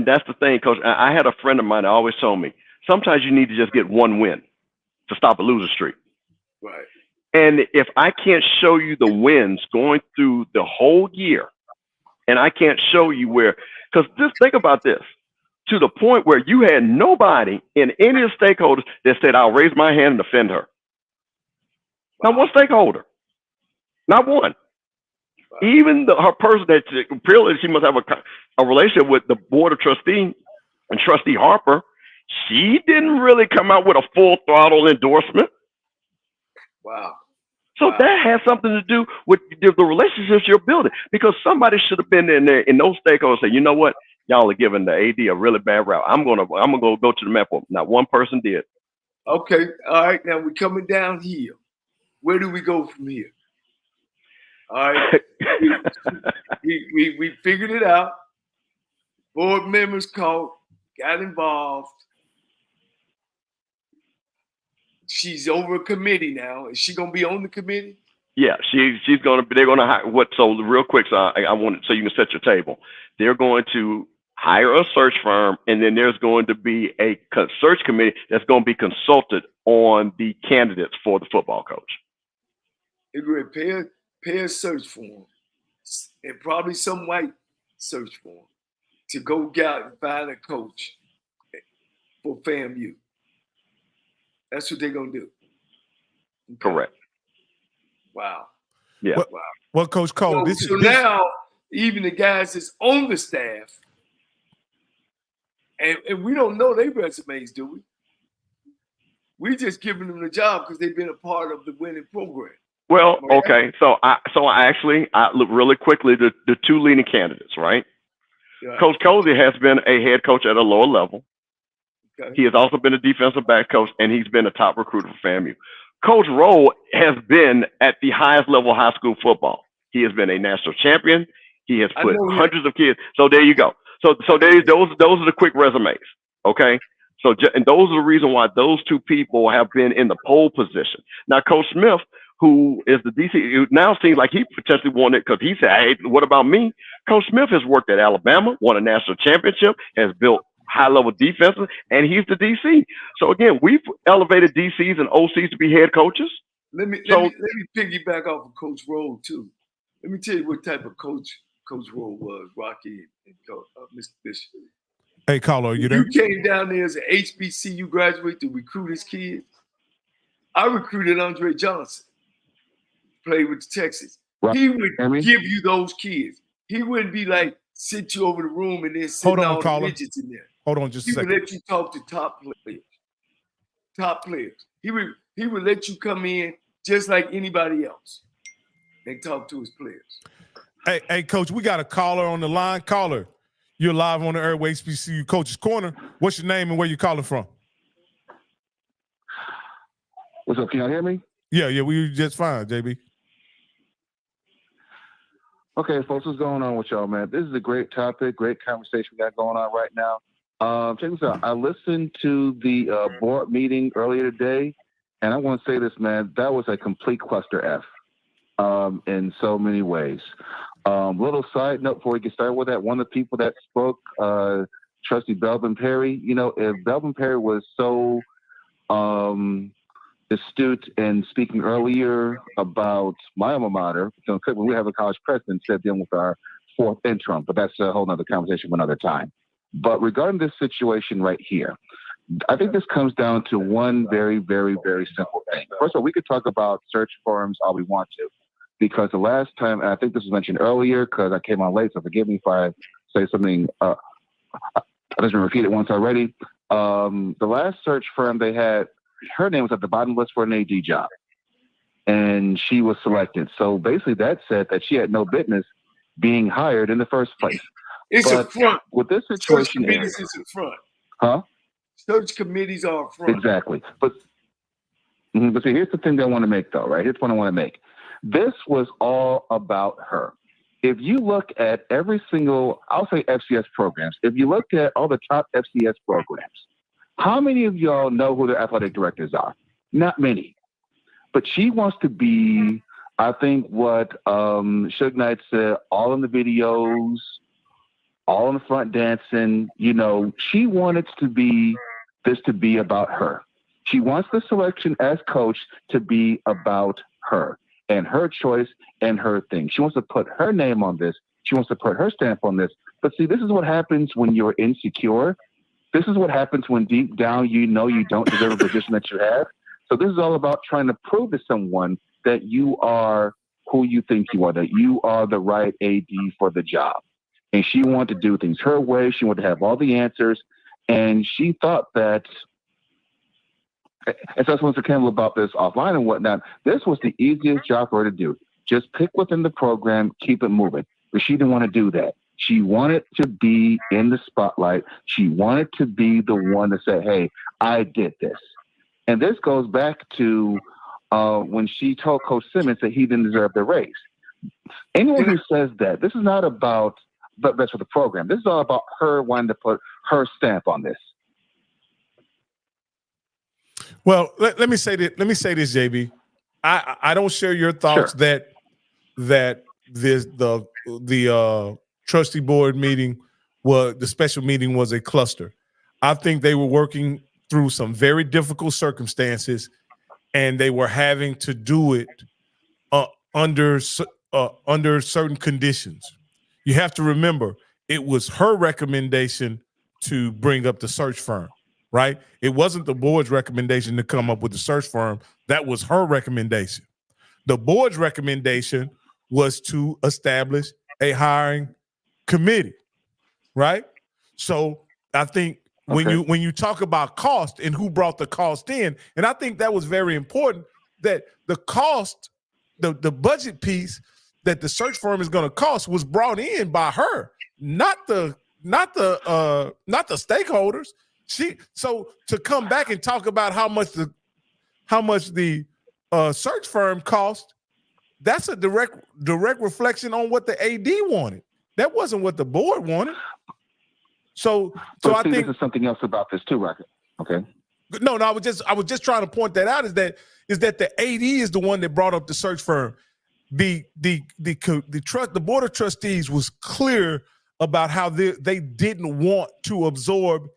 that's the thing, Coach. I had a friend of mine that always told me, sometimes you need to just get one win to stop a loser streak. Right. And if I can't show you the wins going through the whole year, and I can't show you where, because just think about this, to the point where you had nobody in any of the stakeholders that said, I'll raise my hand and defend her. Wow. Not one stakeholder. Not one. Wow. Even her person that apparently she must have a relationship with the board of trustees and Trustee Harper, she didn't really come out with a full throttle endorsement. Wow. So that has something to do with the relationships you're building, because somebody should have been in there in those stakeholders and say, you know what, y'all are giving the AD a really bad route. I'm gonna go to the map. Not one person did. Okay, all right. Now we're coming down here. Where do we go from here? All right, we figured it out. Board members got involved. She's over a committee now. Is she gonna be on the committee? Yeah, she's gonna. They're gonna hire what? So real quick, so I want so you can set your table. They're going to hire a search firm, and then there's going to be a search committee that's going to be consulted on the candidates for the football coach. They're going to pay a search firm, and probably some white search firm, to go out and find a coach for FAMU. That's what they're going to do. Okay. Correct. Wow. Yeah. Wow. Well, Coach Cole, So now even the guys that's on the staff, and we don't know their resumes, do we? We just giving them the job because they've been a part of the winning program. Well, okay. So I look really quickly the two leading candidates, right? Yeah. Coach Cozy has been a head coach at a lower level. Okay. He has also been a defensive back coach, and he's been a top recruiter for FAMU. Coach Rowe has been at the highest level of high school football. He has been a national champion. He has put hundreds of kids. So there you go. So those are the quick resumes. Okay. So and those are the reason why those two people have been in the pole position. Now, Coach Smith, who is the DC, it now seems like he potentially won it because he said, "Hey, what about me?" Coach Smith has worked at Alabama, won a national championship, has built high-level defenses, and he's the DC. So again, we've elevated DCs and OCs to be head coaches. Let me piggyback off of Coach Rowe too. Let me tell you what type of coach Coach Rowe was, Rocky and Mr. Bishop. Hey, caller, are you there? You came down there as an HBCU graduate to recruit his kids. I recruited Andre Johnson, played with the Texans. Right. He would give you those kids. He wouldn't be like sit you over the room and then sit all the midgets in there. Hold on just a second. He would let you talk to top players. Top players. He would let you come in just like anybody else and talk to his players. Hey, Coach, we got a caller on the line. Caller, you're live on the Airway HBCU Coach's Corner. What's your name and where you calling from? What's up? Can y'all hear me? Yeah, we just fine, JB. Okay, folks, what's going on with y'all, man? This is a great topic, great conversation we got going on right now. Check this out. I listened to the board meeting earlier today, and I want to say this, man, that was a complete cluster F in so many ways. Little side note before we get started with that, one of the people that spoke, Trustee Belvin Perry, if Belvin Perry was so astute in speaking earlier about my alma mater, when we have a college president said dealing with our fourth interim, but that's a whole nother conversation for another time. But regarding this situation right here, I think this comes down to one very, very, very simple thing. First of all, we could talk about search firms all we want to, because the last time, and I think this was mentioned earlier because I came on late, so forgive me if I say something, I just repeat it once already. The last search firm they had, her name was at the bottom list for an AD job, and she was selected. So basically that said that she had no business being hired in the first place. It's a front. With this situation, search committees is a front. Huh? Search committees are a front. Exactly. But see, here's the thing that I want to make, though, right? Here's what I want to make. This was all about her. If you look at every single, I'll say FCS programs, if you look at all the top FCS programs, how many of y'all know who the athletic directors are? Not many. But she wants to be, I think what Suge Knight said, all in the videos, all in the front dancing, she wanted to be this to be about her. She wants the selection as coach to be about her and her choice and her thing. She wants to put her name on this. She wants to put her stamp on this. But see, this is what happens when you're insecure. This is what happens when deep down you don't deserve a position that you have. So this is all about trying to prove to someone that you are who you think you are, that you are the right AD for the job. And she wanted to do things her way. She wanted to have all the answers. And she thought that, and so I spoke to Campbell about this offline and whatnot, this was the easiest job for her to do. Just pick within the program, keep it moving. But she didn't want to do that. She wanted to be in the spotlight. She wanted to be the one to say, hey, I did this. And this goes back to when she told Coach Simmons that he didn't deserve the raise. Anyone who says that, this is not about the best for the program. This is all about her wanting to put her stamp on this. Well, let me say that. Let me say this, JB. I don't share your thoughts that this the trustee board meeting the special meeting was a cluster. I think they were working through some very difficult circumstances, and they were having to do it under certain conditions. You have to remember, it was her recommendation to bring up the search firm, right? It wasn't the board's recommendation to come up with the search firm. That was her recommendation. The board's recommendation was to establish a hiring committee, right? So I think when you talk about cost and who brought the cost in, and I think that was very important, that the cost, the budget piece that the search firm is going to cost was brought in by her, not the stakeholders. So to come back and talk about how much the search firm cost, that's a direct reflection on what the AD wanted. That wasn't what the board wanted. So I think this is something else about this too, Rocket. Okay. No, I was just trying to point that out. Is that the AD is the one that brought up the search firm. The board of trustees was clear about how they didn't want to absorb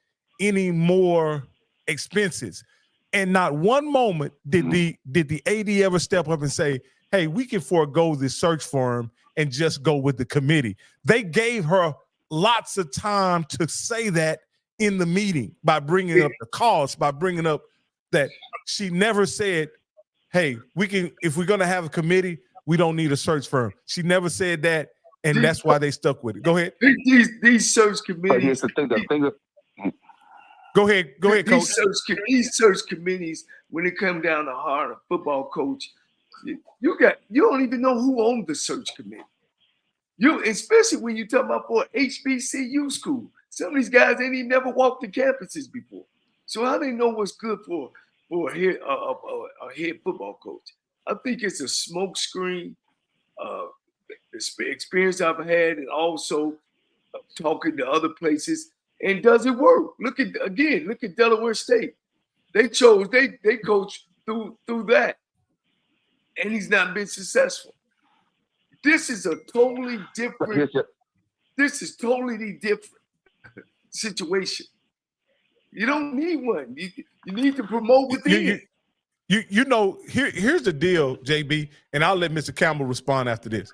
any more expenses, and not one moment did the AD ever step up and say, "Hey, we can forego this search firm and just go with the committee." They gave her lots of time to say that in the meeting by bringing up the cost, by bringing up that she never said, "Hey, we can, if we're going to have a committee, we don't need a search firm." She never said that, and that's why they stuck with it. Go ahead. These search committees. Here's the thing. Go ahead, Coach. These search committees, when it comes down to hire a football coach, you don't even know who owned the search committee. Especially when you talk about for HBCU school. Some of these guys ain't even never walked the campuses before. So how they know what's good for a head football coach? I think it's a smoke screen. The experience I've had, and also talking to other places. And does it work? Look at Delaware State. They coach through that, and he's not been successful. This is a totally different. This is totally different situation. You don't need one. You need to promote within. Here's the deal, JB, and I'll let Mr. Campbell respond after this.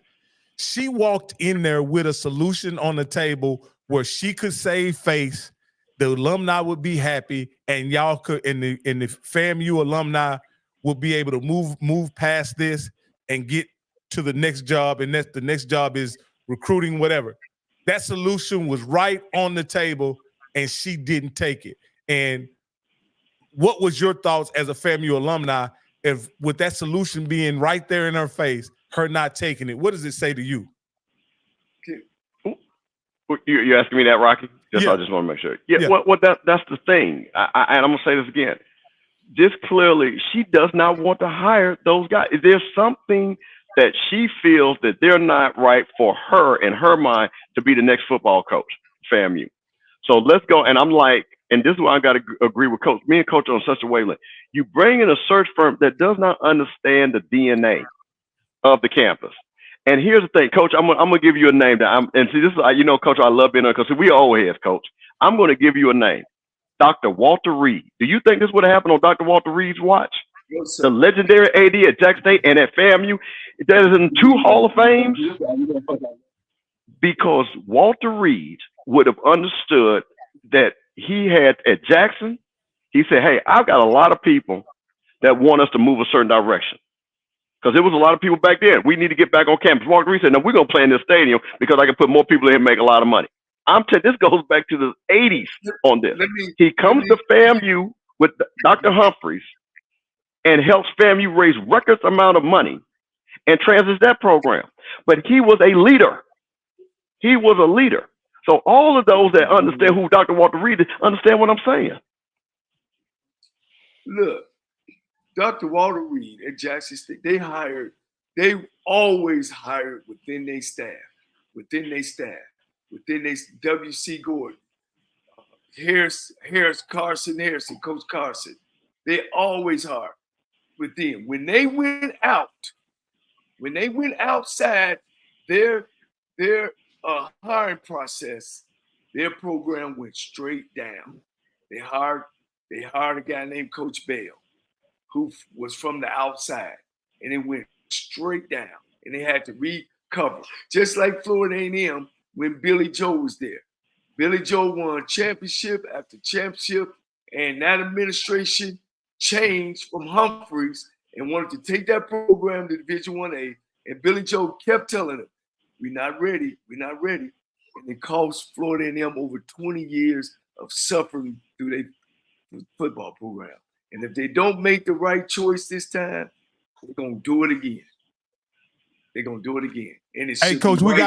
She walked in there with a solution on the table where she could save face, the alumni would be happy, and y'all could, and the FAMU alumni will be able to move past this and get to the next job, and the next job is recruiting, whatever. That solution was right on the table, and she didn't take it. And what was your thoughts as a FAMU alumni, if with that solution being right there in her face, her not taking it? What does it say to you? You're asking me that, Rocky? Yes, yeah. I just want to make sure. Yeah. Well, that's the thing. And I'm gonna say this again. Just clearly, she does not want to hire those guys. There's something that she feels that they're not right for her in her mind to be the next football coach, FAMU. So let's go. And I'm like, and this is why I got to agree with Coach. Me and Coach are on such a wavelength. You bring in a search firm that does not understand the DNA of the campus. And here's the thing, Coach, I'm gonna give you a name that and see, this is, Coach, I love being on, because we are old heads, Coach. I'm going to give you a name, Dr. Walter Reed. Do you think this would have happened on Dr. Walter Reed's watch? Yes, the legendary AD at Jackson State and at FAMU, that is in 2 Hall of Fames, because Walter Reed would have understood that he had at Jackson. He said, "Hey, I've got a lot of people that want us to move a certain direction." Because there was a lot of people back then. We need to get back on campus. Walter Reed said, "No, we're going to play in this stadium because I can put more people in and make a lot of money." I'm telling you, this goes back to the 80s on this. He comes to FAMU with Dr. Humphreys and helps FAMU raise record amount of money and transits that program. But he was a leader. He was a leader. So all of those that understand who Dr. Walter Reed is understand what I'm saying. Look, Dr. Walter Reed at Jackson State, they always hired within their staff, W.C. Gordon, Harrison, Coach Carson. They always hired within. When they went outside their hiring process, their program went straight down. They hired a guy named Coach Bell, who was from the outside, and it went straight down. And they had to recover, just like Florida A&M when Billy Joe was there. Billy Joe won championship after championship, and that administration changed from Humphreys and wanted to take that program to Division 1A. And Billy Joe kept telling them, "We're not ready. We're not ready." And it cost Florida A&M over 20 years of suffering through their football program. And if they don't make the right choice this time, they're gonna do it again. They're gonna do it again. And it Hey, should Coach, be we right.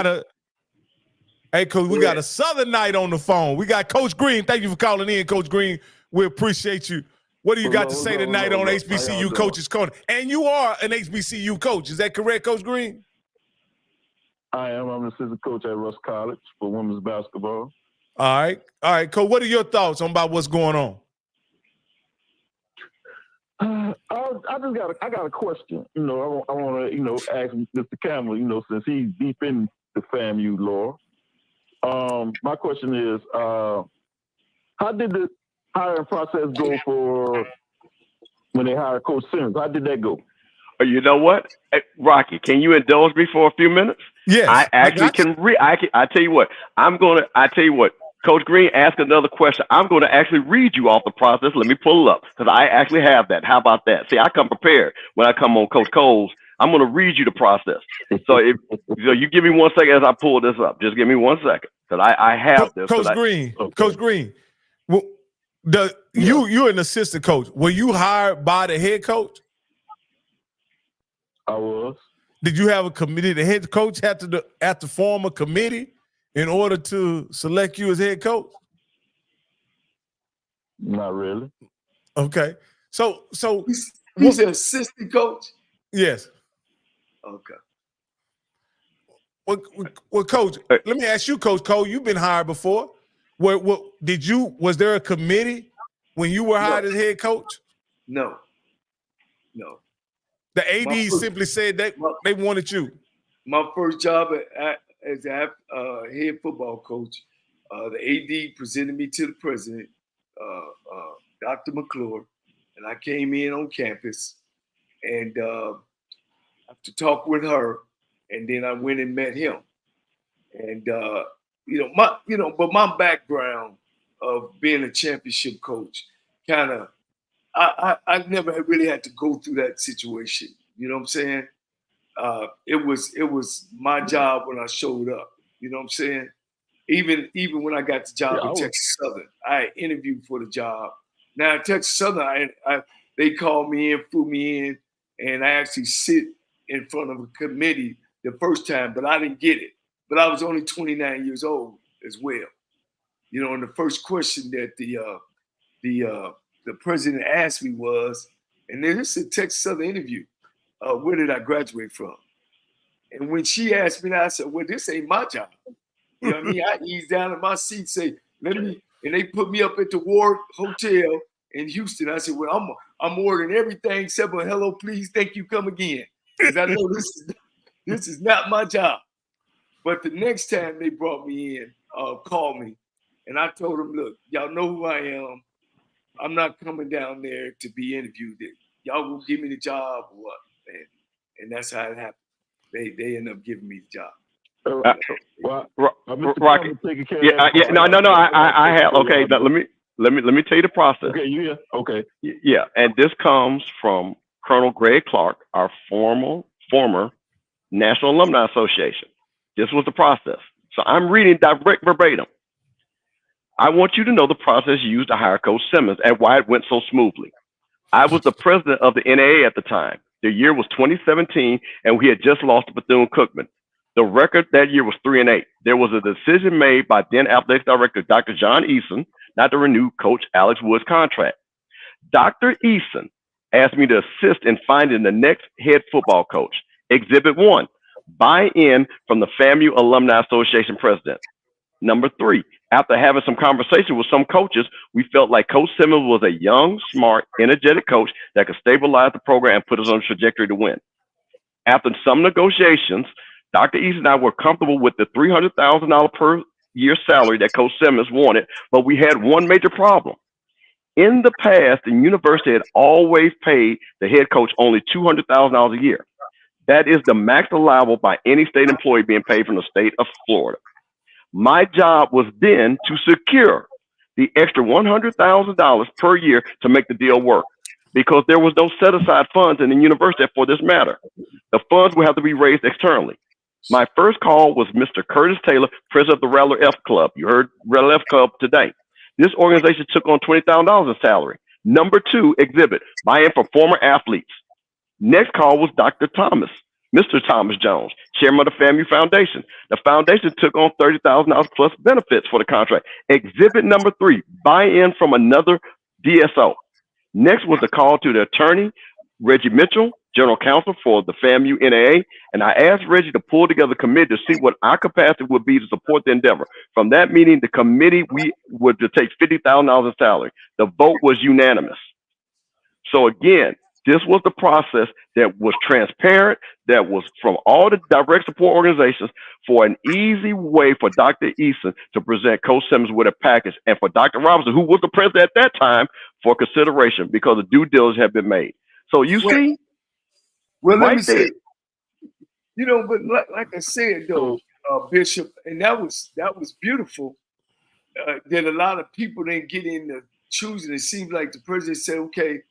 got a Southern Night on the phone. We got Coach Green. Thank you for calling in, Coach Green. We appreciate you. What do you got to say tonight on HBCU Coaches Corner? And you are an HBCU coach. Is that correct, Coach Green? I am. I'm an assistant coach at Russ College for women's basketball. All right, Coach. What are your thoughts about what's going on? I got a question. I want to ask Mr. Campbell. Since he's deep in the FAMU lore. My question is, how did the hiring process go for when they hired Coach Simmons? How did that go? You know what, Rocky? Can you indulge me for a few minutes? Yes, I actually can. I tell you what. I tell you what. Coach Green asked another question. I'm going to actually read you off the process. Let me pull it up because I actually have that. How about that? See, I come prepared when I come on Coach Cole's. I'm going to read you the process. So you give me 1 second as I pull this up. Just give me 1 second because I have this. Coach Green. Coach Green. Well, you're an assistant coach. Were you hired by the head coach? I was. Did you have a committee? The head coach had to form a committee in order to select you as head coach? Not really. Okay. So he's an assistant coach? Yes. Okay. Well, Coach, let me ask you, Coach Cole, you've been hired before. Was there a committee when you were hired as head coach? No. The AD simply said they wanted you. My first job as a head football coach, the AD presented me to the president, Dr. McClure, and I came in on campus and to talk with her, and then I went and met him. And but my background of being a championship coach, kind of, I never really had to go through that situation. You know what I'm saying? It was my job when I showed up. You know what I'm saying? Even when I got the job at Texas Southern, I interviewed for the job. Now at Texas Southern, they called me in, flew me in, and I actually sit in front of a committee the first time, but I didn't get it. But I was only 29 years old as well. And the first question that the president asked me was, and then this is a Texas Southern interview, where did I graduate from? And when she asked me that, I said, well, this ain't my job. You know what I mean? I eased down in my seat, say, and they put me up at the Ward Hotel in Houston. I said, well, I'm ordering everything except for hello, please, thank you, come again. Because I know this is not my job. But the next time they brought me in, called me, and I told them, look, y'all know who I am. I'm not coming down there to be interviewed. Y'all will give me the job or what? And that's how it happened. They end up giving me the job. Rocky. No. I have. Okay, let me tell you the process. Okay, yeah. Okay. Yeah, and this comes from Colonel Greg Clark, our former National Alumni Association. This was the process. So I'm reading direct verbatim. I want you to know the process used to hire Coach Simmons and why it went so smoothly. I was the president of the NAA at the time. The year was 2017, and we had just lost to Bethune-Cookman. The record that year was 3-8. There was a decision made by then athletics director Dr. John Eason not to renew Coach Alex Wood's contract. Dr. Eason asked me to assist in finding the next head football coach. Exhibit 1, buy-in from the FAMU Alumni Association president. Number 3, after having some conversation with some coaches, we felt like Coach Simmons was a young, smart, energetic coach that could stabilize the program and put us on a trajectory to win. After some negotiations, Dr. Eason and I were comfortable with the $300,000 per year salary that Coach Simmons wanted, but we had one major problem. In the past, the university had always paid the head coach only $200,000 a year. That is the max allowable by any state employee being paid from the state of Florida. My job was then to secure the extra $100,000 per year to make the deal work, because there was no set-aside funds in the university for this matter. The funds would have to be raised externally. My first call was Mr. Curtis Taylor, president of the Rattler F Club. You heard Rattler F Club today. This organization took on $20,000 in salary. Number 2 exhibit, buy-in for former athletes. Next call was Dr. Thomas, Mr. Thomas Jones, chairman of the FAMU Foundation. The foundation took on $30,000 plus benefits for the contract. Exhibit number 3, buy-in from another DSO. Next was the call to the attorney, Reggie Mitchell, general counsel for the FAMU NAA, and I asked Reggie to pull together a committee to see what our capacity would be to support the endeavor. From that meeting, the committee, we would to take $50,000 in salary. The vote was unanimous. So again, this was the process that was transparent, that was from all the direct support organizations, for an easy way for Dr. Eason to present Coach Simmons with a package, and for Dr. Robinson, who was the president at that time, for consideration, because the due diligence had been made. So you see, well, let right me there. say, you know, but like I said though, Bishop, and that was beautiful. That a lot of people didn't get into choosing. It seems like the president said, "Okay,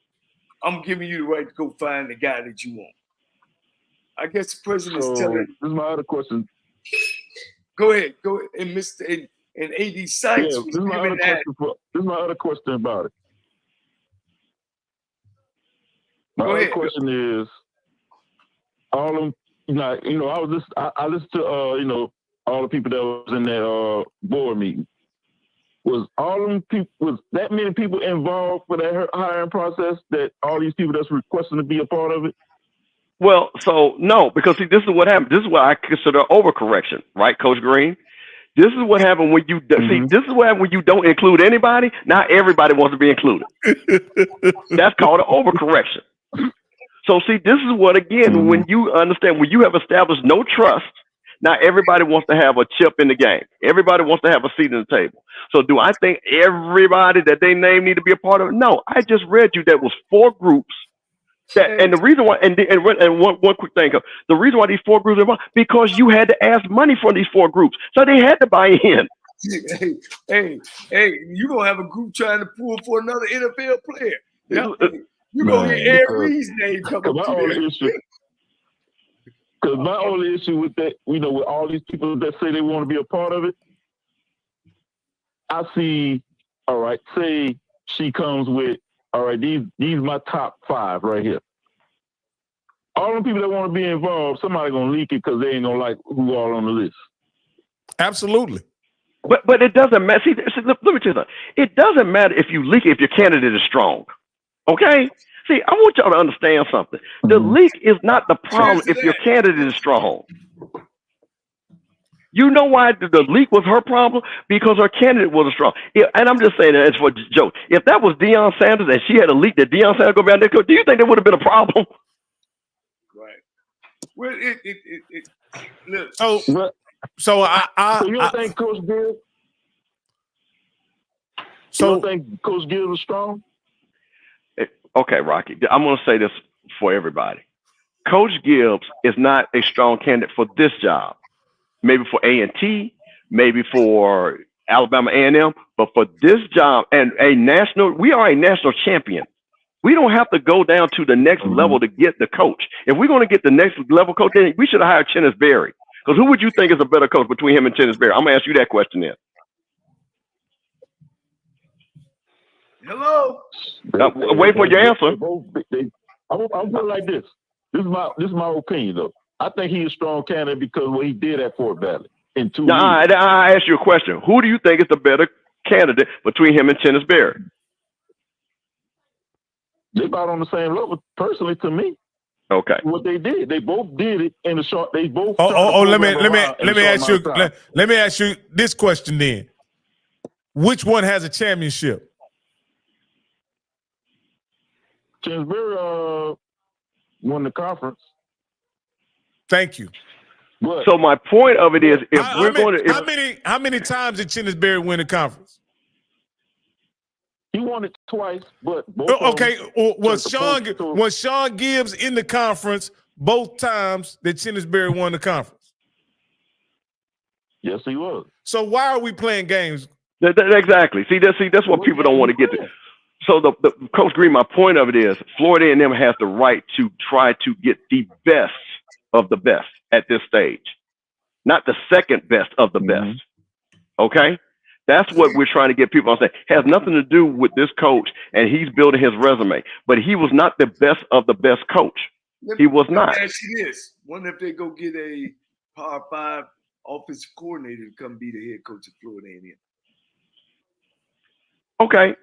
I'm giving you the right to go find the guy that you want." I guess the president is telling. This is my other question. Go ahead, and Mr. and AD Sykes. Yeah, this is my other question about it. My other question is, all of them, I listened to all the people that was in that board meeting. Was that many people involved for that hiring process, that all these people that's requesting to be a part of it? Well, so no, because see, this is what happened. This is what I consider overcorrection, right, Coach Green? This is what happened when you see. This is what happened when you don't include anybody. Now everybody wants to be included. That's called an overcorrection. So see, this is what, again, when you understand, when you have established no trust, now everybody wants to have a chip in the game. Everybody wants to have a seat at the table. So do I think everybody that they name need to be a part of it? No, I just read you that was 4 groups. And the reason why, and one quick thing, the reason why these 4 groups are involved, because you had to ask money for these 4 groups. So they had to buy in. Hey, you gonna have a group trying to pull for another NFL player. You gonna hear Aries' name come up. Because my only issue with that, with all these people that say they want to be a part of it, I see, all right, say she comes with, all right, these my top 5 right here. All the people that want to be involved, somebody gonna leak it because they ain't gonna like who all on the list. Absolutely. But it doesn't matter. See, let me tell you something. It doesn't matter if you leak it if your candidate is strong. Okay? See, I want y'all to understand something. The leak is not the problem if your candidate is strong. You know why the leak was her problem? Because her candidate was strong. And I'm just saying that as for a joke. If that was Deion Sanders and she had a leak that Deion Sanders go down there, do you think there would have been a problem? Right. Well, look. So you don't think Coach Gibbs? You don't think Coach Gibbs is strong? Okay, Rocky, I'm going to say this for everybody. Coach Gibbs is not a strong candidate for this job. Maybe for A&T, maybe for Alabama A&M, but for this job and we are a national champion. We don't have to go down to the next level to get the coach. If we're going to get the next level coach, then we should have hired Chennis Berry. Because who would you think is a better coach between him and Chennis Berry? I'm going to ask you that question then. Hello. Wait for your answer. I'm going like this. This is my opinion, though. I think he's a strong candidate because of what he did at Fort Valley in 2 years. I asked you a question. Who do you think is the better candidate between him and Chennis Berry? They're about on the same level, personally, to me. Okay. What they did, they both did it in the short. They both. Let me ask you this question then. Which one has a championship? Chennis Berry won the conference. Thank you. But So my point of it is, if we're going to, how many times did Chinnisberry win the conference? he won it twice, but both Okay, was turned the post- was Sean Gibbs in the conference both times that Chinnisberry won the conference? Yes, he was. So why are we playing games? exactly. See, that's what people don't want to get to. So the Coach Green, my point of it is, Florida A&M has the right to try to get the best of the best at this stage, not the second best of the best. Okay, that's what we're trying to get people to say. Has nothing to do with this coach, and he's building his resume. But he was not the best of the best coach. He was not. Let me ask you this: wonder if they go get a Power 5 offensive coordinator to come be the head coach of Florida A&M. Okay.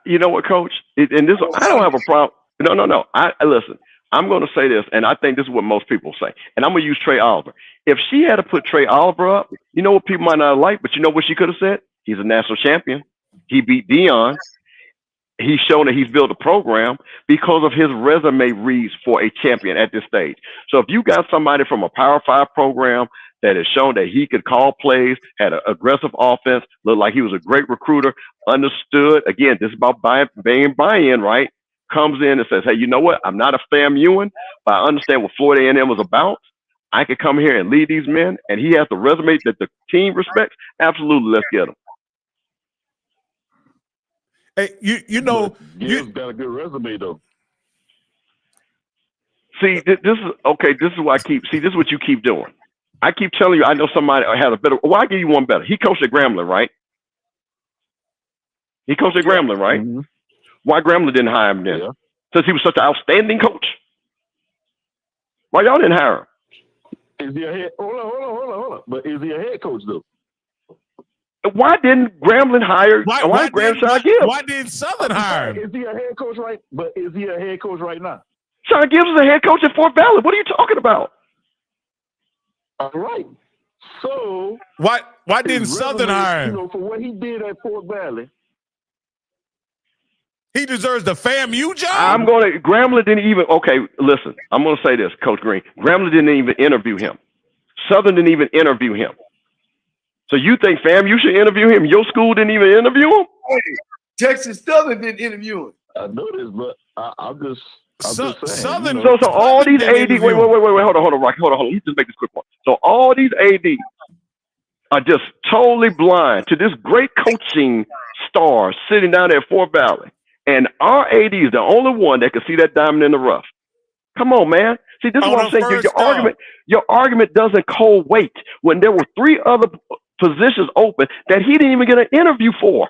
You know what, Coach? And this, I don't have a problem. No. I listen. I'm going to say this, and I think this is what most people say. And I'm going to use Trey Oliver. If she had to put Trey Oliver up, you know what people might not like, but you know what she could have said? He's a national champion. He beat Dion. He's shown that he's built a program because of his resume reads for a champion at this stage. So if you got somebody from a Power 5 program that has shown that he could call plays, had an aggressive offense, looked like he was a great recruiter, understood, again, this is about buy-in, right? Comes in and says, hey, you know what? I'm not a FAMUan, but I understand what Florida A&M was about. I could come here and lead these men, and he has the resume that the team respects. Absolutely, let's get him. Hey, you know, Gibbs got a good resume though. See, this is okay. This is what I keep. See, this is what you keep doing. I keep telling you, I know somebody had a better. Well, I'll give you one better. He coached at Grambling, right? He coached at Grambling, right? Mm-hmm. Why Grambling didn't hire him then? Yeah. Since he was such an outstanding coach. Why y'all didn't hire him? Is he a head? Hold on. But is he a head coach though? Why didn't Grambling hire? Why Sean Gibbs? Why didn't Southern hire him? Is he a head coach right? But is he a head coach right now? Sean Gibbs is a head coach at Fort Valley. What are you talking about? All right. So why didn't Southern hire him? You know, for what he did at Fort Valley, he deserves the FAMU job. Grambling didn't even. Okay, listen. I'm gonna say this, Coach Green. Grambling didn't even interview him. Southern didn't even interview him. So you think FAMU should interview him? Your school didn't even interview him? Hey, Texas Southern didn't interview him. I know this, but I'm just saying. Southern. You know. So all these AD. Wait. Hold on, Rocky. Hold on. Let me just make this quick point. So all these AD are just totally blind to this great coaching star sitting down there at Fort Valley, and our AD is the only one that can see that diamond in the rough. Come on, man. See, this is what I'm saying. Your argument doesn't hold weight when there were 3 other positions open that he didn't even get an interview for.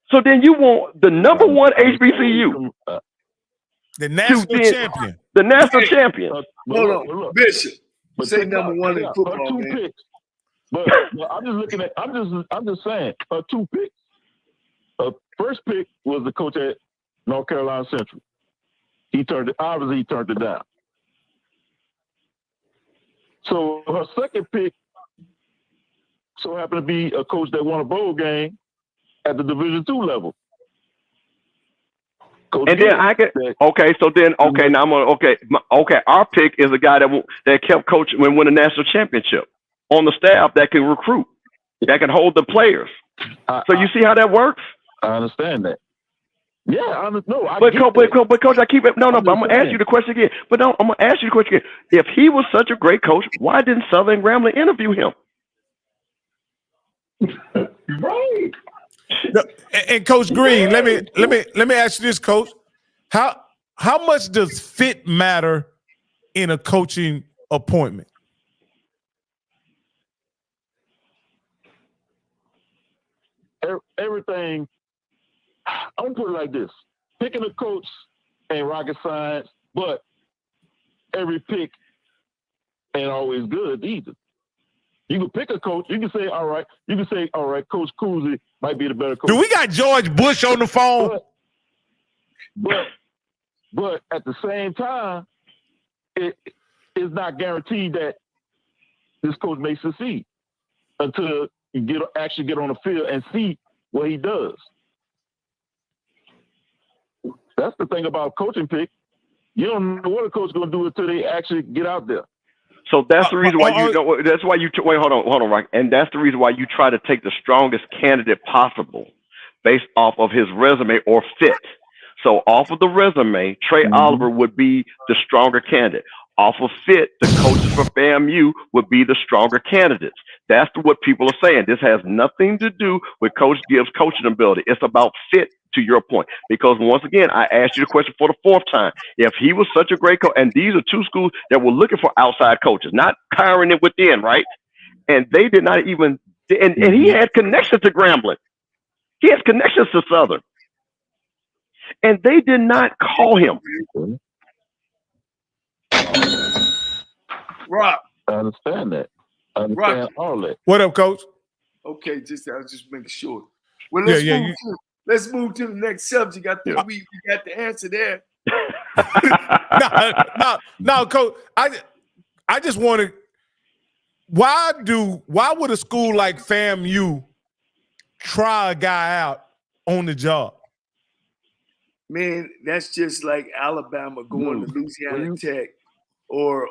So then you want the number 1 HBCU, the national champion, the national champion. Hold on, Bishop. Say number 1 in football, 2 man. picks. But I'm just looking at. I'm just saying. 2 picks. First pick was the coach at North Carolina Central. He turned it down. So her second pick so happened to be a coach that won a bowl game at the Division II level. Coach and then I could now I'm gonna our pick is a guy that kept coaching and won a national championship on the staff that can recruit, that can hold the players. So you see how that works? I understand that. Yeah, But coach, I keep it. No, but I'm gonna ask you the question again. But no, I'm gonna ask you the question again. If he was such a great coach, why didn't Southern Grambling interview him? Right. And Coach Green, let me ask you this, Coach. How much does fit matter in a coaching appointment? Everything. I'm gonna put it like this: picking a coach ain't rocket science, but every pick ain't always good either. You can pick a coach. You can say, all right. Coach Cousy might be the better coach. Do we got George Bush on the phone? But at the same time, it is not guaranteed that this coach may succeed until you actually get on the field and see what he does. That's the thing about coaching pick. You don't know what a coach is going to do until they actually get out there. So that's the reason why that's why you wait. Hold on, right? And that's the reason why you try to take the strongest candidate possible, based off of his resume or fit. So off of the resume, Trey Oliver would be the stronger candidate. Off of fit, the coaches for FAMU would be the stronger candidates. That's what people are saying. This has nothing to do with Coach Gibbs' coaching ability. It's about fit, to your point. Because once again, I asked you the question for the fourth time. If he was such a great coach, and these are two schools that were looking for outside coaches, not hiring it within, right? And they did not even, and he had connections to Grambling. He has connections to Southern. And they did not call him. Rob. I understand that. I understand all that. What up, Coach? Okay, I was just making sure. Well, let's move to the next subject. I think we got the answer there. No, Coach. I just want to. Why would a school like FAMU try a guy out on the job? Man, that's just like Alabama going to Louisiana Tech or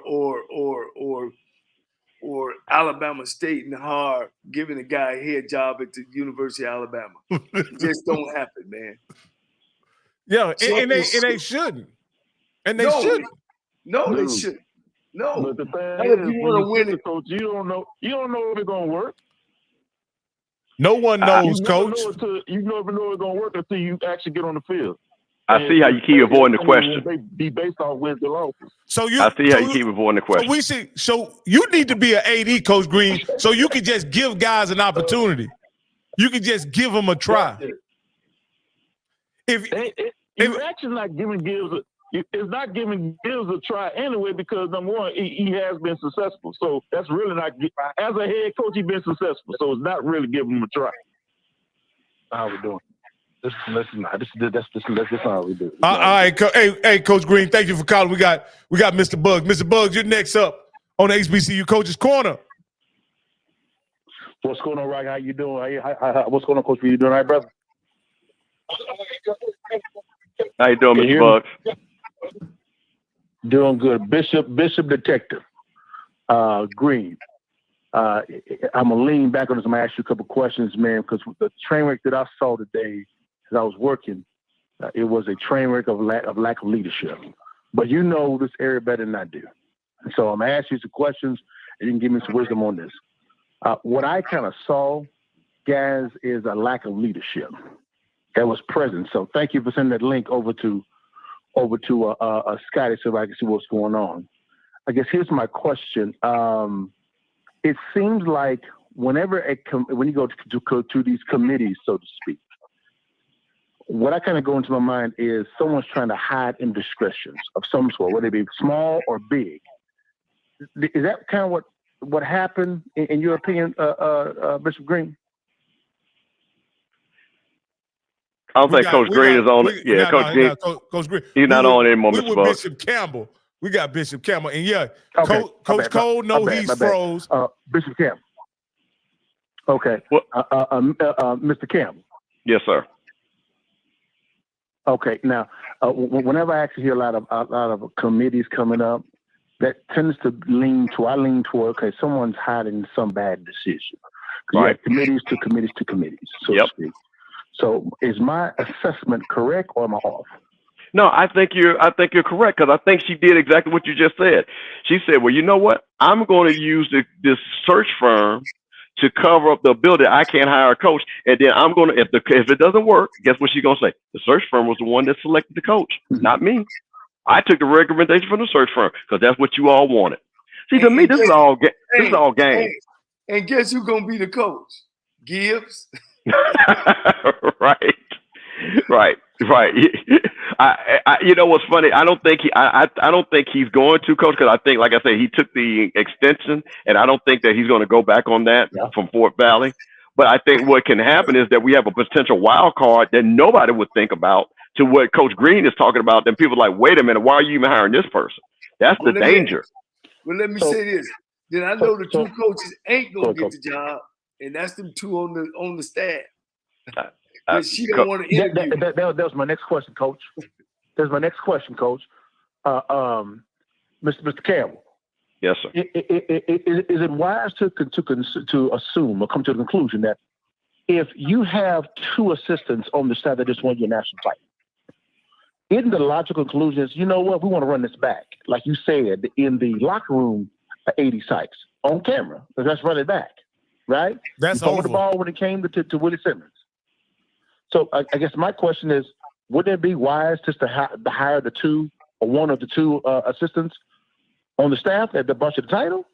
Alabama State and hard giving a guy a head job at the University of Alabama. It just don't happen, man. Yeah, and they shouldn't. And they shouldn't. No, they shouldn't. No. But the thing is, when you win it, coach, you don't know if it's gonna work. No one knows, Coach. You never know it's gonna work until you actually get on the field. I see how you keep avoiding the question. They be based on wins and losses. I see how you keep avoiding the question. So you need to be an AD, Coach Green, so you can just give guys an opportunity. You can just give them a try. You're actually not giving Gibbs it's not giving Gibbs a try anyway, because number one, he has been successful. So that's really not, as a head coach, he's been successful. So it's not really giving him a try. How we doing? This is how we do it. All right, hey, Coach Green, thank you for calling. We got Mr. Bugs. Mr. Bugs, you're next up on the HBCU Coach's Corner. What's going on, Rock? How you doing? What's going on, Coach? How you doing, all right, brother? How you doing, Mr. Bugs? Doing good. Bishop Detective Green. I'm gonna lean back on this. I'm gonna ask you a couple questions, man, because the train wreck that I saw today as I was working, it was a train wreck of lack of leadership. But you know this area better than I do, so I'm gonna ask you some questions, and you can give me some wisdom on this. What I kind of saw, guys, is a lack of leadership that was present. So thank you for sending that link over to Scotty so I can see what's going on. I guess here's my question. It seems like whenever when you go to these committees, so to speak, what I kind of go into my mind is someone's trying to hide indiscretions of some sort, whether it be small or big. Is that kind of what happened in your opinion, Bishop Green? I don't think Coach Green is on it. Coach Green. He's not on anymore, Mr. Bugs. Bishop Campbell. We got Bishop Campbell. And Coach Cole, he's froze. Bishop Campbell. Okay. Mr. Campbell. Yes, sir. Okay. Now, whenever I actually hear a lot of committees coming up, that tends to lean toward, okay, someone's hiding some bad decision. Right. You have committees to committees to committees, so to speak. So is my assessment correct or am I off? No, I think you're correct, because I think she did exactly what you just said. She said, well, you know what? I'm going to use this search firm to cover up the ability I can't hire a coach. And then I'm going to, if it doesn't work, guess what she's going to say? The search firm was the one that selected the coach, not me. I took the recommendation from the search firm because that's what you all wanted. See, to me, this is all game. And guess who's going to be the coach? Gibbs. Right. You know what's funny? I don't think he's going to, coach, because I think, like I said, he took the extension, and I don't think that he's going to go back on that from Fort Valley. But I think what can happen is that we have a potential wild card that nobody would think about, to what Coach Green is talking about. Then people are like, wait a minute, why are you even hiring this person? That's the danger. Well, let me say this. Then I know the two coaches ain't going to get the job, and that's them two on the staff. She don't want to interview. That was my next question, Coach. That's my next question, Coach. Mr. Campbell, Yes, sir. Is it wise to assume or come to the conclusion that if you have 2 assistants on the side that just won your national title, isn't the logical conclusion is, you know what, we want to run this back, like you said in the locker room, 80 Sykes on camera. Let's run it back, right? That's you over. The ball when it came to Willie Simmons. So I guess my question is, wouldn't it be wise just to hire the 2 or one of the 2 assistants on the staff at the bunch of the title?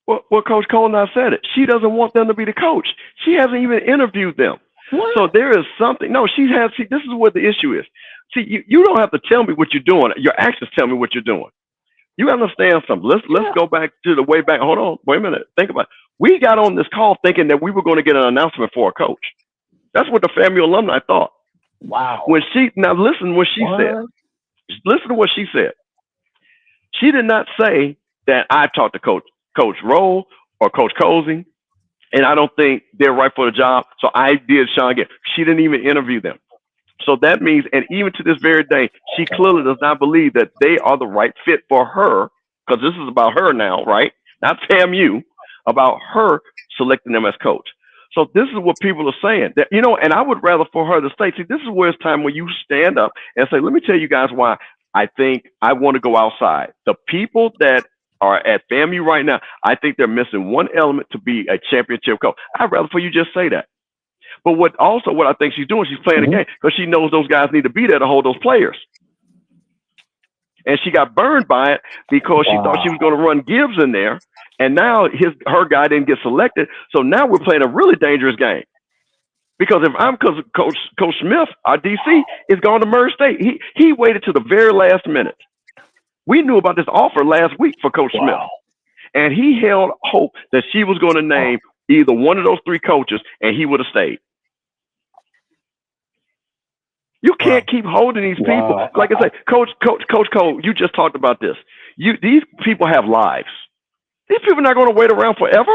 Well, Coach Cole now said it. She doesn't want them to be the coach. She hasn't even interviewed them. What? So there is something. No, she has. See, this is what the issue is. See, you don't have to tell me what you're doing. Your actions tell me what you're doing. You understand something. Let's go back to the way back. Hold on. Wait a minute. Think about it. We got on this call thinking that we were going to get an announcement for a coach. That's what the FAMU alumni thought. Wow. Listen what she said. Listen to what she said. She did not say that I talked to Coach Rowe or Coach Cozy, and I don't think they're right for the job. So I did Sean again. She didn't even interview them. So that means, and even to this very day, she clearly does not believe that they are the right fit for her, because this is about her now, right? Not FAMU, about her selecting them as coach. So this is what people are saying, that, and I would rather for her to say, see, this is where it's time when you stand up and say, let me tell you guys why I think I want to go outside. The people that are at FAMU right now, I think they're missing one element to be a championship coach. I'd rather for you just say that. But what I think she's doing, she's playing the game because she knows those guys need to be there to hold those players. And she got burned by it because she thought she was going to run Gibbs in there. And now her guy didn't get selected. So now we're playing a really dangerous game. Because if I'm Coach Smith, our DC, is going to Murray State. He waited to the very last minute. We knew about this offer last week for Coach Smith. And he held hope that she was going to name either one of those 3 coaches, and he would have stayed. You can't keep holding these people. Like I say, Coach Cole, you just talked about this. These people have lives. These people are not going to wait around forever.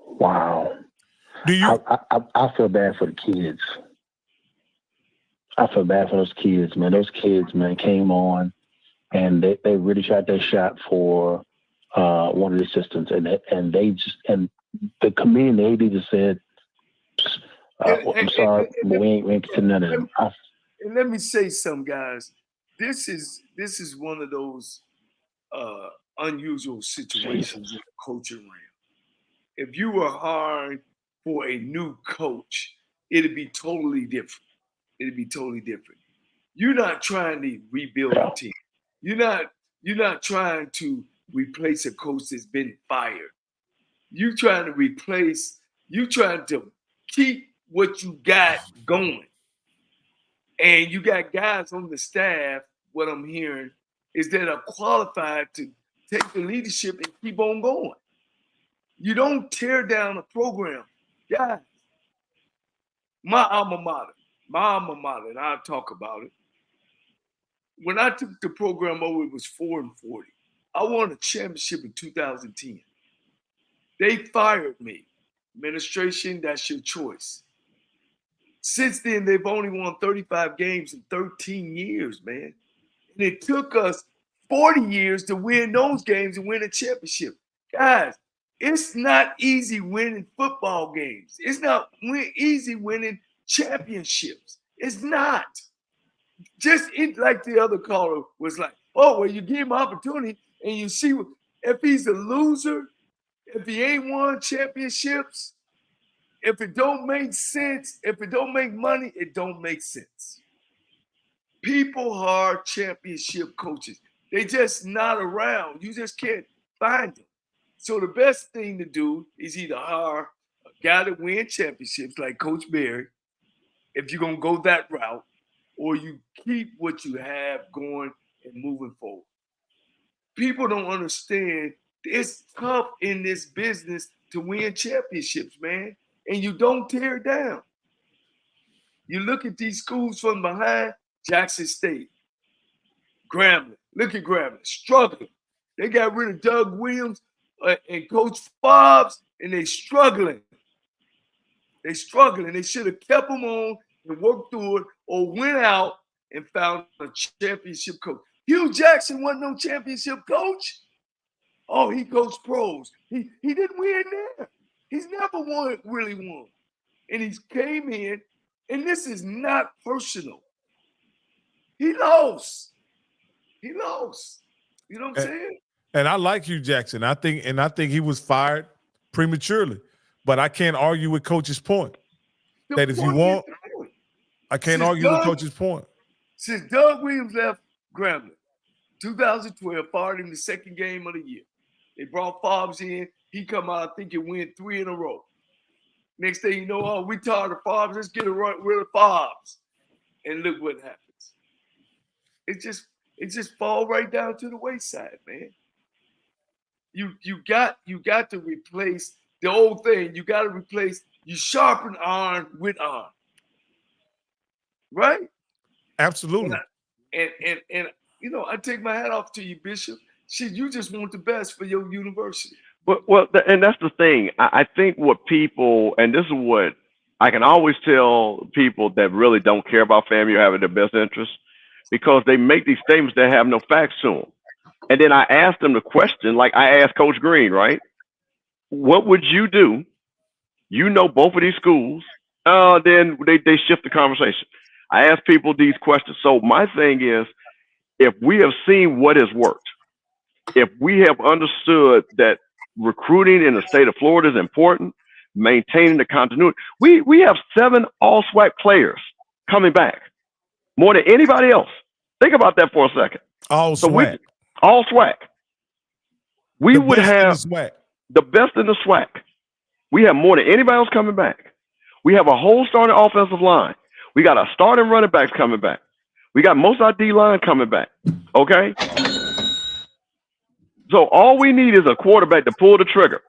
Wow. Do you? I feel bad for the kids. I feel bad for those kids, man. Those kids, man, came on and they really tried their shot for one of the assistants, and the committee and the AD just said, I'm sorry, but we ain't to none of them. And let me say something, guys. This is one of those unusual situations in the coaching realm. If you were hiring for a new coach, it'd be totally different. You're not trying to rebuild a team. You're not trying to replace a coach that's been fired. You're trying to keep what you got going. And you got guys on the staff, what I'm hearing, is that are qualified to take the leadership and keep on going. You don't tear down a program. Guys, my alma mater, and I'll talk about it. When I took the program over, it was 4-40. I won a championship in 2010. They fired me. Administration, that's your choice. Since then, they've only won 35 games in 13 years, man. And it took us 40 years to win those games and win a championship. Guys, it's not easy winning football games. It's not easy winning championships. It's not. Like the other caller was like, oh, well, you give him opportunity and you see if he's a loser, if he ain't won championships, if it don't make sense, if it don't make money, it don't make sense. People are championship coaches. They just not around. You just can't find them. So the best thing to do is either hire a guy that wins championships like Coach Berry, if you're going to go that route, or you keep what you have going and moving forward. People don't understand it's tough in this business to win championships, man. And you don't tear it down. You look at these schools from behind, Jackson State, Grambling. Look at Grambling, struggling. They got rid of Doug Williams and Coach Fobbs, and they struggling. They struggling. They should have kept them on and worked through it, or went out and found a championship coach. Hugh Jackson wasn't no championship coach. Oh, he coached pros. He didn't win there. He's never really won. And he came in, and this is not personal. He lost. He lost. You know what I'm saying? And I like Hugh Jackson. I think he was fired prematurely. But I can't argue with Coach's point. That if you want, I can't argue with Coach's point. Since Doug Williams left Grambling, 2012, fired him the second game of the year. They brought Fobbs in. He come out, I think it went 3 in a row. Next thing you know, oh, we tired of Fobbs. Let's get rid of Fobbs. And look what happens. It just fall right down to the wayside, man. You got to replace the old thing. You got to replace. You sharpen iron with iron, right? Absolutely. And you know, I take my hat off to you, Bishop. Shit, you just want the best for your university. Well, and that's the thing. I think what people, and this is what I can always tell people that really don't care about FAMU having their best interest, because they make these statements that have no facts to them. And then I ask them the question, like I asked Coach Green, right? What would you do? You know both of these schools. Then they shift the conversation. I ask people these questions. So my thing is, if we have seen what has worked, if we have understood that recruiting in the state of Florida is important, maintaining the continuity, we have 7 all-SWAC players coming back, more than anybody else. Think about that for a second. All SWAC. All SWAC. We would have the best in the SWAC. We have more than anybody else coming back. We have a whole starting offensive line. We got our starting running backs coming back. We got most of our D-line coming back. Okay? So all we need is a quarterback to pull the trigger.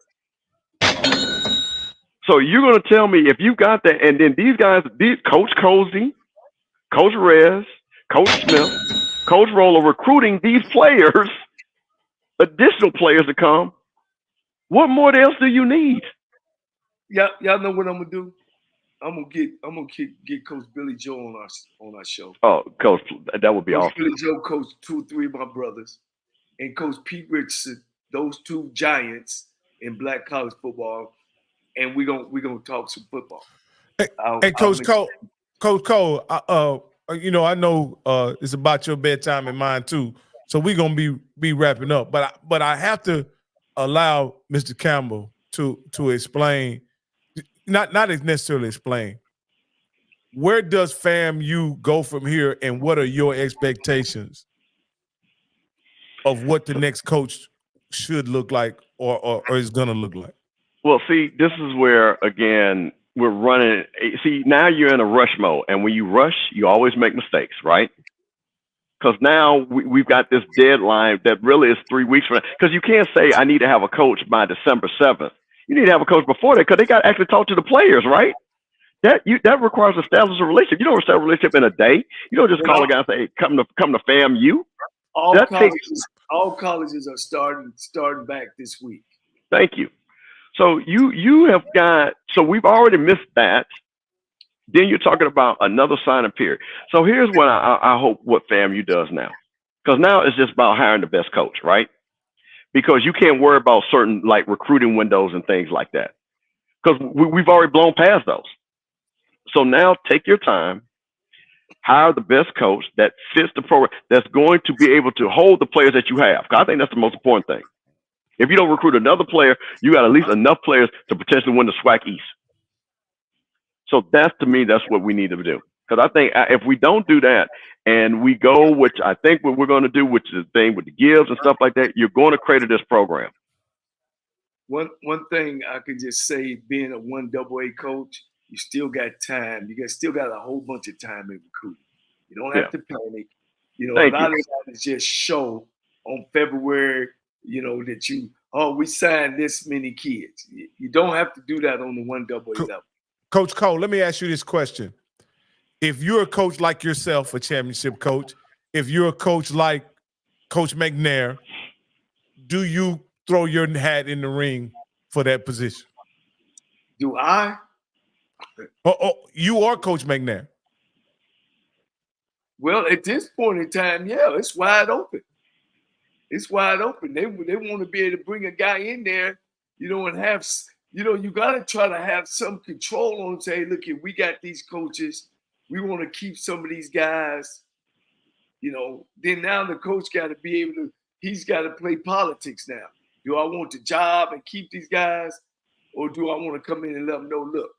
So you're going to tell me if you got that, and then these guys, Coach Cozy, Coach Rez, Coach Smith, Coach Roller, recruiting these players, additional players to come. What more else do you need? Y'all know what I'm gonna do? I'm gonna get Coach Billy Joe on our show. Oh, Coach, that would be Coach awesome. Billy Joe coached 2 or 3 of my brothers, and Coach Pete Richardson, those 2 giants in black college football, and we gonna talk some football. Hey, Coach Cole, you know, I know it's about your bedtime and mine too, so we're gonna be wrapping up. But I have to allow Mr. Campbell to explain, not necessarily explain, where does FAMU go from here, and what are your expectations of what the next coach should look like or is gonna look like? Well, see, this is where, again, we're running. See, now you're in a rush mode. And when you rush, you always make mistakes, right? Because now we've got this deadline that really is 3 weeks from now. Because you can't say, I need to have a coach by December 7th. You need to have a coach before that, because they got to actually talk to the players, right? That requires establishing a relationship. You don't establish a relationship in a day. You don't just call a guy and say, hey, come to FAMU. All colleges are starting back this week. Thank you. So you have got, so we've already missed that. Then you're talking about another signing period. So here's what I hope what FAMU does now. Because now it's just about hiring the best coach, right? Because you can't worry about certain like recruiting windows and things like that. Because we've already blown past those. So now take your time, hire the best coach that fits the program, that's going to be able to hold the players that you have. Because I think that's the most important thing. If you don't recruit another player, you got at least enough players to potentially win the SWAC East. So that's, to me, that's what we need to do. Because I think if we don't do that and we go, which I think what we're going to do, which is the thing with the gives and stuff like that, you're going to create this program. One thing I could just say, being a 1AA coach, you still got time. You still got a whole bunch of time in recruiting. You don't have to panic. You know, a lot of that is just show on February, you know, that we signed this many kids. You don't have to do that on the 1AA level. Coach Cole, let me ask you this question. If you're a coach like yourself, a championship coach, if you're a coach like Coach McNair, do you throw your hat in the ring for that position? Do I? Oh, you are Coach McNair. Well, at this point in time, yeah, it's wide open. It's wide open. They want to be able to bring a guy in there, and have, you got to try to have some control on them. Say, look, if we got these coaches, we want to keep some of these guys. Then now the coach got to be able to. He's got to play politics now. Do I want the job and keep these guys, or do I want to come in and let them know, look,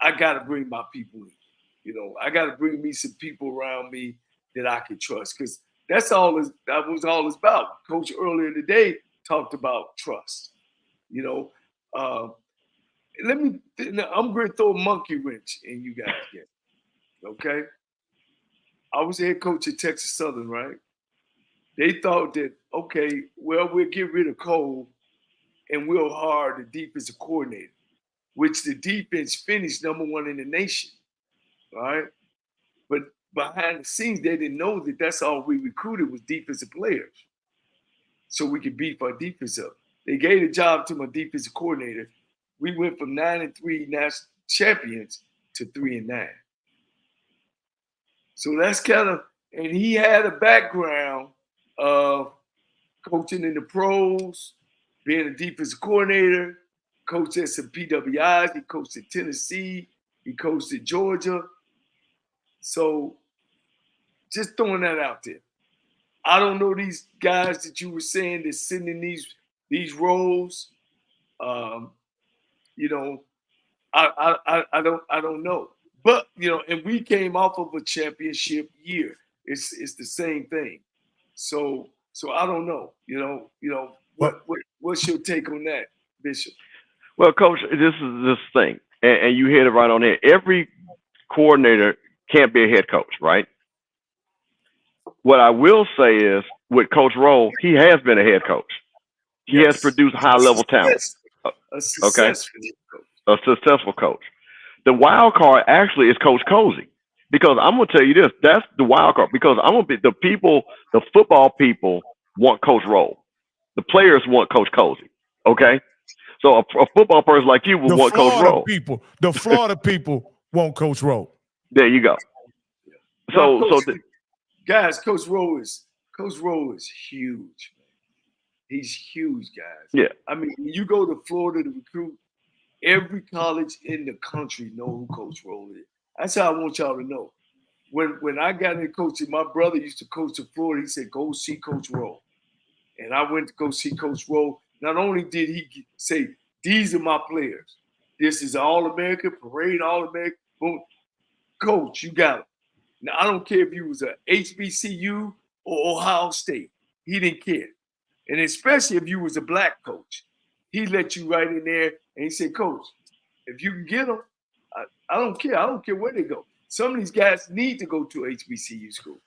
I got to bring my people in. I got to bring me some people around me that I can trust, because that was all it's about. Coach earlier today talked about trust. I'm going to throw a monkey wrench in you guys again. Okay. I was the head coach at Texas Southern, right? They thought that, okay, well, we'll get rid of Cole and we'll hire the defensive coordinator, which the defense finished #1 in the nation. All right. But behind the scenes, they didn't know that that's all we recruited was defensive players. So we could beef our defense up. They gave the job to my defensive coordinator. We went from 9-3 national champions to 3-9. So that's and he had a background of coaching in the pros, being a defensive coordinator, coached at some PWIs, he coached at Tennessee, he coached at Georgia. So just throwing that out there. I don't know these guys that you were saying that's sitting in these roles. I don't know. But and we came off of a championship year. It's the same thing. So I don't know. What's your take on that, Bishop? Well, Coach, this is this thing, and you hit it right on there. Every coordinator can't be a head coach, right? What I will say is, with Coach Rowe, he has been a head coach. He has produced high-level talent. A successful coach. A successful coach. The wild card actually is Coach Cozy, because I'm going to tell you this: that's the wild card. Because I'm going to be the football people want Coach Rowe, the players want Coach Cozy. Okay, so a football person like you would want Coach Rowe. The Florida people want Coach Rowe. There you go. Guys, Coach Rowe is huge. Man. He's huge, guys. Yeah. I mean, when you go to Florida to recruit, every college in the country know who Coach Rowe is. That's how I want y'all to know. When I got into coaching, my brother used to coach in Florida. He said, go see Coach Rowe. And I went to go see Coach Rowe. Not only did he say, these are my players. This is All-American, parade All-American. Boom. Coach, you got it. Now, I don't care if you was a HBCU or Ohio State. He didn't care. And especially if you was a black coach. He let you right in there and he said, Coach, if you can get them, I don't care. I don't care where they go. Some of these guys need to go to HBCU school.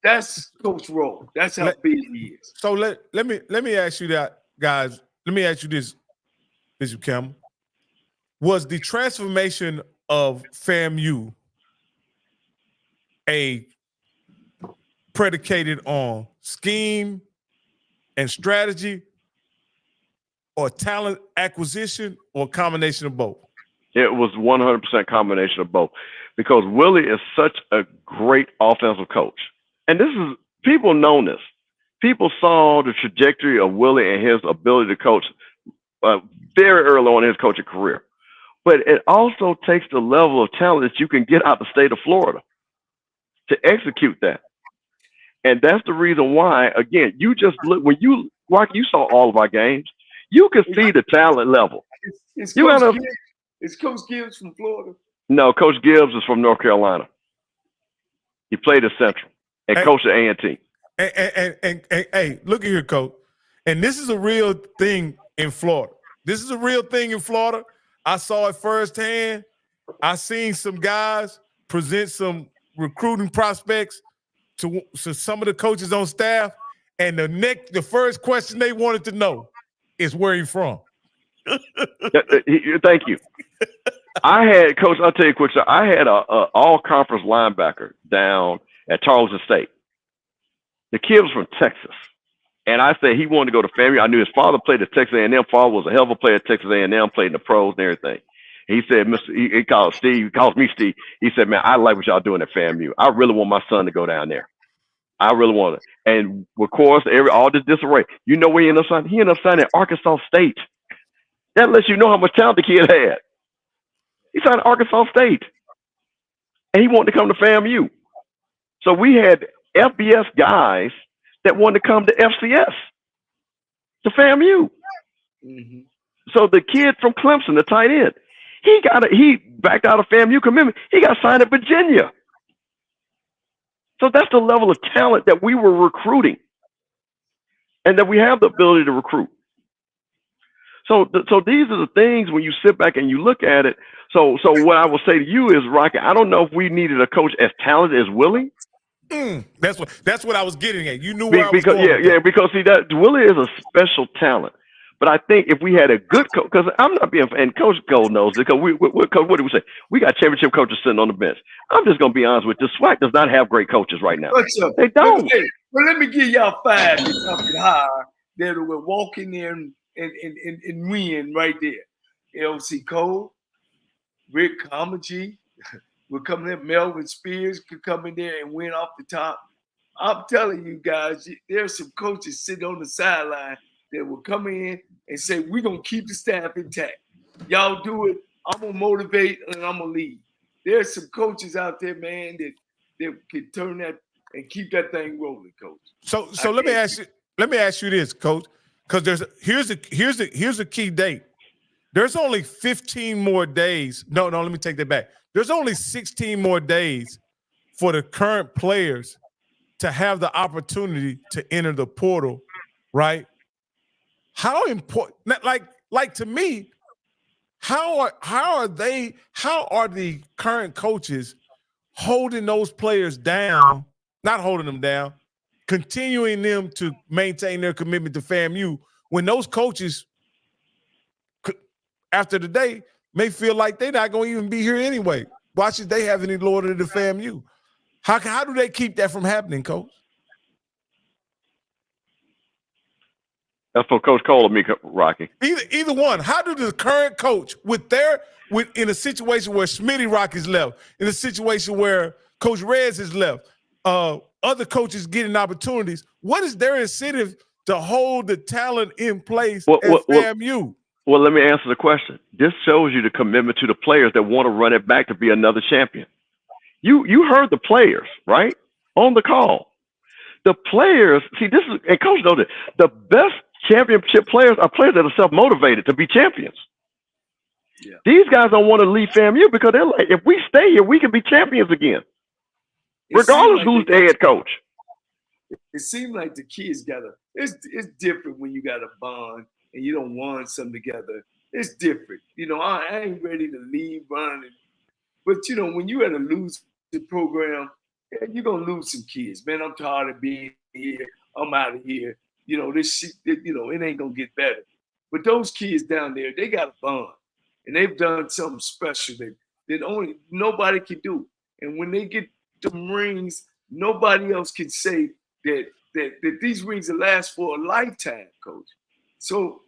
That's Coach Rowe. That's how big he is. So let me ask you that, guys. Let me ask you this, Bishop Campbell. Was the transformation of FAMU predicated on scheme and strategy, or talent acquisition, or a combination of both? It was 100% combination of both, because Willie is such a great offensive coach. And people know this. People saw the trajectory of Willie and his ability to coach very early on in his coaching career. But it also takes the level of talent that you can get out the state of Florida to execute that. And that's the reason why, again, you just look, when you saw all of our games, you can see the talent level. Is Coach Gibbs from Florida? No, Coach Gibbs is from North Carolina. He played at Central and coached at A&T. And hey, look at here, Coach. And this is a real thing in Florida. This is a real thing in Florida. I saw it firsthand. I seen some guys present some recruiting prospects to some of the coaches on staff, and the first question they wanted to know is where he from. Thank you. I had, Coach, I'll tell you a quick story. I had a all-conference linebacker down at Tarleton State. The kid was from Texas. And I said he wanted to go to FAMU. I knew his father played at Texas A&M. Father was a hell of a player at Texas A&M, played in the pros and everything. He said, he calls Steve, he calls me Steve. He said, man, I like what y'all doing at FAMU. I really want my son to go down there. I really want it. And of course, all this disarray. You know where he ended up signing? He ended up signing at Arkansas State. That lets you know how much talent the kid had. He signed at Arkansas State. And he wanted to come to FAMU. So we had FBS guys that wanted to come to FCS, to FAMU. Mm-hmm. So the kid from Clemson, the tight end, he backed out of FAMU commitment. He got signed at Virginia. So that's the level of talent that we were recruiting, and that we have the ability to recruit. So these are the things when you sit back and you look at it. So what I will say to you is, Rocky, I don't know if we needed a coach as talented as Willie. That's what I was getting at. You knew where I was because going. because see, that Willie is a special talent. But I think if we had a good coach, because I'm not being, and Coach Gold knows it, because what do we say? We got championship coaches sitting on the bench. I'm just going to be honest with you. SWAC does not have great coaches right now. They don't. Well, let me give y'all 5 to something higher that will walk in there and win right there. LC Cole, Rick Comagy will come in. Melvin Spears could come in there and win off the top. I'm telling you guys, there's some coaches sitting on the sideline that will come in and say, we're going to keep the staff intact. Y'all do it. I'm going to motivate and I'm going to lead. There's some coaches out there, man, that can turn that and keep that thing rolling, Coach. So let me ask you this, Coach, because here's a key date. There's only 15 more days. No, let me take that back. There's only 16 more days for the current players to have the opportunity to enter the portal, right? How important, like to me, how are the current coaches holding those players down, not holding them down, continuing them to maintain their commitment to FAMU when those coaches, after the day, may feel like they're not going to even be here anyway? Why should they have any loyalty to FAMU? How do they keep that from happening, Coach? That's for Coach Cole or me, Rocky. Either one. How do the current coach, in a situation where Smitty Rock is left, in a situation where Coach Rez is left, other coaches getting opportunities, what is their incentive to hold the talent in place at FAMU? Well, let me answer the question. This shows you the commitment to the players that want to run it back to be another champion. You heard the players, right? On the call. The players, see, this is, and Coach knows it, the best championship players are players that are self-motivated to be champions. Yeah. These guys don't want to leave FAMU because they're like, if we stay here, we can be champions again, regardless who's the head coach. It seems like the kids it's different when you got a bond and you don't want something together. It's different. I ain't ready to leave running. But, when you had to lose the program, you're going to lose some kids. Man, I'm tired of being here. I'm out of here. This shit, it ain't going to get better. But those kids down there, they got a bond. And they've done something special that only nobody can do. And when they get the rings, nobody else can say that these rings will last for a lifetime, Coach. So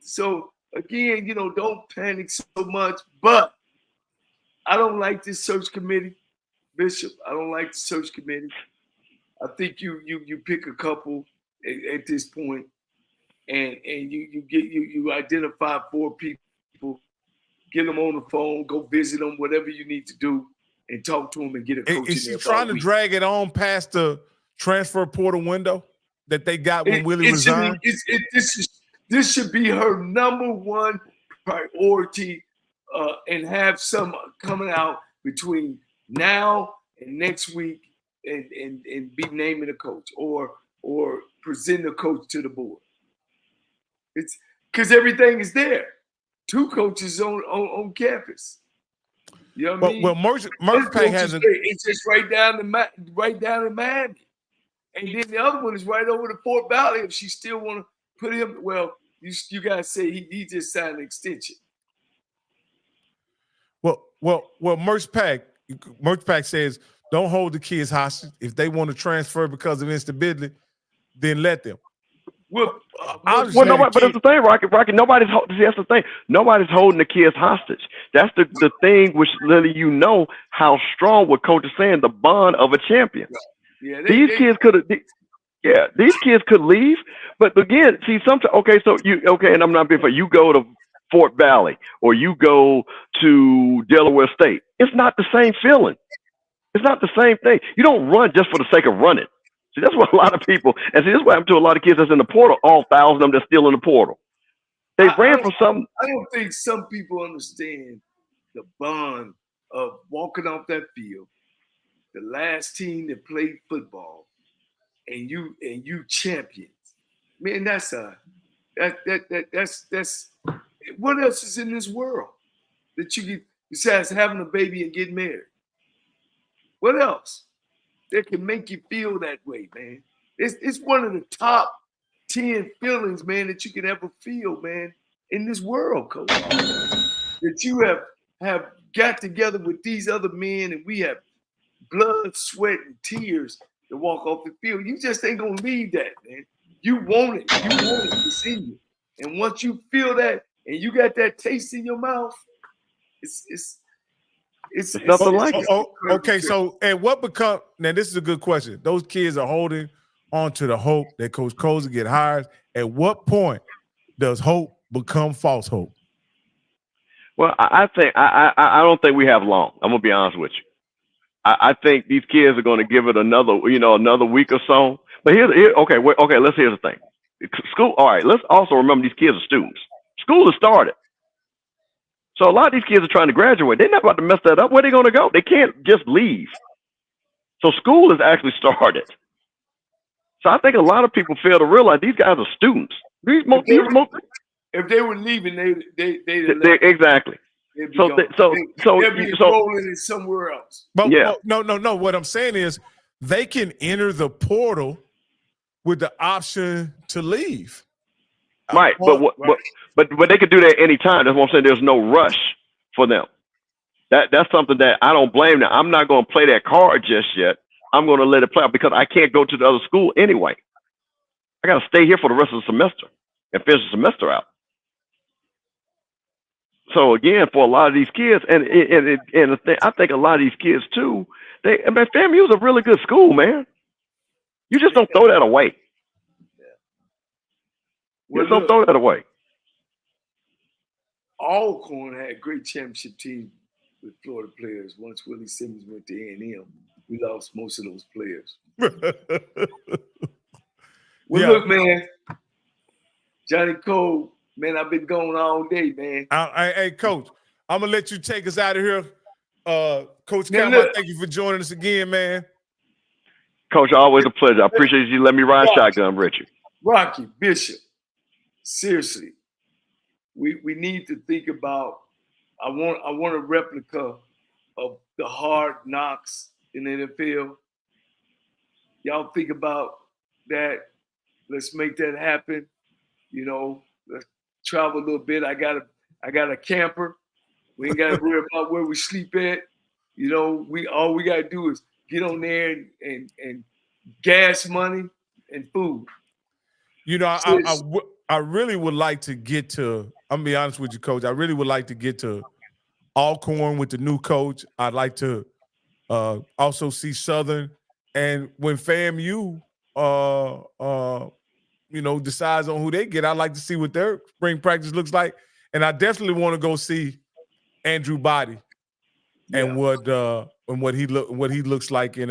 again, don't panic so much. But I don't like this search committee, Bishop. I don't like the search committee. I think you pick a couple at this point, and you identify 4 people, get them on the phone, go visit them, whatever you need to do, and talk to them and get a coach. Is she trying to drag it on past the transfer portal window that they got when Willie resigned? This should be her number one priority, and have some coming out between now and next week, and be naming a coach or present a coach to the board. It's because everything is there. 2 coaches on campus. You know what I mean? Well, Merchpack hasn't. It's just right down in Miami, and then the other one is right over to Fort Valley. If she still want to put him, well, you guys say he just signed an extension. Well, Merchpack says don't hold the kids hostage. If they want to transfer because of instability, then let them. Well, obviously, Well, nobody, but that's the thing, Rocky. Nobody's. See, that's the thing. Nobody's holding the kids hostage. That's the thing, which literally, you know how strong what coach is saying, the bond of a champion. yeah, These kids could have. Yeah, these kids could leave, but again, see, sometimes. Okay, so and I'm not being funny. You go to Fort Valley or you go to Delaware State. It's not the same feeling. It's not the same thing. You don't run just for the sake of running. See, that's what a lot of people, and see, this is what happened to a lot of kids that's in the portal, all 1,000 of them that's still in the portal. They ran from something. I don't think some people understand the bond of walking off that field, the last team that played football, and you champions. Man, that's what else is in this world that you get besides having a baby and getting married? What else that can make you feel that way, man? It's one of the top 10 feelings, man, that you can ever feel, man, in this world, coach. That you have got together with these other men and we have blood, sweat, and tears to walk off the field. You just ain't gonna leave that, man. You want it. You want it. It's in you. And once you feel that and you got that taste in your mouth, it's nothing like it. Okay, so and what become now? This is a good question. Those kids are holding on to the hope that Coach Coles will get hired. At what point does hope become false hope? Well, I think I don't think we have long. I'm gonna be honest with you. I think these kids are going to give it another week or so. But okay. Let's here's the thing. School. All right. Let's also remember these kids are students. School has started. So a lot of these kids are trying to graduate. They're not about to mess that up. Where are they going to go? They can't just leave. So school has actually started. So I think a lot of people fail to realize these guys are students. If they were leaving, they exactly. They'd be rolling it somewhere else. But no. What I'm saying is they can enter the portal with the option to leave. Right, but they could do that anytime. That's what I'm saying. There's no rush for them. That's something that I don't blame them. I'm not going to play that card just yet. I'm going to let it play out because I can't go to the other school anyway. I got to stay here for the rest of the semester and finish the semester out. So again, for a lot of these kids, and I think a lot of these kids too, FAMU is a really good school, man. You just don't throw that away. You just don't throw that away. Alcorn had a great championship team with Florida players. Once Willie Simmons went to A&M, we lost most of those players. Look, man, Johnnie Cole. Man, I've been going all day, man. Hey, Coach, I'm going to let you take us out of here. Coach Campbell, thank you for joining us again, man. Coach, always a pleasure. I appreciate you letting me ride shotgun, Richard. Rocky, Bishop, seriously, we need to think about, I want a replica of the Hard Knocks in the NFL. Y'all think about that. Let's make that happen. Let's travel a little bit. I got a camper. We ain't got to worry about where we sleep at. All we got to do is get on there and gas money and food. I really would like to get to, I'm gonna be honest with you, Coach. I really would like to get to Alcorn with the new coach. I'd like to also see Southern. And when FAMU decides on who they get, I'd like to see what their spring practice looks like. And I definitely want to go see Andrew Body and what he looks like in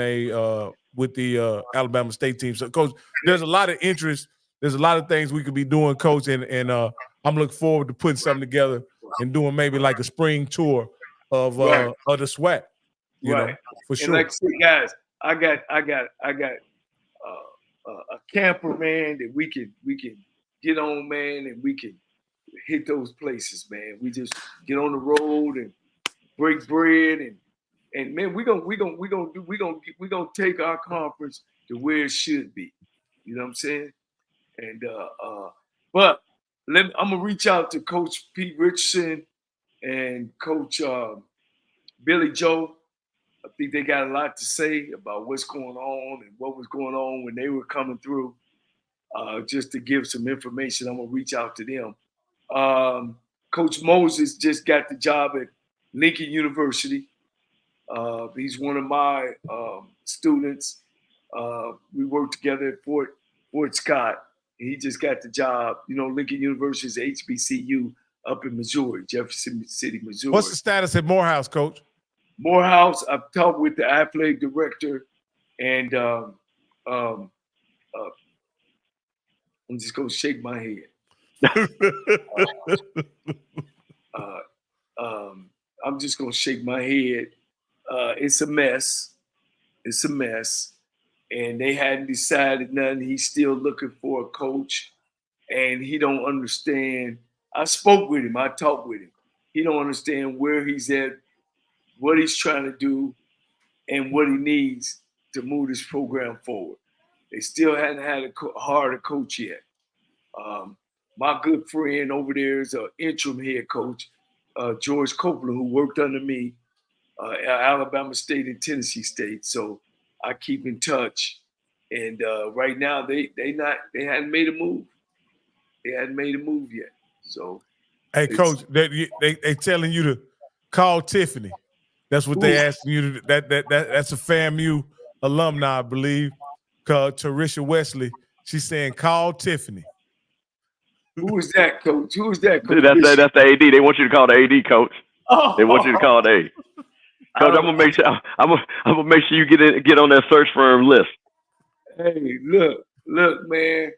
with the Alabama State team. So, Coach, there's a lot of interest. There's a lot of things we could be doing, Coach, and I'm looking forward to putting something together and doing maybe like a spring tour of the SWAC. You know, for sure. And like I said, guys, I got a camper, man, that we can get on, man, and we can hit those places, man. We just get on the road and break bread and man, we gonna take our conference to where it should be. You know what I'm saying? And but I'm gonna reach out to Coach Pete Richardson and Coach Billy Joe. I think they got a lot to say about what's going on and what was going on when they were coming through. just to give some information. I'm gonna reach out to them. Coach Moses just got the job at Lincoln University. He's one of my students. We worked together at Fort Scott. He just got the job. You know, Lincoln University is HBCU up in Missouri, Jefferson City, Missouri. What's the status at Morehouse, Coach? Morehouse, I've talked with the athletic director, and I'm just gonna shake my head. I'm just gonna shake my head. It's a mess. It's a mess. And they hadn't decided nothing. He's still looking for a coach, and he don't understand. I spoke with him. I talked with him. He don't understand where he's at, what he's trying to do, and what he needs to move this program forward. They still hadn't had hired a coach yet. My good friend over there is an interim head coach, George Copeland, who worked under me at Alabama State and Tennessee State. So I keep in touch. And right now they hadn't made a move. They hadn't made a move yet. So hey, Coach, they telling you to call Tiffany. That's what they asking you to. That's a FAMU alumni, I believe. Called Tarisha Wesley. She's saying call Tiffany. Who is that, Coach? Who is that, Coach? That's the AD. They want you to call the AD, Coach. Oh. They want you to call the AD. Coach, I'm gonna make sure. I'm gonna make sure you get on that search firm list. Hey, look, man.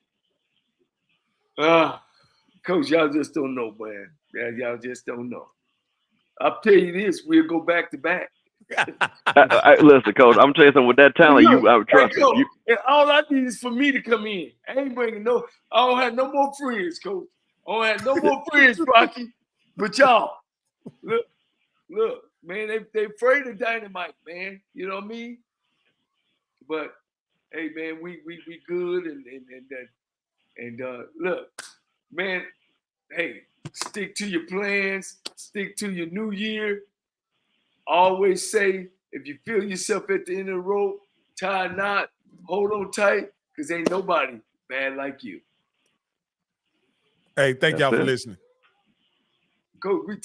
Coach, y'all just don't know, man. Yeah, y'all just don't know. I'll tell you this: we'll go back to back. Listen, Coach, I'm telling you something. With that talent, I would trust you. All I need is for me to come in. I ain't bringing no. I don't have no more friends, Coach. I don't have no more friends, Rocky. But y'all, look, man. They afraid of dynamite, man. You know what I mean? But hey, man, we good and look, man. Hey, stick to your plans. Stick to your new year. Always say, if you feel yourself at the end of the rope, tie a knot, hold on tight, because ain't nobody bad like you. Hey, thank y'all for listening. Coach, we